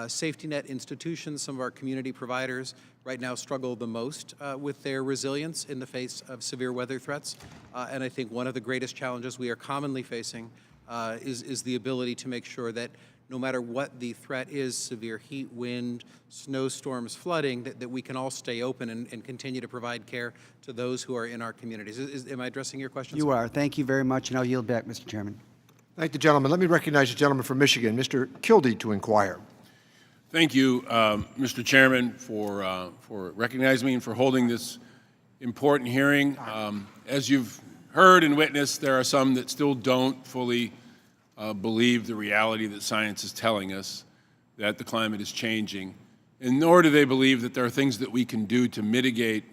safety net institutions, some of our community providers right now struggle the most with their resilience in the face of severe weather threats. And I think one of the greatest challenges we are commonly facing is the ability to make sure that no matter what the threat is, severe heat, wind, snowstorms, flooding, that we can all stay open and continue to provide care to those who are in our communities. Am I addressing your question? You are. Thank you very much, and I'll yield back, Mr. Chairman. Thank the gentleman. Let me recognize the gentleman from Michigan, Mr. Kildee, to inquire. Thank you, Mr. Chairman, for recognizing me and for holding this important hearing. As you've heard and witnessed, there are some that still don't fully believe the reality that science is telling us, that the climate is changing, and nor do they believe that there are things that we can do to mitigate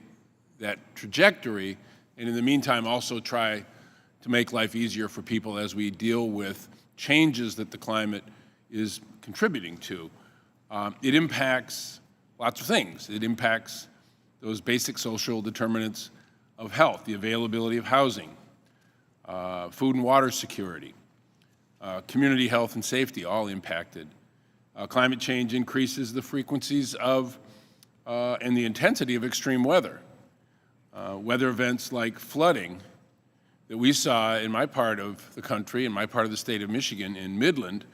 that trajectory, and in the meantime also try to make life easier for people as we deal with changes that the climate is contributing to. It impacts lots of things. It impacts those basic social determinants of health, the availability of housing, food and water security, community health and safety, all impacted. Climate change increases the frequencies of and the intensity of extreme weather. Weather events like flooding that we saw in my part of the country, in my part of the state of Michigan, in Midland,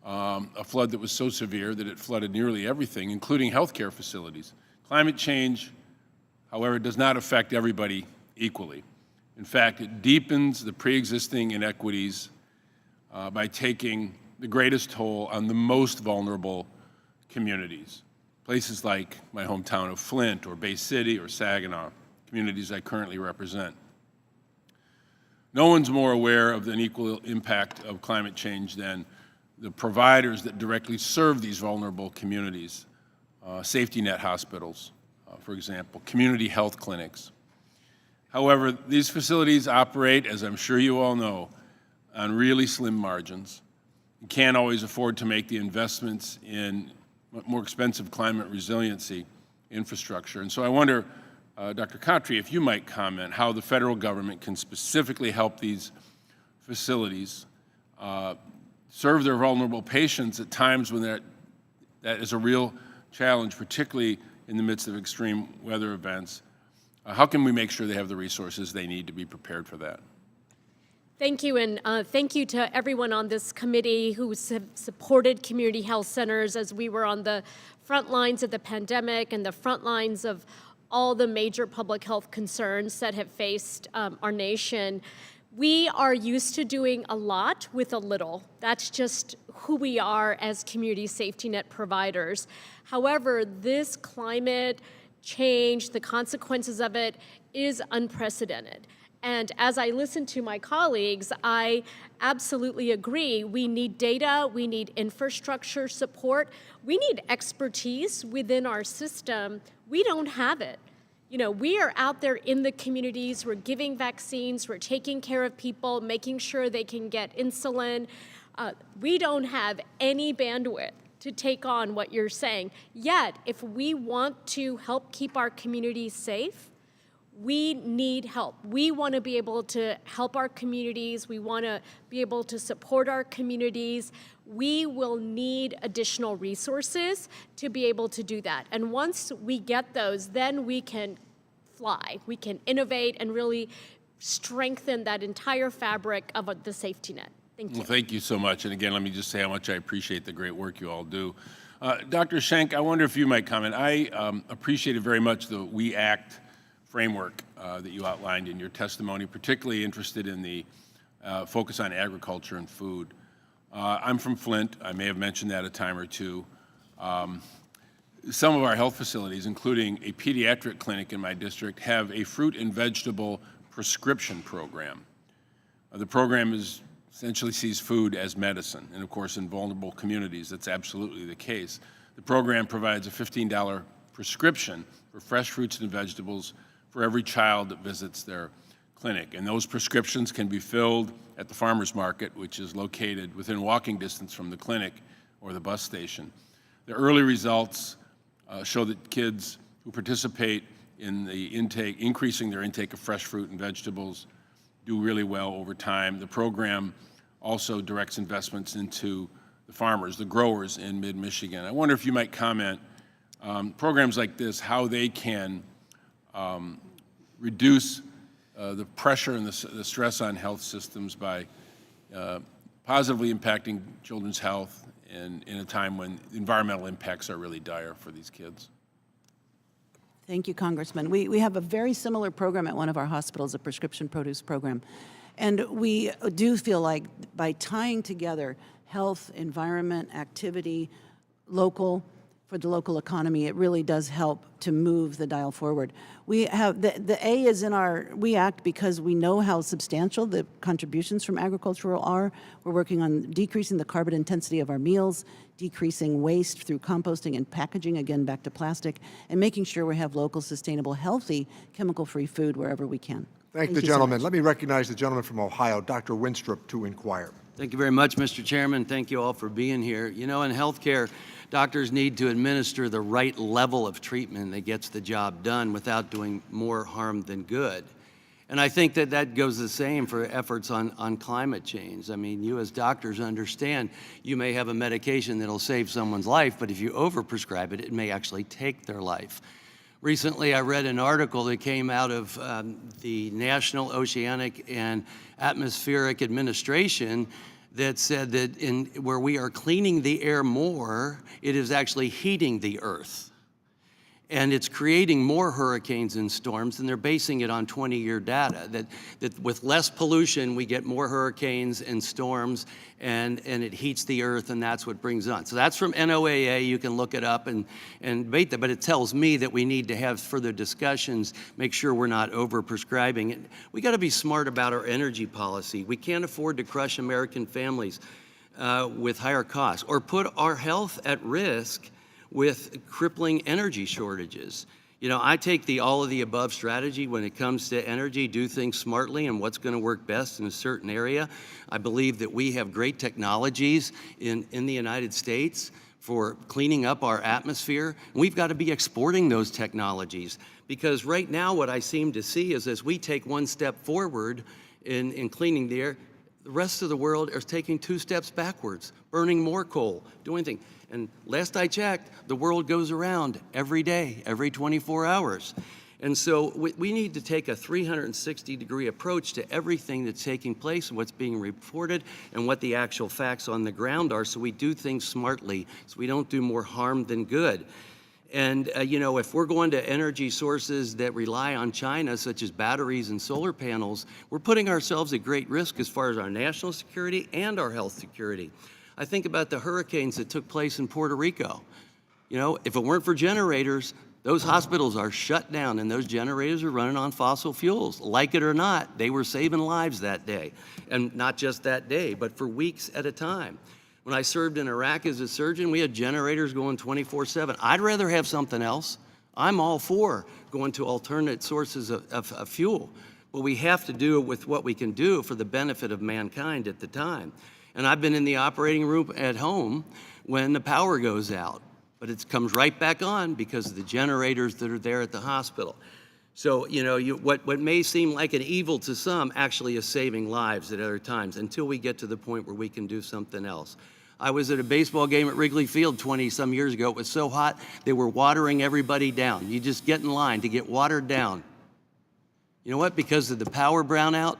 a flood that was so severe that it flooded nearly everything, including healthcare facilities. Climate change However, it does not affect everybody equally. In fact, it deepens the pre-existing inequities by taking the greatest toll on the most vulnerable communities. Places like my hometown of Flint or Bay City or Saginaw, communities I currently represent. No one's more aware of the unequal impact of climate change than the providers that directly serve these vulnerable communities. Safety net hospitals, for example, community health clinics. However, these facilities operate, as I'm sure you all know, on really slim margins and can't always afford to make the investments in more expensive climate resiliency infrastructure. And so I wonder, Dr. Cottry, if you might comment how the federal government can specifically help these facilities serve their vulnerable patients at times when that is a real challenge, particularly in the midst of extreme weather events. How can we make sure they have the resources they need to be prepared for that? Thank you, and thank you to everyone on this committee who supported community health centers as we were on the front lines of the pandemic and the front lines of all the major public health concerns that have faced our nation. We are used to doing a lot with a little. That's just who we are as community safety net providers. However, this climate change, the consequences of it, is unprecedented. And as I listen to my colleagues, I absolutely agree. We need data, we need infrastructure support, we need expertise within our system. We don't have it. You know, we are out there in the communities, we're giving vaccines, we're taking care of people, making sure they can get insulin. We don't have any bandwidth to take on what you're saying. Yet, if we want to help keep our communities safe, we need help. We want to be able to help our communities. We want to be able to support our communities. We will need additional resources to be able to do that. And once we get those, then we can fly. We can innovate and really strengthen that entire fabric of the safety net. Thank you. Well, thank you so much. And again, let me just say how much I appreciate the great work you all do. Dr. Shank, I wonder if you might comment. I appreciated very much the We Act framework that you outlined in your testimony, particularly interested in the focus on agriculture and food. I'm from Flint. I may have mentioned that a time or two. Some of our health facilities, including a pediatric clinic in my district, have a fruit and vegetable prescription program. The program essentially sees food as medicine, and of course in vulnerable communities that's absolutely the case. The program provides a $15 prescription for fresh fruits and vegetables for every child that visits their clinic. And those prescriptions can be filled at the farmer's market, which is located within walking distance from the clinic or the bus station. The early results show that kids who participate in the intake, increasing their intake of fresh fruit and vegetables, do really well over time. The program also directs investments into the farmers, the growers in mid-Michigan. I wonder if you might comment programs like this, how they can reduce the pressure and the stress on health systems by positively impacting children's health in a time when environmental impacts are really dire for these kids. Thank you, Congressman. We have a very similar program at one of our hospitals, a prescription produce program. And we do feel like by tying together health, environment, activity, local, for the local economy, it really does help to move the dial forward. We have, the A is in our, we act because we know how substantial the contributions from agricultural are. We're working on decreasing the carbon intensity of our meals, decreasing waste through composting and packaging, again, back to plastic, and making sure we have local, sustainable, healthy, chemical-free food wherever we can. Thank the gentleman. Let me recognize the gentleman from Ohio, Dr. Winstrup, to inquire. Thank you very much, Mr. Chairman. Thank you all for being here. You know, in healthcare, doctors need to administer the right level of treatment that gets the job done without doing more harm than good. And I think that that goes the same for efforts on climate change. I mean, you as doctors understand you may have a medication that'll save someone's life, but if you overprescribe it, it may actually take their life. Recently, I read an article that came out of the National Oceanic and Atmospheric Administration that said that where we are cleaning the air more, it is actually heating the earth. And it's creating more hurricanes and storms, and they're basing it on 20-year data, that with less pollution, we get more hurricanes and storms, and it heats the earth, and that's what brings on. So that's from NOAA. You can look it up and debate that, but it tells me that we need to have further discussions, make sure we're not over-prescribing it. We got to be smart about our energy policy. We can't afford to crush American families with higher costs or put our health at risk with crippling energy shortages. You know, I take the all of the above strategy when it comes to energy, do things smartly and what's going to work best in a certain area. I believe that we have great technologies in the United States for cleaning up our atmosphere. We've got to be exporting those technologies, because right now what I seem to see is as we take one step forward in cleaning the air, the rest of the world is taking 2 steps backwards, burning more coal, doing things. And last I checked, the world goes around every day, every 24 hours. And so we need to take a 360-degree approach to everything that's taking place and what's being reported and what the actual facts on the ground are, so we do things smartly, so we don't do more harm than good. And, you know, if we're going to energy sources that rely on China, such as batteries and solar panels, we're putting ourselves at great risk as far as our national security and our health security. I think about the hurricanes that took place in Puerto Rico. You know, if it weren't for generators, those hospitals are shut down, and those generators are running on fossil fuels. Like it or not, they were saving lives that day. And not just that day, but for weeks at a time. When I served in Iraq as a surgeon, we had generators going 24/7. I'd rather have something else. I'm all for going to alternate sources of fuel, but we have to do it with what we can do for the benefit of mankind at the time. And I've been in the operating room at home when the power goes out, but it comes right back on because of the generators that are there at the hospital. So, you know, what may seem like an evil to some actually is saving lives at other times until we get to the point where we can do something else. I was at a baseball game at Wrigley Field 20-some years ago. It was so hot, they were watering everybody down. You just get in line to get watered down. You know what? Because of the power brownout,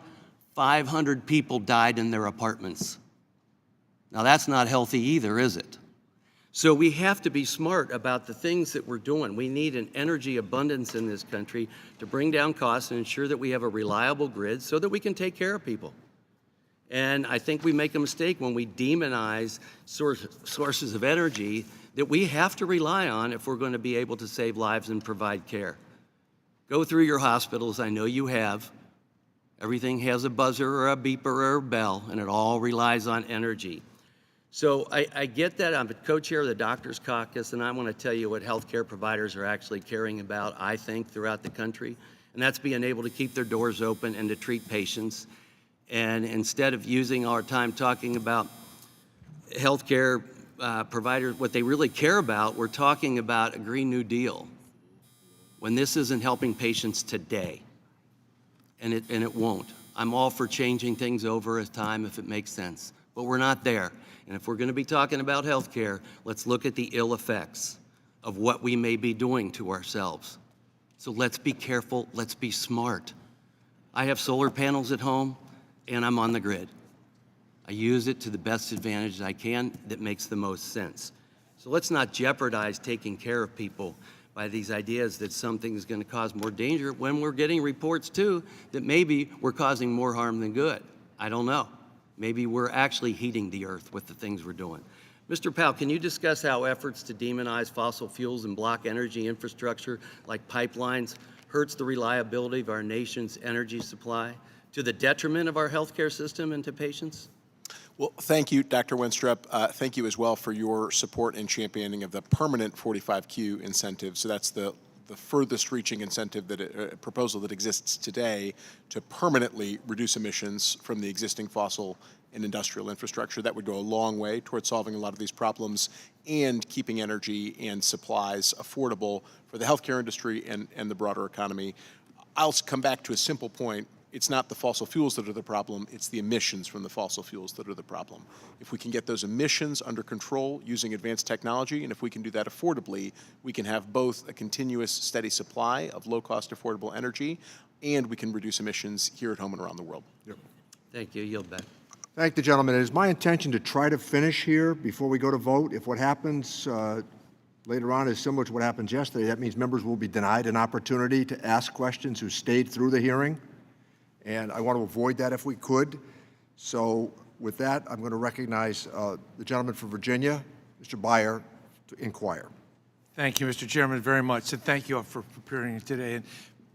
500 people died in their apartments. Now, that's not healthy either, is it? So we have to be smart about the things that we're doing. We need an energy abundance in this country to bring down costs and ensure that we have a reliable grid so that we can take care of people. And I think we make a mistake when we demonize sources of energy that we have to rely on if we're going to be able to save lives and provide care. Go through your hospitals, I know you have. Everything has a buzzer or a beeper or a bell, and it all relies on energy. So I get that. I'm the co-chair of the Doctors Caucus, and I want to tell you what healthcare providers are actually caring about, I think, throughout the country, and that's being able to keep their doors open and to treat patients. And instead of using our time talking about healthcare providers, what they really care about, we're talking about a Green New Deal, when this isn't helping patients today, and it won't. I'm all for changing things over as time if it makes sense, but we're not there. And if we're going to be talking about health care, let's look at the ill effects of what we may be doing to ourselves. So let's be careful, let's be smart. I have solar panels at home, and I'm on the grid. I use it to the best advantage I can that makes the most sense. So let's not jeopardize taking care of people by these ideas that something is going to cause more danger when we're getting reports, too, that maybe we're causing more harm than good. I don't know. Maybe we're actually heating the earth with the things we're doing. Mr. Powell, can you discuss how efforts to demonize fossil fuels and block energy infrastructure like pipelines hurts the reliability of our nation's energy supply to the detriment of our healthcare system and to patients? Well, thank you, Dr. Wenstrup. Thank you as well for your support and championing of the permanent 45Q incentive. So that's the furthest reaching incentive proposal that exists today to permanently reduce emissions from the existing fossil and industrial infrastructure. That would go a long way towards solving a lot of these problems and keeping energy and supplies affordable for the healthcare industry and the broader economy. I'll come back to a simple point. It's not the fossil fuels that are the problem, it's the emissions from the fossil fuels that are the problem. If we can get those emissions under control using advanced technology, and if we can do that affordably, we can have both a continuous, steady supply of low-cost, affordable energy, and we can reduce emissions here at home and around the world. Yep. Thank you. Yield back. Thank the gentleman. It is my intention to try to finish here before we go to vote. If what happens later on is similar to what happened yesterday. That means members will be denied an opportunity to ask questions who stayed through the hearing. And I want to avoid that if we could. So with that, I'm going to recognize the gentleman from Virginia, Mr. Byer, to inquire. Thank you, Mr. Chairman, very much, and thank you all for preparing it today. And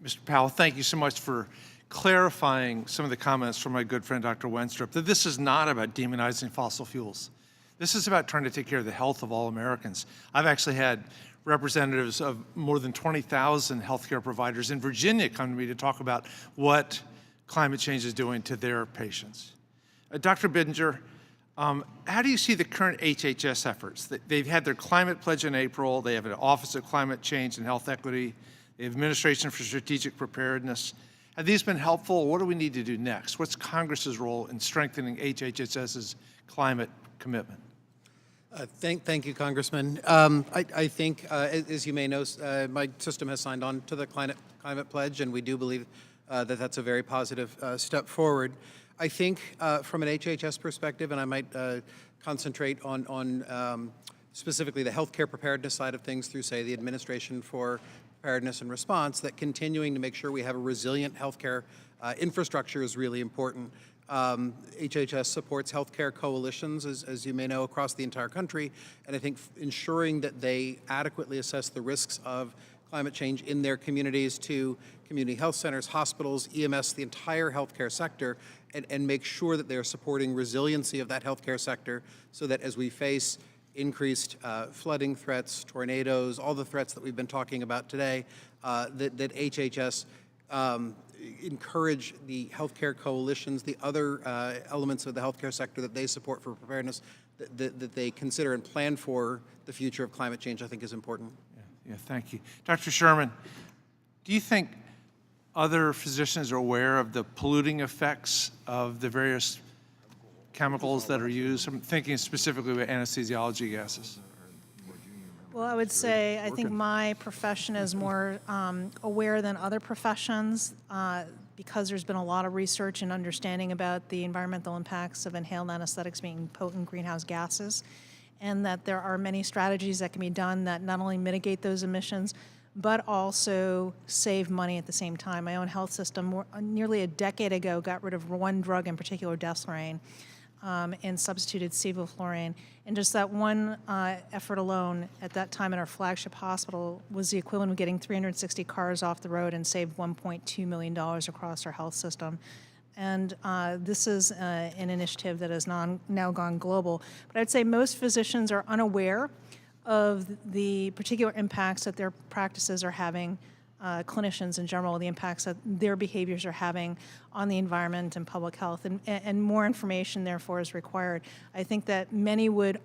Mr. Powell, thank you so much for clarifying some of the comments from my good friend Dr. Wenstrup, that this is not about demonizing fossil fuels. This is about trying to take care of the health of all Americans. I've actually had representatives of more than 20,000 healthcare providers in Virginia come to me to talk about what climate change is doing to their patients. Dr. Bittinger, how do you see the current HHS efforts? They've had their climate pledge in April. They have an Office of Climate Change and Health Equity. They have Administration for Strategic Preparedness. Have these been helpful? What do we need to do next? What's Congress's role in strengthening HHS's climate commitment? Thank you, Congressman. I think, as you may know, my system has signed on to the climate pledge, and we do believe that that's a very positive step forward. I think from an HHS perspective, and I might concentrate on specifically the healthcare preparedness side of things through, say, the Administration for Preparedness and Response, that continuing to make sure we have a resilient healthcare infrastructure is really important. HHS supports healthcare coalitions, as you may know, across the entire country, and I think ensuring that they adequately assess the risks of climate change in their communities to community health centers, hospitals, EMS, the entire healthcare sector, and make sure that they're supporting resiliency of that healthcare sector so that as we face increased flooding threats, tornadoes, all the threats that we've been talking about today, that HHS encourage the healthcare coalitions, the other elements of the healthcare sector that they support for preparedness, that they consider and plan for the future of climate change, I think is important. Yeah, thank you. Dr. Sherman, do you think other physicians are aware of the polluting effects of the various chemicals that are used? I'm thinking specifically about anesthesiology gases. Well, I would say I think my profession is more aware than other professions because there's been a lot of research and understanding about the environmental impacts of inhaled anesthetics being potent greenhouse gases, and that there are many strategies that can be done that not only mitigate those emissions, but also save money at the same time. My own health system nearly a decade ago got rid of one drug in particular, Deslorane, and substituted sevoflurane. And just that one effort alone at that time in our flagship hospital was the equivalent of getting 360 cars off the road and saved $1.2 million across our health system. And this is an initiative that has now gone global. But I'd say most physicians are unaware of the particular impacts that their practices are having, clinicians in general, the impacts that their behaviors are having on the environment and public health, and more information therefore is required. I think that many would,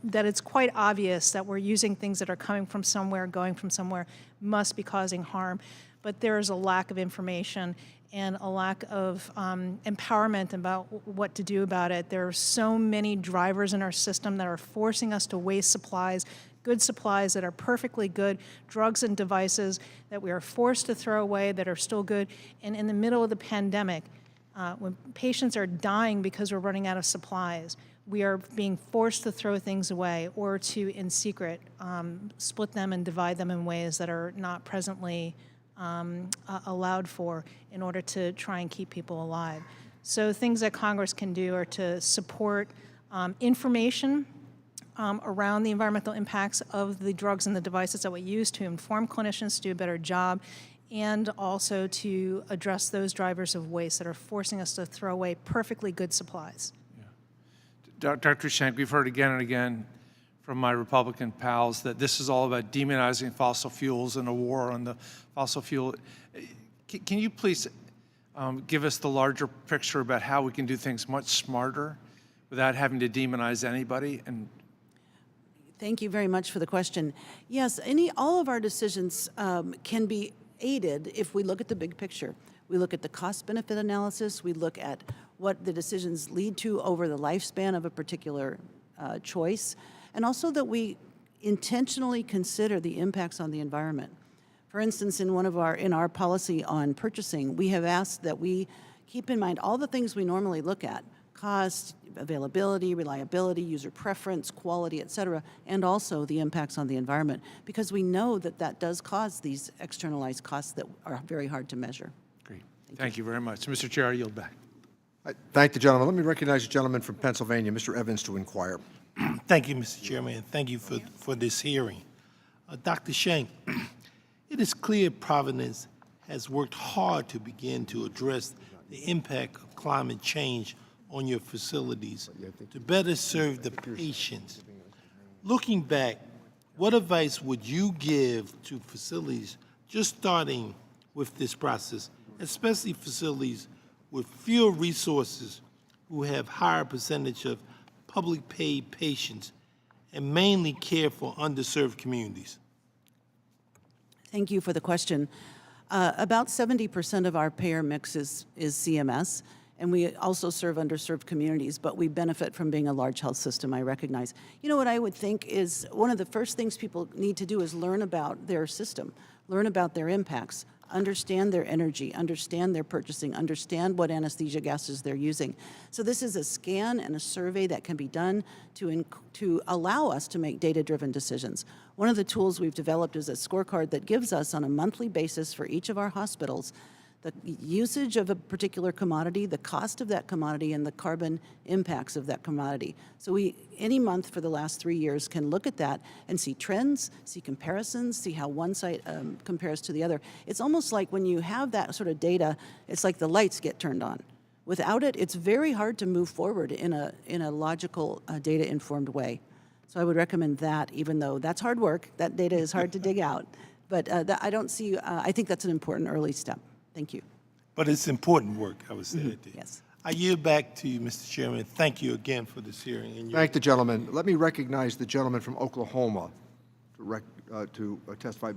that it's quite obvious that we're using things that are coming from somewhere, going from somewhere, must be causing harm, but there is a lack of information and a lack of empowerment about what to do about it. There are so many drivers in our system that are forcing us to waste supplies, good supplies that are perfectly good, drugs and devices that we are forced to throw away that are still good. And in the middle of the pandemic, when patients are dying because we're running out of supplies, we are being forced to throw things away or to, in secret, split them and divide them in ways that are not presently allowed for in order to try and keep people alive. So things that Congress can do are to support information around the environmental impacts of the drugs and the devices that we use to inform clinicians to do a better job, and also to address those drivers of waste that are forcing us to throw away perfectly good supplies. Yeah. Dr. Shank, we've heard again and again from my Republican pals that this is all about demonizing fossil fuels and a war on the fossil fuel. Can you please give us the larger picture about how we can do things much smarter without having to demonize anybody? And thank you very much for the question. Yes, all of our decisions can be aided if we look at the big picture. We look at the cost-benefit analysis. We look at what the decisions lead to over the lifespan of a particular choice, and also that we intentionally consider the impacts on the environment. For instance, in our policy on purchasing, we have asked that we keep in mind all the things we normally look at: cost, availability, reliability, user preference, quality, et cetera, and also the impacts on the environment, because we know that that does cause these externalized costs that are very hard to measure. Great. Thank you very much. Mr. Chair, I yield back. I thank the gentleman. Let me recognize the gentleman from Pennsylvania, Mr. Evans, to inquire. Thank you, Mr. Chairman, and thank you for this hearing. Dr. Shank, it is clear Providence has worked hard to begin to address the impact of climate change on your facilities to better serve the patients. Looking back, what advice would you give to facilities just starting with this process, especially facilities with fewer resources who have higher percentage of public paid patients and mainly care for underserved communities? Thank you for the question. About 70% of our payer mix is CMS, and we also serve underserved communities, but we benefit from being a large health system, I recognize. You know what I would think is one of the first things people need to do is learn about their system, learn about their impacts, understand their energy, understand their purchasing, understand what anesthesia gases they're using. So this is a scan and a survey that can be done to allow us to make data-driven decisions. One of the tools we've developed is a scorecard that gives us on a monthly basis for each of our hospitals the usage of a particular commodity, the cost of that commodity, and the carbon impacts of that commodity. So we, any month for the last 3 years, can look at that and see trends, see comparisons, see how one site compares to the other. It's almost like when you have that sort of data, it's like the lights get turned on. Without it, it's very hard to move forward in a logical, data-informed way. So I would recommend that, even though that's hard work. That data is hard to dig out. But I don't see, I think that's an important early step. Thank you. But it's important work, I would say. Yes. I yield back to you, Mr. Chairman. Thank you again for this hearing. And Thank the gentleman. Let me recognize the gentleman from Oklahoma to testify.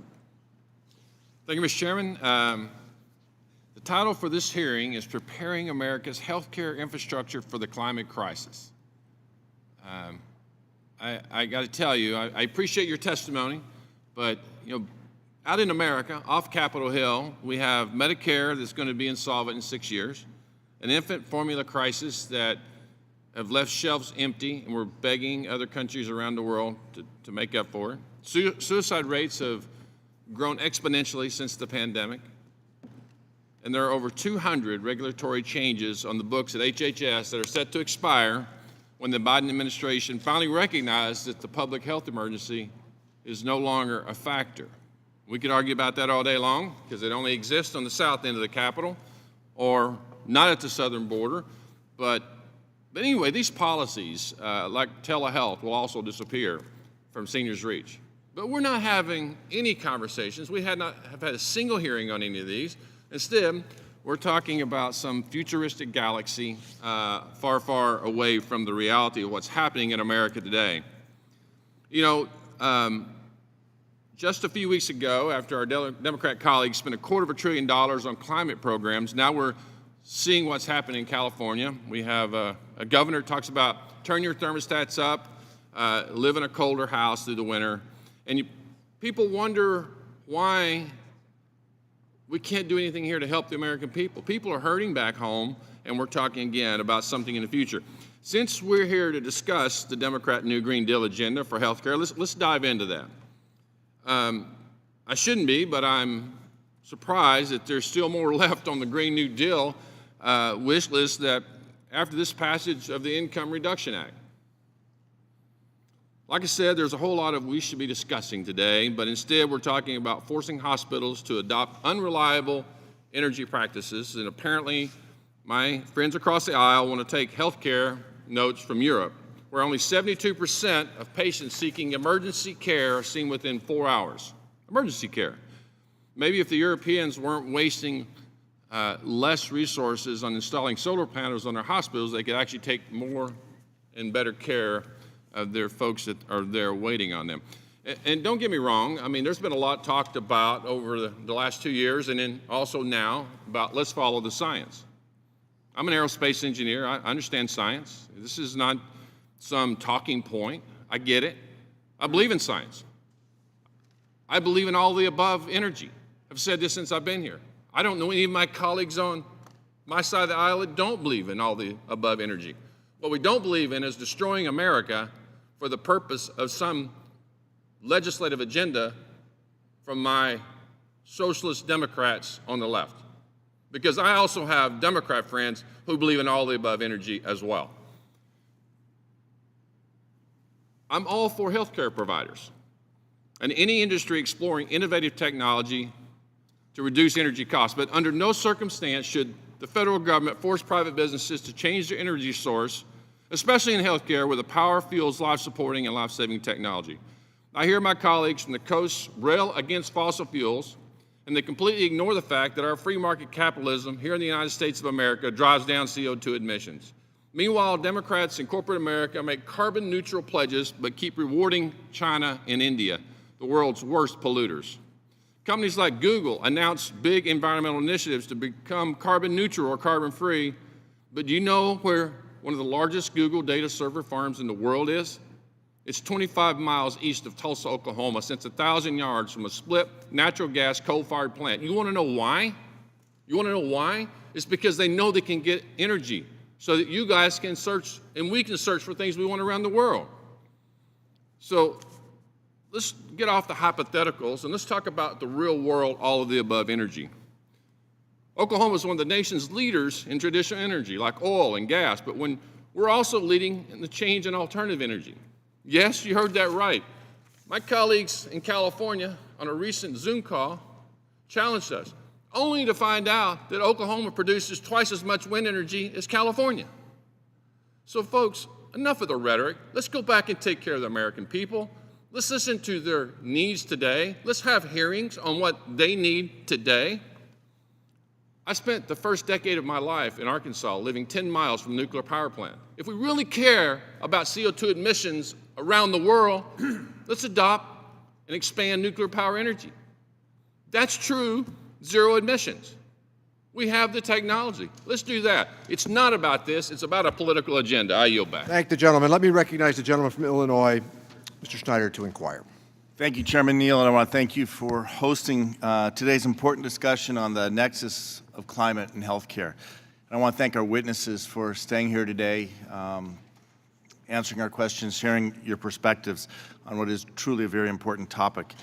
Thank you, Mr. Chairman. The title for this hearing is Preparing America's Healthcare Infrastructure for the Climate Crisis. I got to tell you, I appreciate your testimony, but out in America, off Capitol Hill, we have Medicare that's going to be insolvent in 6 years, an infant formula crisis that have left shelves empty, and we're begging other countries around the world to make up for it. Suicide rates have grown exponentially since the pandemic, and there are over 200 regulatory changes on the books at HHS that are set to expire when the Biden administration finally recognized that the public health emergency is no longer a factor. We could argue about that all day long because it only exists on the south end of the Capitol or not at the southern border. But anyway, these policies, like telehealth, will also disappear from seniors' reach. But we're not having any conversations. We have had a single hearing on any of these. Instead, we're talking about some futuristic galaxy far, far away from the reality of what's happening in America today. Just a few weeks ago, after our Democrat colleagues spent $250 billion on climate programs, now we're seeing what's happening in California. We have a governor who talks about turn your thermostats up, live in a colder house through the winter. And people wonder why we can't do anything here to help the American people. People are hurting back home, and we're talking again about something in the future. Since we're here to discuss the Democrat New Green Deal agenda for healthcare, let's dive into that. I shouldn't be, but I'm surprised that there's still more left on the Green New Deal wish list that after this passage of the Income Reduction Act. Like I said, there's a whole lot of we should be discussing today, but instead we're talking about forcing hospitals to adopt unreliable energy practices, and apparently my friends across the aisle want to take healthcare notes from Europe, where only 72% of patients seeking emergency care are seen within 4 hours. Emergency care. Maybe if the Europeans weren't wasting less resources on installing solar panels on their hospitals, they could actually take more and better care of their folks that are there waiting on them. And don't get me wrong, I mean, there's been a lot talked about over the last 2 years and then also now about let's follow the science. I'm an aerospace engineer. I understand science. This is not some talking point. I get it. I believe in science. I believe in all the above energy. I've said this since I've been here. I don't know any of my colleagues on my side of the aisle that don't believe in all the above energy. What we don't believe in is destroying America for the purpose of some legislative agenda from my socialist Democrats on the left. Because I also have Democrat friends who believe in all the above energy as well. I'm all for healthcare providers and any industry exploring innovative technology to reduce energy costs, but under no circumstance should the federal government force private businesses to change their energy source, especially in healthcare where the power fuels life-supporting and life-saving technology. I hear my colleagues from the coast rail against fossil fuels, and they completely ignore the fact that our free market capitalism here in the United States of America drives down CO2 emissions. Meanwhile, Democrats in corporate America make carbon neutral pledges but keep rewarding China and India, the world's worst polluters. Companies like Google announce big environmental initiatives to become carbon neutral or carbon free, but do you know where one of the largest Google data server farms in the world is? It's 25 miles east of Tulsa, Oklahoma, since 1,000 yards from a split natural gas coal-fired plant. You want to know why? You want to know why? It's because they know they can get energy so that you guys can search and we can search for things we want around the world. So let's get off the hypotheticals and let's talk about the real world, all of the above energy. Oklahoma is one of the nation's leaders in traditional energy, like oil and gas, but when we're also leading in the change in alternative energy. Yes, you heard that right. My colleagues in California on a recent Zoom call challenged us, only to find out that Oklahoma produces twice as much wind energy as California. So folks, enough of the rhetoric. Let's go back and take care of the American people. Let's listen to their needs today. Let's have hearings on what they need today. I spent the first decade of my life in Arkansas living 10 miles from a nuclear power plant. If we really care about CO2 emissions around the world, let's adopt and expand nuclear power energy. That's true zero emissions. We have the technology. Let's do that. It's not about this. It's about a political agenda. I yield back. Thank the gentleman. Let me recognize the gentleman from Illinois, Mr. Schneider, to inquire. Thank you, Chairman Neal, and I want to thank you for hosting today's important discussion on the nexus of climate and healthcare. And I want to thank our witnesses for staying here today, answering our questions, sharing your perspectives on what is truly a very important topic.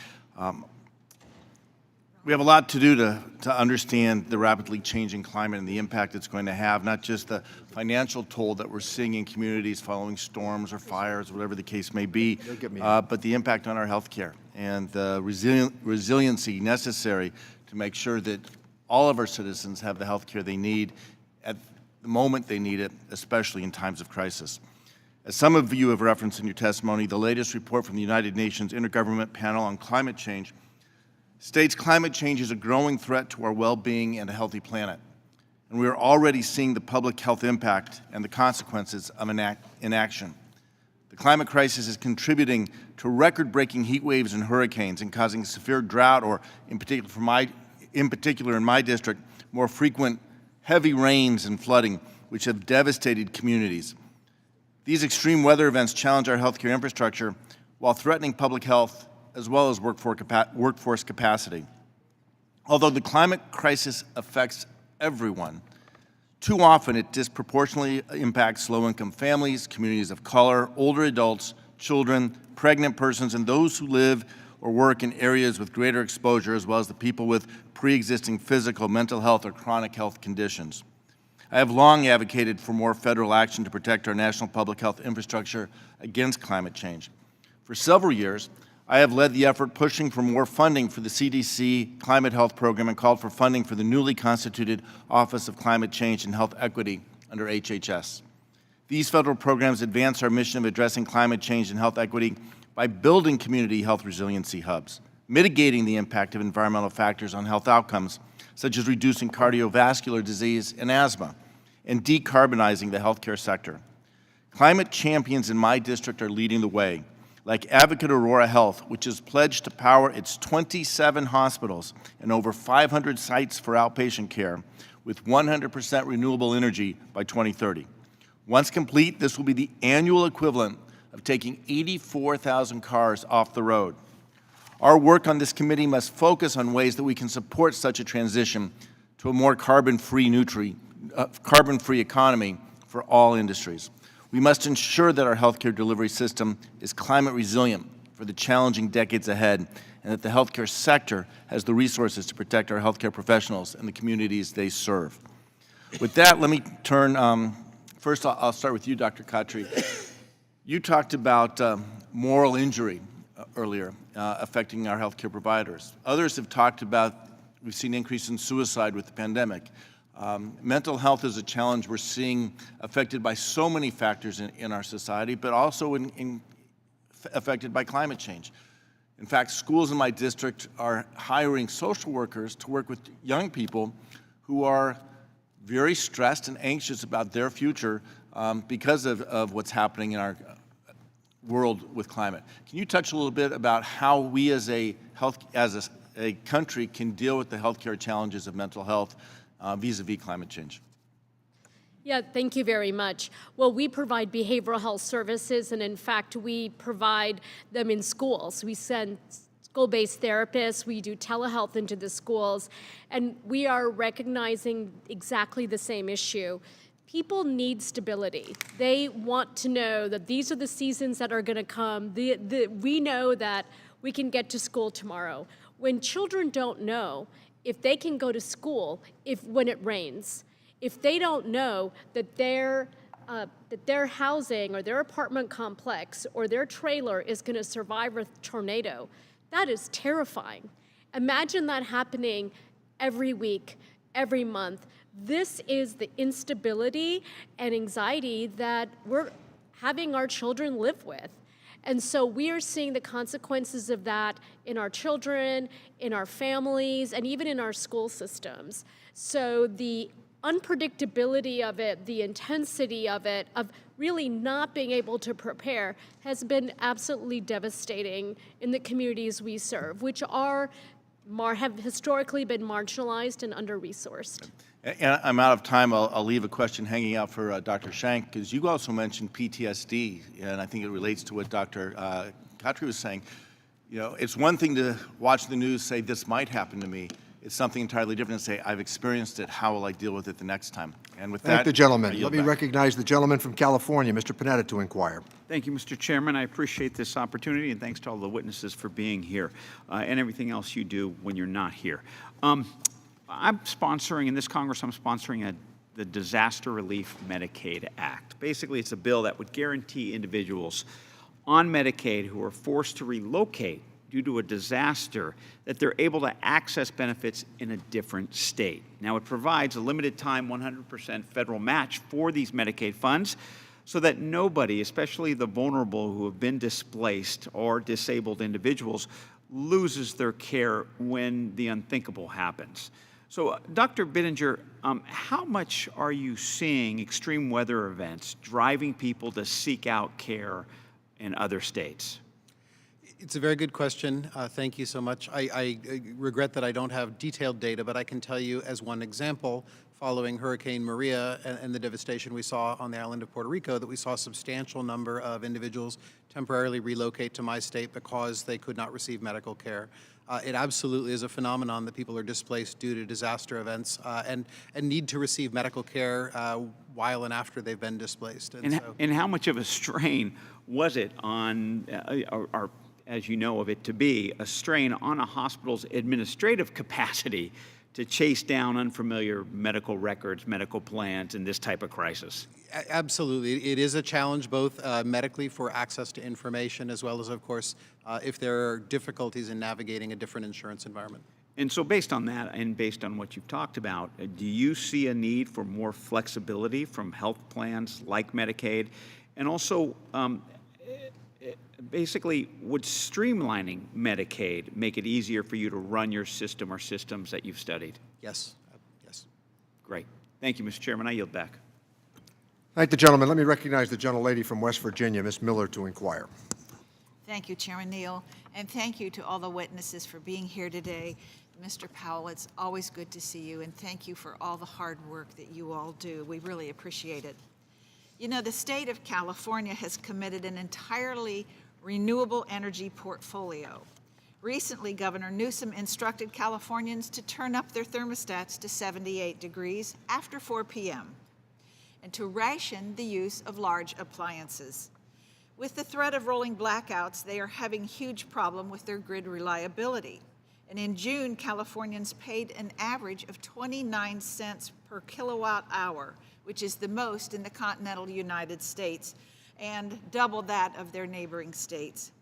We have a lot to do to understand the rapidly changing climate and the impact it's going to have, not just the financial toll that we're seeing in communities following storms or fires, whatever the case may be, but the impact on our health care and the resiliency necessary to make sure that all of our citizens have the health care they need at the moment they need it, especially in times of crisis. As some of you have referenced in your testimony, the latest report from the United Nations Intergovernmental Panel on Climate Change states climate change is a growing threat to our well-being and a healthy planet. And we are already seeing the public health impact and the consequences of inaction. The climate crisis is contributing to record-breaking heat waves and hurricanes and causing severe drought, or in particular in my district, more frequent heavy rains and flooding, which have devastated communities. These extreme weather events challenge our healthcare infrastructure while threatening public health as well as workforce capacity. Although the climate crisis affects everyone, too often it disproportionately impacts low-income families, communities of color, older adults, children, pregnant persons, and those who live or work in areas with greater exposure, as well as the people with pre-existing physical, mental health, or chronic health conditions. I have long advocated for more federal action to protect our national public health infrastructure against climate change. For several years, I have led the effort pushing for more funding for the CDC Climate Health Program and called for funding for the newly constituted Office of Climate Change and Health Equity under HHS. These federal programs advance our mission of addressing climate change and health equity by building community health resiliency hubs, mitigating the impact of environmental factors on health outcomes, such as reducing cardiovascular disease and asthma, and decarbonizing the healthcare sector. Climate champions in my district are leading the way, like Advocate Aurora Health, which is pledged to power its 27 hospitals and over 500 sites for outpatient care with 100% renewable energy by 2030. Once complete, this will be the annual equivalent of taking 84,000 cars off the road. Our work on this committee must focus on ways that we can support such a transition to a more carbon-free economy for all industries. We must ensure that our healthcare delivery system is climate resilient for the challenging decades ahead, and that the healthcare sector has the resources to protect our healthcare professionals and the communities they serve. With that, let me turn, first I'll start with you, Dr. Khatri. You talked about moral injury earlier affecting our healthcare providers. Others have talked about, we've seen an increase in suicide with the pandemic. Mental health is a challenge we're seeing affected by so many factors in our society, but also affected by climate change. In fact, schools in my district are hiring social workers to work with young people who are very stressed and anxious about their future because of what's happening in our world with climate. Can you touch a little bit about how we as a country can deal with the healthcare challenges of mental health vis-a-vis climate change? Yeah, thank you very much. Well, we provide behavioral health services, and in fact, we provide them in schools. We send school-based therapists, we do telehealth into the schools, and we are recognizing exactly the same issue. People need stability. They want to know that these are the seasons that are going to come. We know that we can get to school tomorrow. When children don't know if they can go to school when it rains, if they don't know that their housing or their apartment complex or their trailer is going to survive a tornado, that is terrifying. Imagine that happening every week, every month. This is the instability and anxiety that we're having our children live with. And so we are seeing the consequences of that in our children, in our families, and even in our school systems. So the unpredictability of it, the intensity of it, of really not being able to prepare, has been absolutely devastating in the communities we serve, which have historically been marginalized and under-resourced. And I'm out of time. I'll leave a question hanging out for Dr. Shank, because you also mentioned PTSD, and I think it relates to what Dr. Khatri was saying. You know, it's one thing to watch the news say, this might happen to me. It's something entirely different to say, I've experienced it, how will I deal with it the next time? And with that, thank the gentleman. I yield Let me back. recognize the gentleman from California, Mr. Panetta, to inquire. Thank you, Mr. Chairman. I appreciate this opportunity, and thanks to all the witnesses for being here and everything else you do when you're not here. I'm sponsoring, in this Congress, I'm sponsoring the Disaster Relief Medicaid Act. Basically, it's a bill that would guarantee individuals on Medicaid who are forced to relocate due to a disaster that they're able to access benefits in a different state. Now, it provides a limited time 100% federal match for these Medicaid funds so that nobody, especially the vulnerable who have been displaced or disabled individuals, loses their care when the unthinkable happens. So, Dr. Bittinger, how much are you seeing extreme weather events driving people to seek out care in other states? It's a very good question. Thank you so much. I regret that I don't have detailed data, but I can tell you as one example, following Hurricane Maria and the devastation we saw on the island of Puerto Rico, that we saw a substantial number of individuals temporarily relocate to my state because they could not receive medical care. It absolutely is a phenomenon that people are displaced due to disaster events and need to receive medical care while and after they've been displaced. And how much of a strain was it on, or as you know of it to be, a strain on a hospital's administrative capacity to chase down unfamiliar medical records, medical plans in this type of crisis? Absolutely. It is a challenge both medically for access to information as well as, of course, if there are difficulties in navigating a different insurance environment. And so based on that and based on what you've talked about, do you see a need for more flexibility from health plans like Medicaid? And also, basically, would streamlining Medicaid make it easier for you to run your system or systems that you've studied? Yes. Yes. Great. Thank you, Mr. Chairman. I yield back. Thank the gentleman. Let me recognize the gentlelady from West Virginia, Ms. Miller, to inquire. Thank you, Chairman Neal, and thank you to all the witnesses for being here today. Mr. Powell, it's always good to see you, and thank you for all the hard work that you all do. We really appreciate it. You know, the state of California has committed an entirely renewable energy portfolio. Recently, Governor Newsom instructed Californians to turn up their thermostats to 78 degrees after 4 p.m. and to ration the use of large appliances. With the threat of rolling blackouts, they are having huge problem with their grid reliability. And in June, Californians paid an average of 29 cents per kilowatt hour, which is the most in the continental United States and double that of their neighboring states.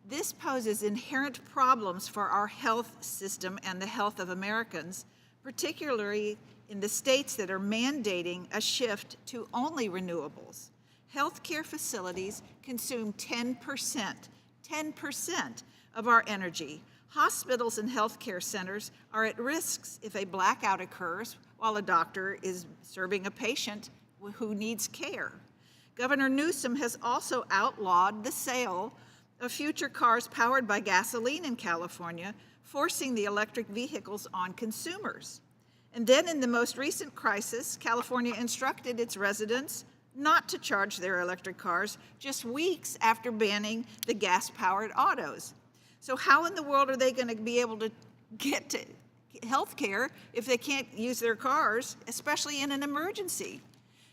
This poses inherent problems for our health system and the health of Americans, particularly in the states that are mandating a shift to only renewables. Healthcare facilities consume 10% of our energy. Hospitals and healthcare centers are at risk if a blackout occurs while a doctor is serving a patient who needs care. Governor Newsom has also outlawed the sale of future cars powered by gasoline in California, forcing the electric vehicles on consumers. And then in the most recent crisis, California instructed its residents not to charge their electric cars just weeks after banning the gas-powered autos. So how in the world are they going to be able to get to health care if they can't use their cars, especially in an emergency?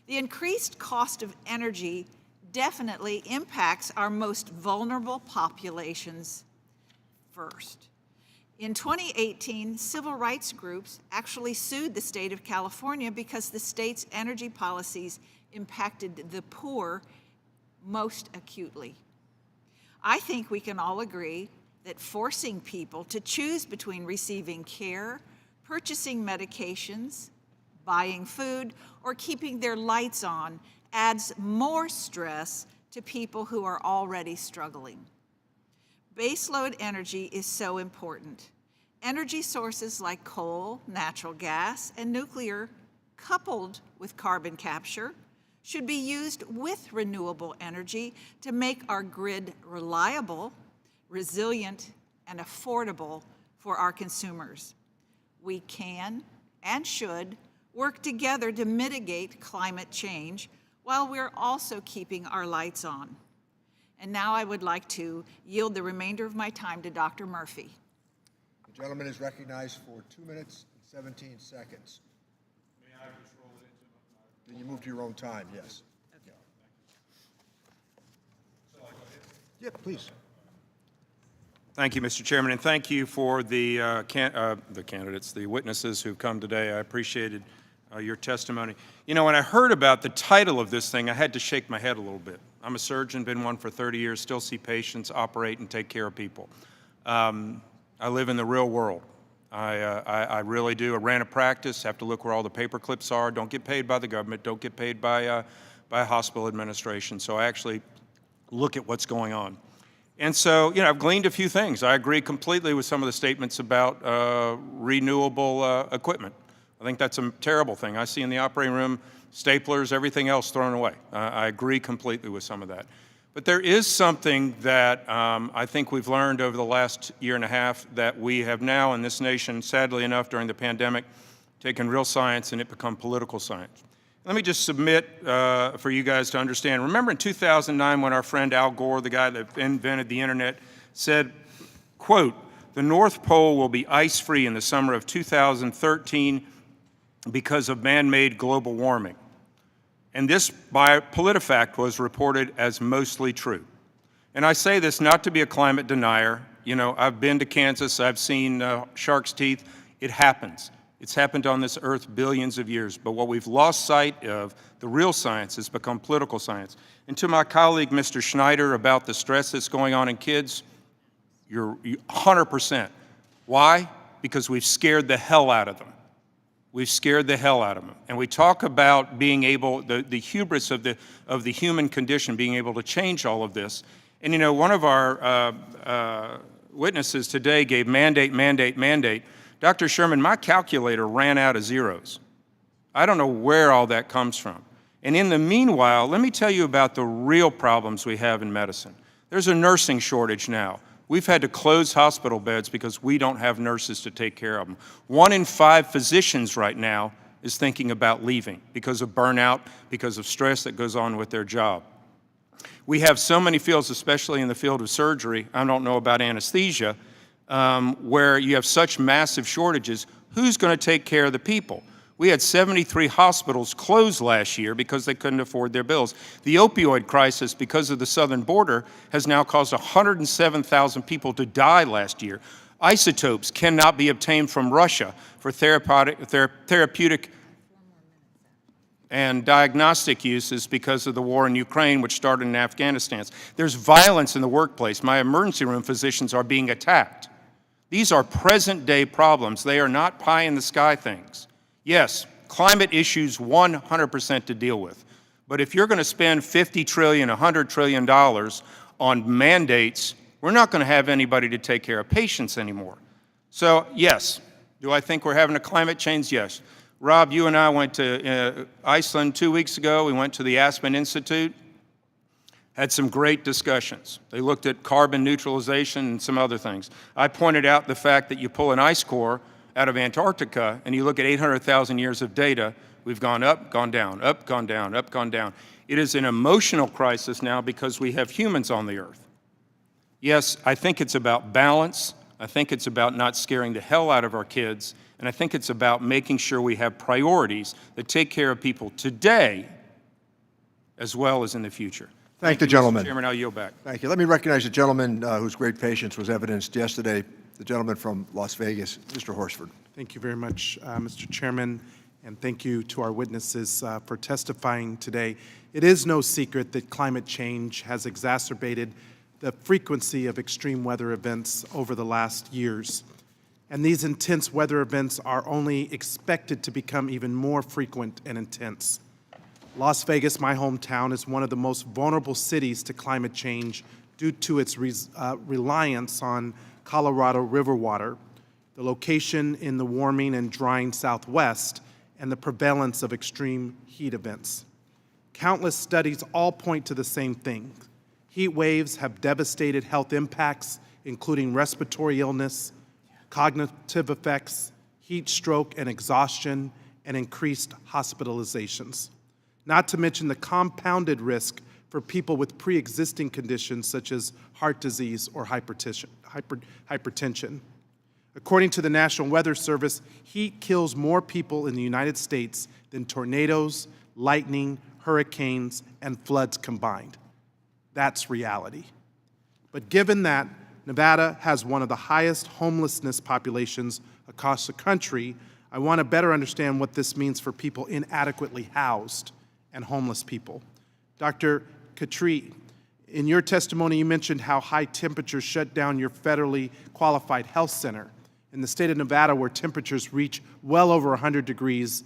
The increased cost of energy definitely impacts our most vulnerable populations first. In 2018, civil rights groups actually sued the state of California because the state's energy policies impacted the poor most acutely. I think we can all agree that forcing people to choose between receiving care, purchasing medications, buying food, or keeping their lights on adds more stress to people who are already struggling. Baseload energy is so important. Energy sources like coal, natural gas, and nuclear, coupled with carbon capture, should be used with renewable energy to make our grid reliable, resilient, and affordable for our consumers. We can and should work together to mitigate climate change while we're also keeping our lights on. And now I would like to yield the remainder of my time to Dr. Murphy. The gentleman is recognized for 2 minutes and 17 seconds. May I just roll it into Then you move to your own time, yes. Okay. Yeah, please. Thank you, Mr. Chairman, and thank you for the candidates, the witnesses who've come today. I appreciated your testimony. You know, when I heard about the title of this thing, I had to shake my head a little bit. I'm a surgeon, been one for 30 years, still see patients, operate, and take care of people. I live in the real world. I really do. I ran a practice, have to look where all the paper clips are, don't get paid by the government, don't get paid by hospital administration. So I actually look at what's going on. And so, you know, I've gleaned a few things. I agree completely with some of the statements about renewable equipment. I think that's a terrible thing. I see in the operating room staplers, everything else thrown away. I agree completely with some of that. But there is something that I think we've learned over the last year and a half that we have now in this nation, sadly enough, during the pandemic, taken real science and it become political science. Let me just submit for you guys to understand. Remember in 2009 when our friend Al Gore, the guy that invented the internet, said, quote, "The North Pole will be ice-free in the summer of 2013 because of man-made global warming." And this, by PolitiFact, was reported as mostly true. And I say this not to be a climate denier. You know, I've been to Kansas, I've seen shark's teeth. It happens. It's happened on this earth billions of years, but what we've lost sight of, the real science, has become political science. And to my colleague, Mr. Schneider, about the stress that's going on in kids, you're 100%. Why? Because we've scared the hell out of them. We've scared the hell out of them. And we talk about being able, the hubris of the human condition, being able to change all of this. And you know, one of our witnesses today gave mandate, mandate, mandate. Dr. Sherman, my calculator ran out of zeros. I don't know where all that comes from. And in the meanwhile, let me tell you about the real problems we have in medicine. There's a nursing shortage now. We've had to close hospital beds because we don't have nurses to take care of them. 1 in 5 physicians right now is thinking about leaving because of burnout, because of stress that goes on with their job. We have so many fields, especially in the field of surgery, I don't know about anesthesia, where you have such massive shortages. Who's going to take care of the people? We had 73 hospitals closed last year because they couldn't afford their bills. The opioid crisis, because of the southern border, has now caused 107,000 people to die last year. Isotopes cannot be obtained from Russia for therapeutic and diagnostic uses because of the war in Ukraine, which started in Afghanistan. There's violence in the workplace. My emergency room physicians are being attacked. These are present-day problems. They are not pie-in-the-sky things. Yes, climate issues 100% to deal with. But if you're going to spend $50 trillion, $100 trillion on mandates, we're not going to have anybody to take care of patients anymore. So, yes, do I think we're having a climate change? Yes. Rob, you and I went to Iceland 2 weeks ago. We went to the Aspen Institute, had some great discussions. They looked at carbon neutralization and some other things. I pointed out the fact that you pull an ice core out of Antarctica and you look at 800,000 years of data, we've gone up, gone down, up, gone down, up, gone down. It is an emotional crisis now because we have humans on the earth. Yes, I think it's about balance. I think it's about not scaring the hell out of our kids. And I think it's about making sure we have priorities that take care of people today as well as in the future. Thank the gentleman. Mr. Chairman, I'll yield back. Thank you. Let me recognize the gentleman whose great patience was evidenced yesterday, the gentleman from Las Vegas, Mr. Horsford. Thank you very much, Mr. Chairman, and thank you to our witnesses for testifying today. It is no secret that climate change has exacerbated the frequency of extreme weather events over the last years. And these intense weather events are only expected to become even more frequent and intense. Las Vegas, my hometown, is one of the most vulnerable cities to climate change due to its reliance on Colorado River water, the location in the warming and drying Southwest, and the prevalence of extreme heat events. Countless studies all point to the same thing. Heat waves have devastated health impacts, including respiratory illness, cognitive effects, heat stroke and exhaustion, and increased hospitalizations. Not to mention the compounded risk for people with pre-existing conditions such as heart disease or hypertension. According to the National Weather Service, heat kills more people in the United States than tornadoes, lightning, hurricanes, and floods combined. That's reality. But given that Nevada has one of the highest homelessness populations across the country, I want to better understand what this means for people inadequately housed and homeless people. Dr. Katri, in your testimony, you mentioned how high temperatures shut down your federally qualified health center. In the state of Nevada, where temperatures reach well over 100 degrees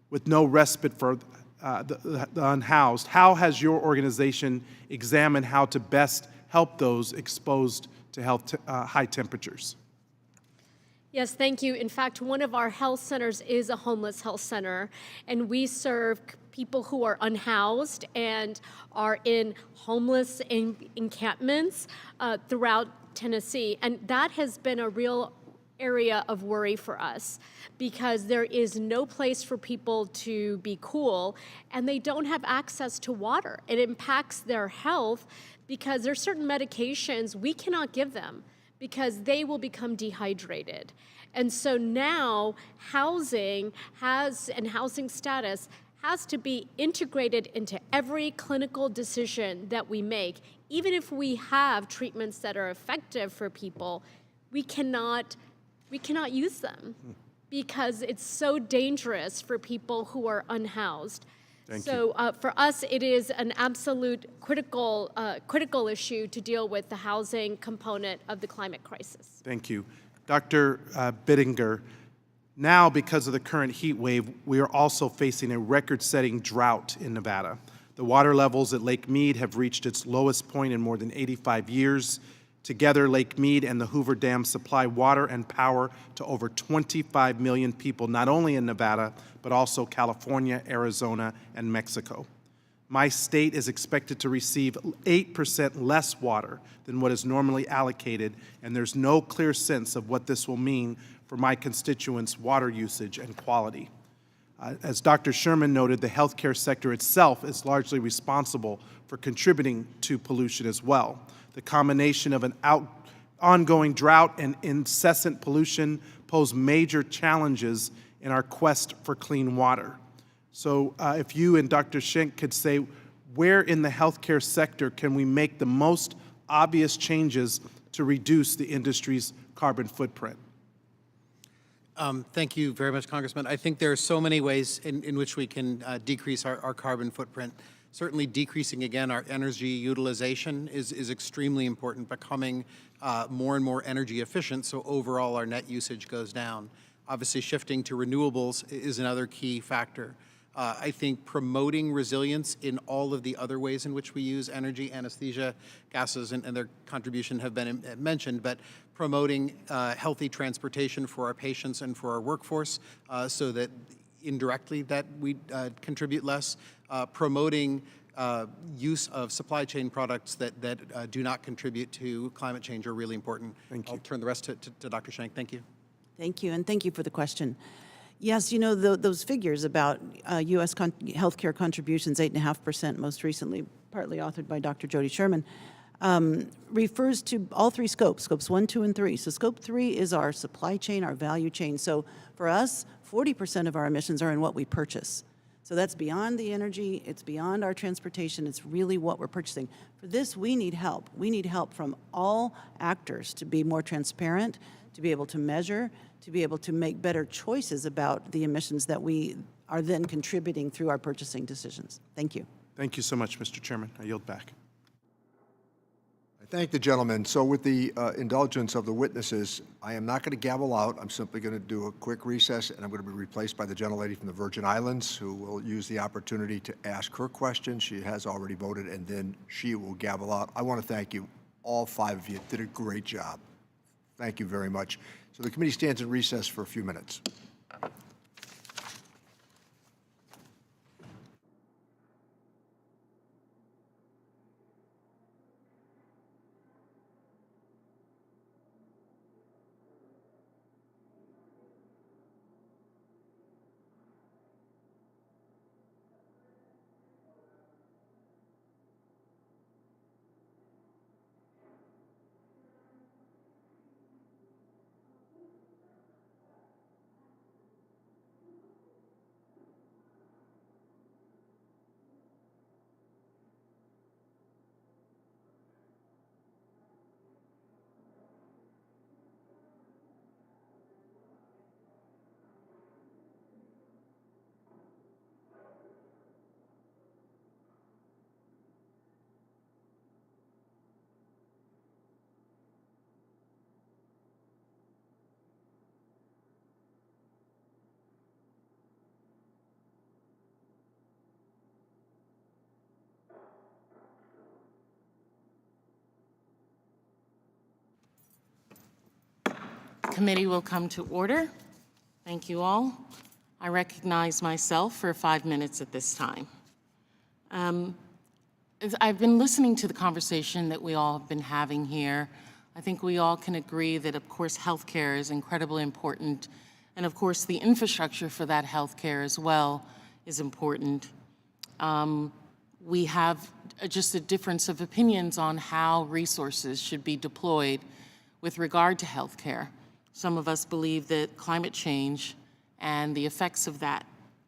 with no respite for the unhoused, how has your organization examined how to best help those exposed to high temperatures? Yes, thank you. In fact, one of our health centers is a homeless health center, and we serve people who are unhoused and are in homeless encampments throughout Tennessee. And that has been a real area of worry for us because there is no place for people to be cool, and they don't have access to water. It impacts their health because there are certain medications we cannot give them because they will become dehydrated. And so now housing status has to be integrated into every clinical decision that we make. Even if we have treatments that are effective for people, we cannot use them because it's so dangerous for people who are unhoused. So for us, it is an absolute critical issue to deal with the housing component of the climate crisis. Thank you. Dr. Bittinger, now because of the current heat wave, we are also facing a record-setting drought in Nevada. The water levels at Lake Mead have reached its lowest point in more than 85 years. Together, Lake Mead and the Hoover Dam supply water and power to over 25 million people, not only in Nevada, but also California, Arizona, and Mexico. My state is expected to receive 8% less water than what is normally allocated, and there's no clear sense of what this will mean for my constituents' water usage and quality. As Dr. Sherman noted, the healthcare sector itself is largely responsible for contributing to pollution as well. The combination of an ongoing drought and incessant pollution pose major challenges in our quest for clean water. So if you and Dr. Shank could say, where in the healthcare sector can we make the most obvious changes to reduce the industry's carbon footprint? Thank you very much, Congressman. I think there are so many ways in which we can decrease our carbon footprint. Certainly decreasing, again, our energy utilization is extremely important, becoming more and more energy efficient, so overall our net usage goes down. Obviously, shifting to renewables is another key factor. I think promoting resilience in all of the other ways in which we use energy, anesthesia, gases, and their contribution have been mentioned, but promoting healthy transportation for our patients and for our workforce so that indirectly that we contribute less, promoting use of supply chain products that do not contribute to climate change are really important. Thank you. I'll turn the rest to Dr. Shank. Thank you. Thank you, and thank you for the question. Yes, you know, those figures about U.S. healthcare contributions, 8.5% most recently, partly authored by Dr. Jody Sherman, refers to all three scopes, scopes 1, 2, and 3. So scope 3 is our supply chain, our value chain. So for us, 40% of our emissions are in what we purchase. So that's beyond the energy, it's beyond our transportation, it's really what we're purchasing. For this, we need help. We need help from all actors to be more transparent, to be able to measure, to be able to make better choices about the emissions that we are then contributing through our purchasing decisions. Thank you. Thank you so much, Mr. Chairman. I yield back. I thank the gentleman. So with the indulgence of the witnesses, I am not going to gavel out. I'm simply going to do a quick recess, and I'm going to be replaced by the gentlelady from the Virgin Islands, who will use the opportunity to ask her question. She has already voted, and then she will gavel out. I want to thank you. All 5 of you did a great job. Thank you very much. So the committee stands in recess for a few minutes. Committee will come to order. Thank you all. I recognize myself for 5 minutes at this time. I've been listening to the conversation that we all have been having here. I think we all can agree that, of course, healthcare is incredibly important, and of course, the infrastructure for that healthcare as well is important. We have just a difference of opinions on how resources should be deployed with regard to healthcare. Some of us believe that climate change and the effects of that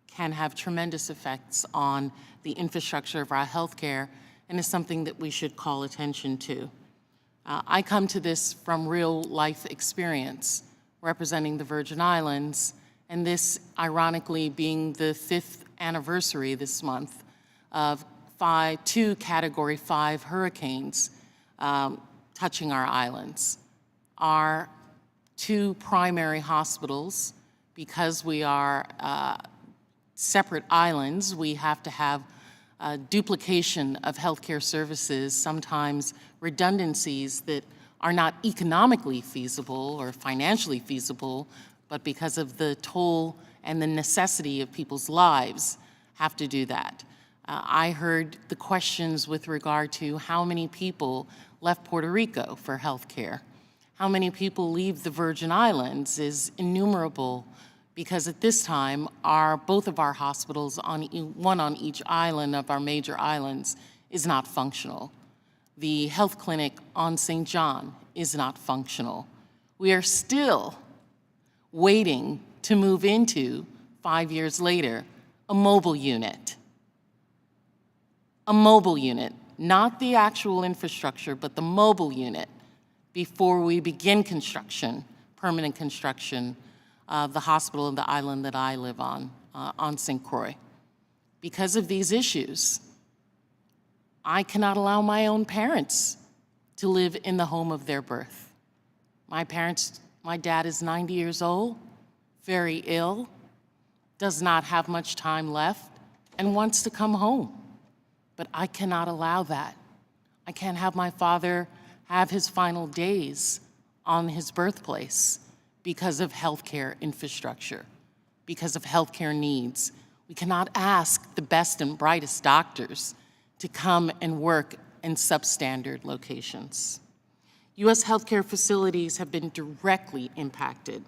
can have tremendous effects on the infrastructure of our healthcare and is something that we should call attention to. I come to this from real life experience, representing the Virgin Islands, and this ironically being the 5th anniversary this month of 2 Category 5 hurricanes touching our islands. Our 2 primary hospitals, because we are separate islands, we have to have duplication of healthcare services, sometimes redundancies that are not economically feasible or financially feasible, but because of the toll and the necessity of people's lives, have to do that. I heard the questions with regard to how many people left Puerto Rico for healthcare. How many people leave the Virgin Islands is innumerable, because at this time, both of our hospitals, one on each island of our major islands, is not functional. The health clinic on St. John is not functional. We are still waiting to move into 5 years later, a mobile unit. A mobile unit, not the actual infrastructure, but the mobile unit before we begin construction, permanent construction of the hospital of the island that I live on St. Croix. Because of these issues, I cannot allow my own parents to live in the home of their birth. My dad is 90 years old, very ill, does not have much time left, and wants to come home. But I cannot allow that. I can't have my father have his final days on his birthplace because of healthcare infrastructure, because of healthcare needs. We cannot ask the best and brightest doctors to come and work in substandard locations. U.S. healthcare facilities have been directly impacted,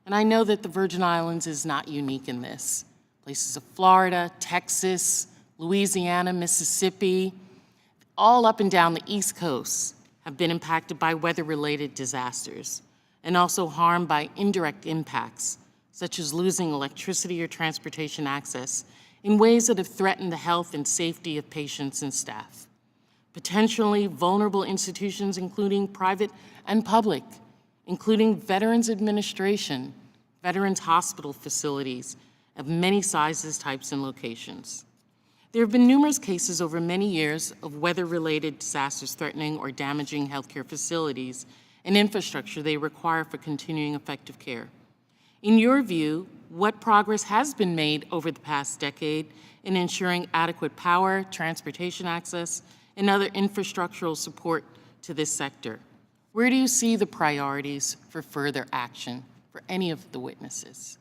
and I know that the Virgin Islands is not unique in this. Places of Florida, Texas, Louisiana, Mississippi, all up and down the East Coast have been impacted by weather-related disasters and also harmed by indirect impacts, such as losing electricity or transportation access in ways that have threatened the health and safety of patients and staff. Potentially vulnerable institutions, including private and public, including Veterans Administration, Veterans Hospital facilities of many sizes, types, and locations. There have been numerous cases over many years of weather-related disasters threatening or damaging healthcare facilities and infrastructure they require for continuing effective care. In your view, what progress has been made over the past decade in ensuring adequate power, transportation access, and other infrastructural support to this sector? Where do you see the priorities for further action for any of the witnesses?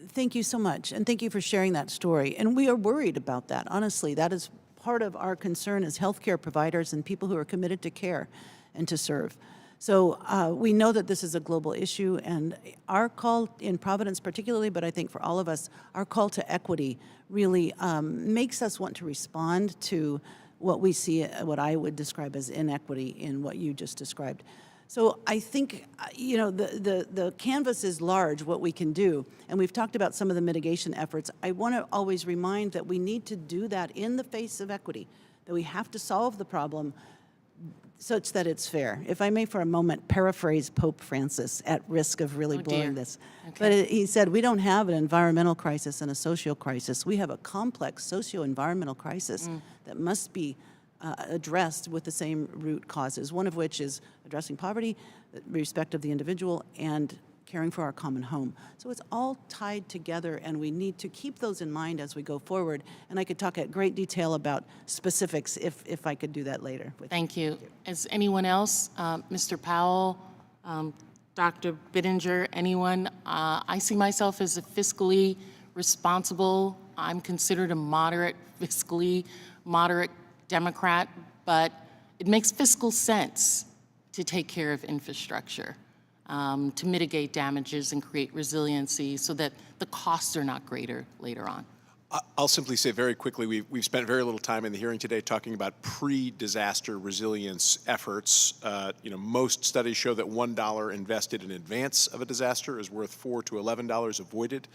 Thank you so much, and thank you for sharing that story. And we are worried about that. Honestly, that is part of our concern as healthcare providers and people who are committed to care and to serve. So we know that this is a global issue, and our call in Providence particularly, but I think for all of us, our call to equity really makes us want to respond to what we see, what I would describe as inequity in what you just described. So I think, you know, the canvas is large, what we can do, and we've talked about some of the mitigation efforts. I want to always remind that we need to do that in the face of equity, that we have to solve the problem such that it's fair. If I may for a moment paraphrase Pope Francis at risk of really blowing this. Okay. But he said, we don't have an environmental crisis and a social crisis. We have a complex socio-environmental crisis that must be addressed with the same root causes, one of which is addressing poverty, respect of the individual, and caring for our common home. So it's all tied together, and we need to keep those in mind as we go forward. And I could talk at great detail about specifics if I could do that later. Thank you. Is anyone else? Mr. Powell, Dr. Bittinger, anyone? I see myself as a fiscally responsible. I'm considered a fiscally moderate Democrat, but it makes fiscal sense to take care of infrastructure, to mitigate damages and create resiliency so that the costs are not greater later on. I'll simply say very quickly, we've spent very little time in the hearing today talking about pre-disaster resilience efforts. Most studies show that $1 invested in advance of a disaster is worth $4 to $11 avoided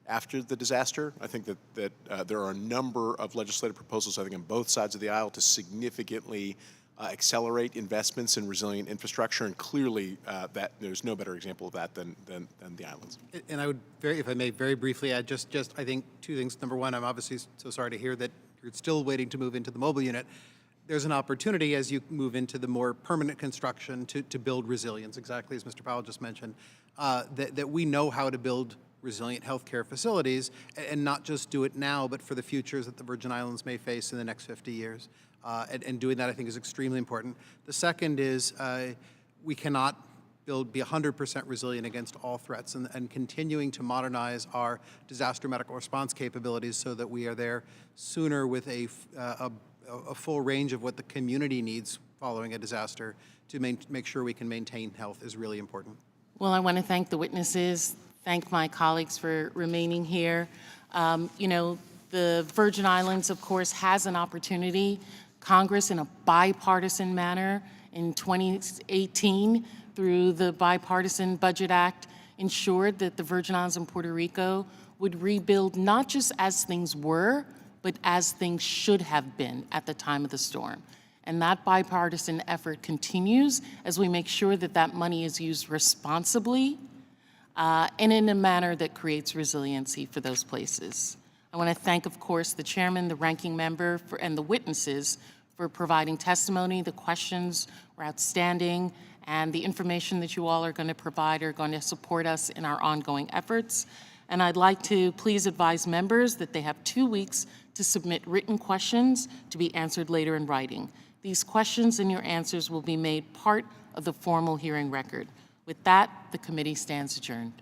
after the disaster. I think that there are a number of legislative proposals, I think, on both sides of the aisle to significantly accelerate investments in resilient infrastructure, and clearly that there's no better example of that than the islands. And I would, if I may, very briefly add just I think two things. Number one, I'm obviously so sorry to hear that you're still waiting to move into the mobile unit. There's an opportunity as you move into the more permanent construction to build resilience, exactly as Mr. Powell just mentioned, that we know how to build resilient healthcare facilities, and not just do it now, but for the futures that the Virgin Islands may face in the next 50 years. And doing that, I think, is extremely important. The second is we cannot be 100% resilient against all threats, and continuing to modernize our disaster medical response capabilities so that we are there sooner with a full range of what the community needs following a disaster to make sure we can maintain health is really important. Well, I want to thank the witnesses, thank my colleagues for remaining here. The Virgin Islands, of course, has an opportunity. Congress, in a bipartisan manner, in 2018 through the Bipartisan Budget Act ensured that the Virgin Islands and Puerto Rico would rebuild not just as things were, but as things should have been at the time of the storm. And that bipartisan effort continues as we make sure that that money is used responsibly and in a manner that creates resiliency for those places. I want to thank, of course, the chairman, the ranking member, and the witnesses for providing testimony. The questions were outstanding, and the information that you all are going to provide are going to support us in our ongoing efforts. And I'd like to please advise members that they have 2 weeks to submit written questions to be answered later in writing. These questions and your answers will be made part of the formal hearing record. With that, the committee stands adjourned.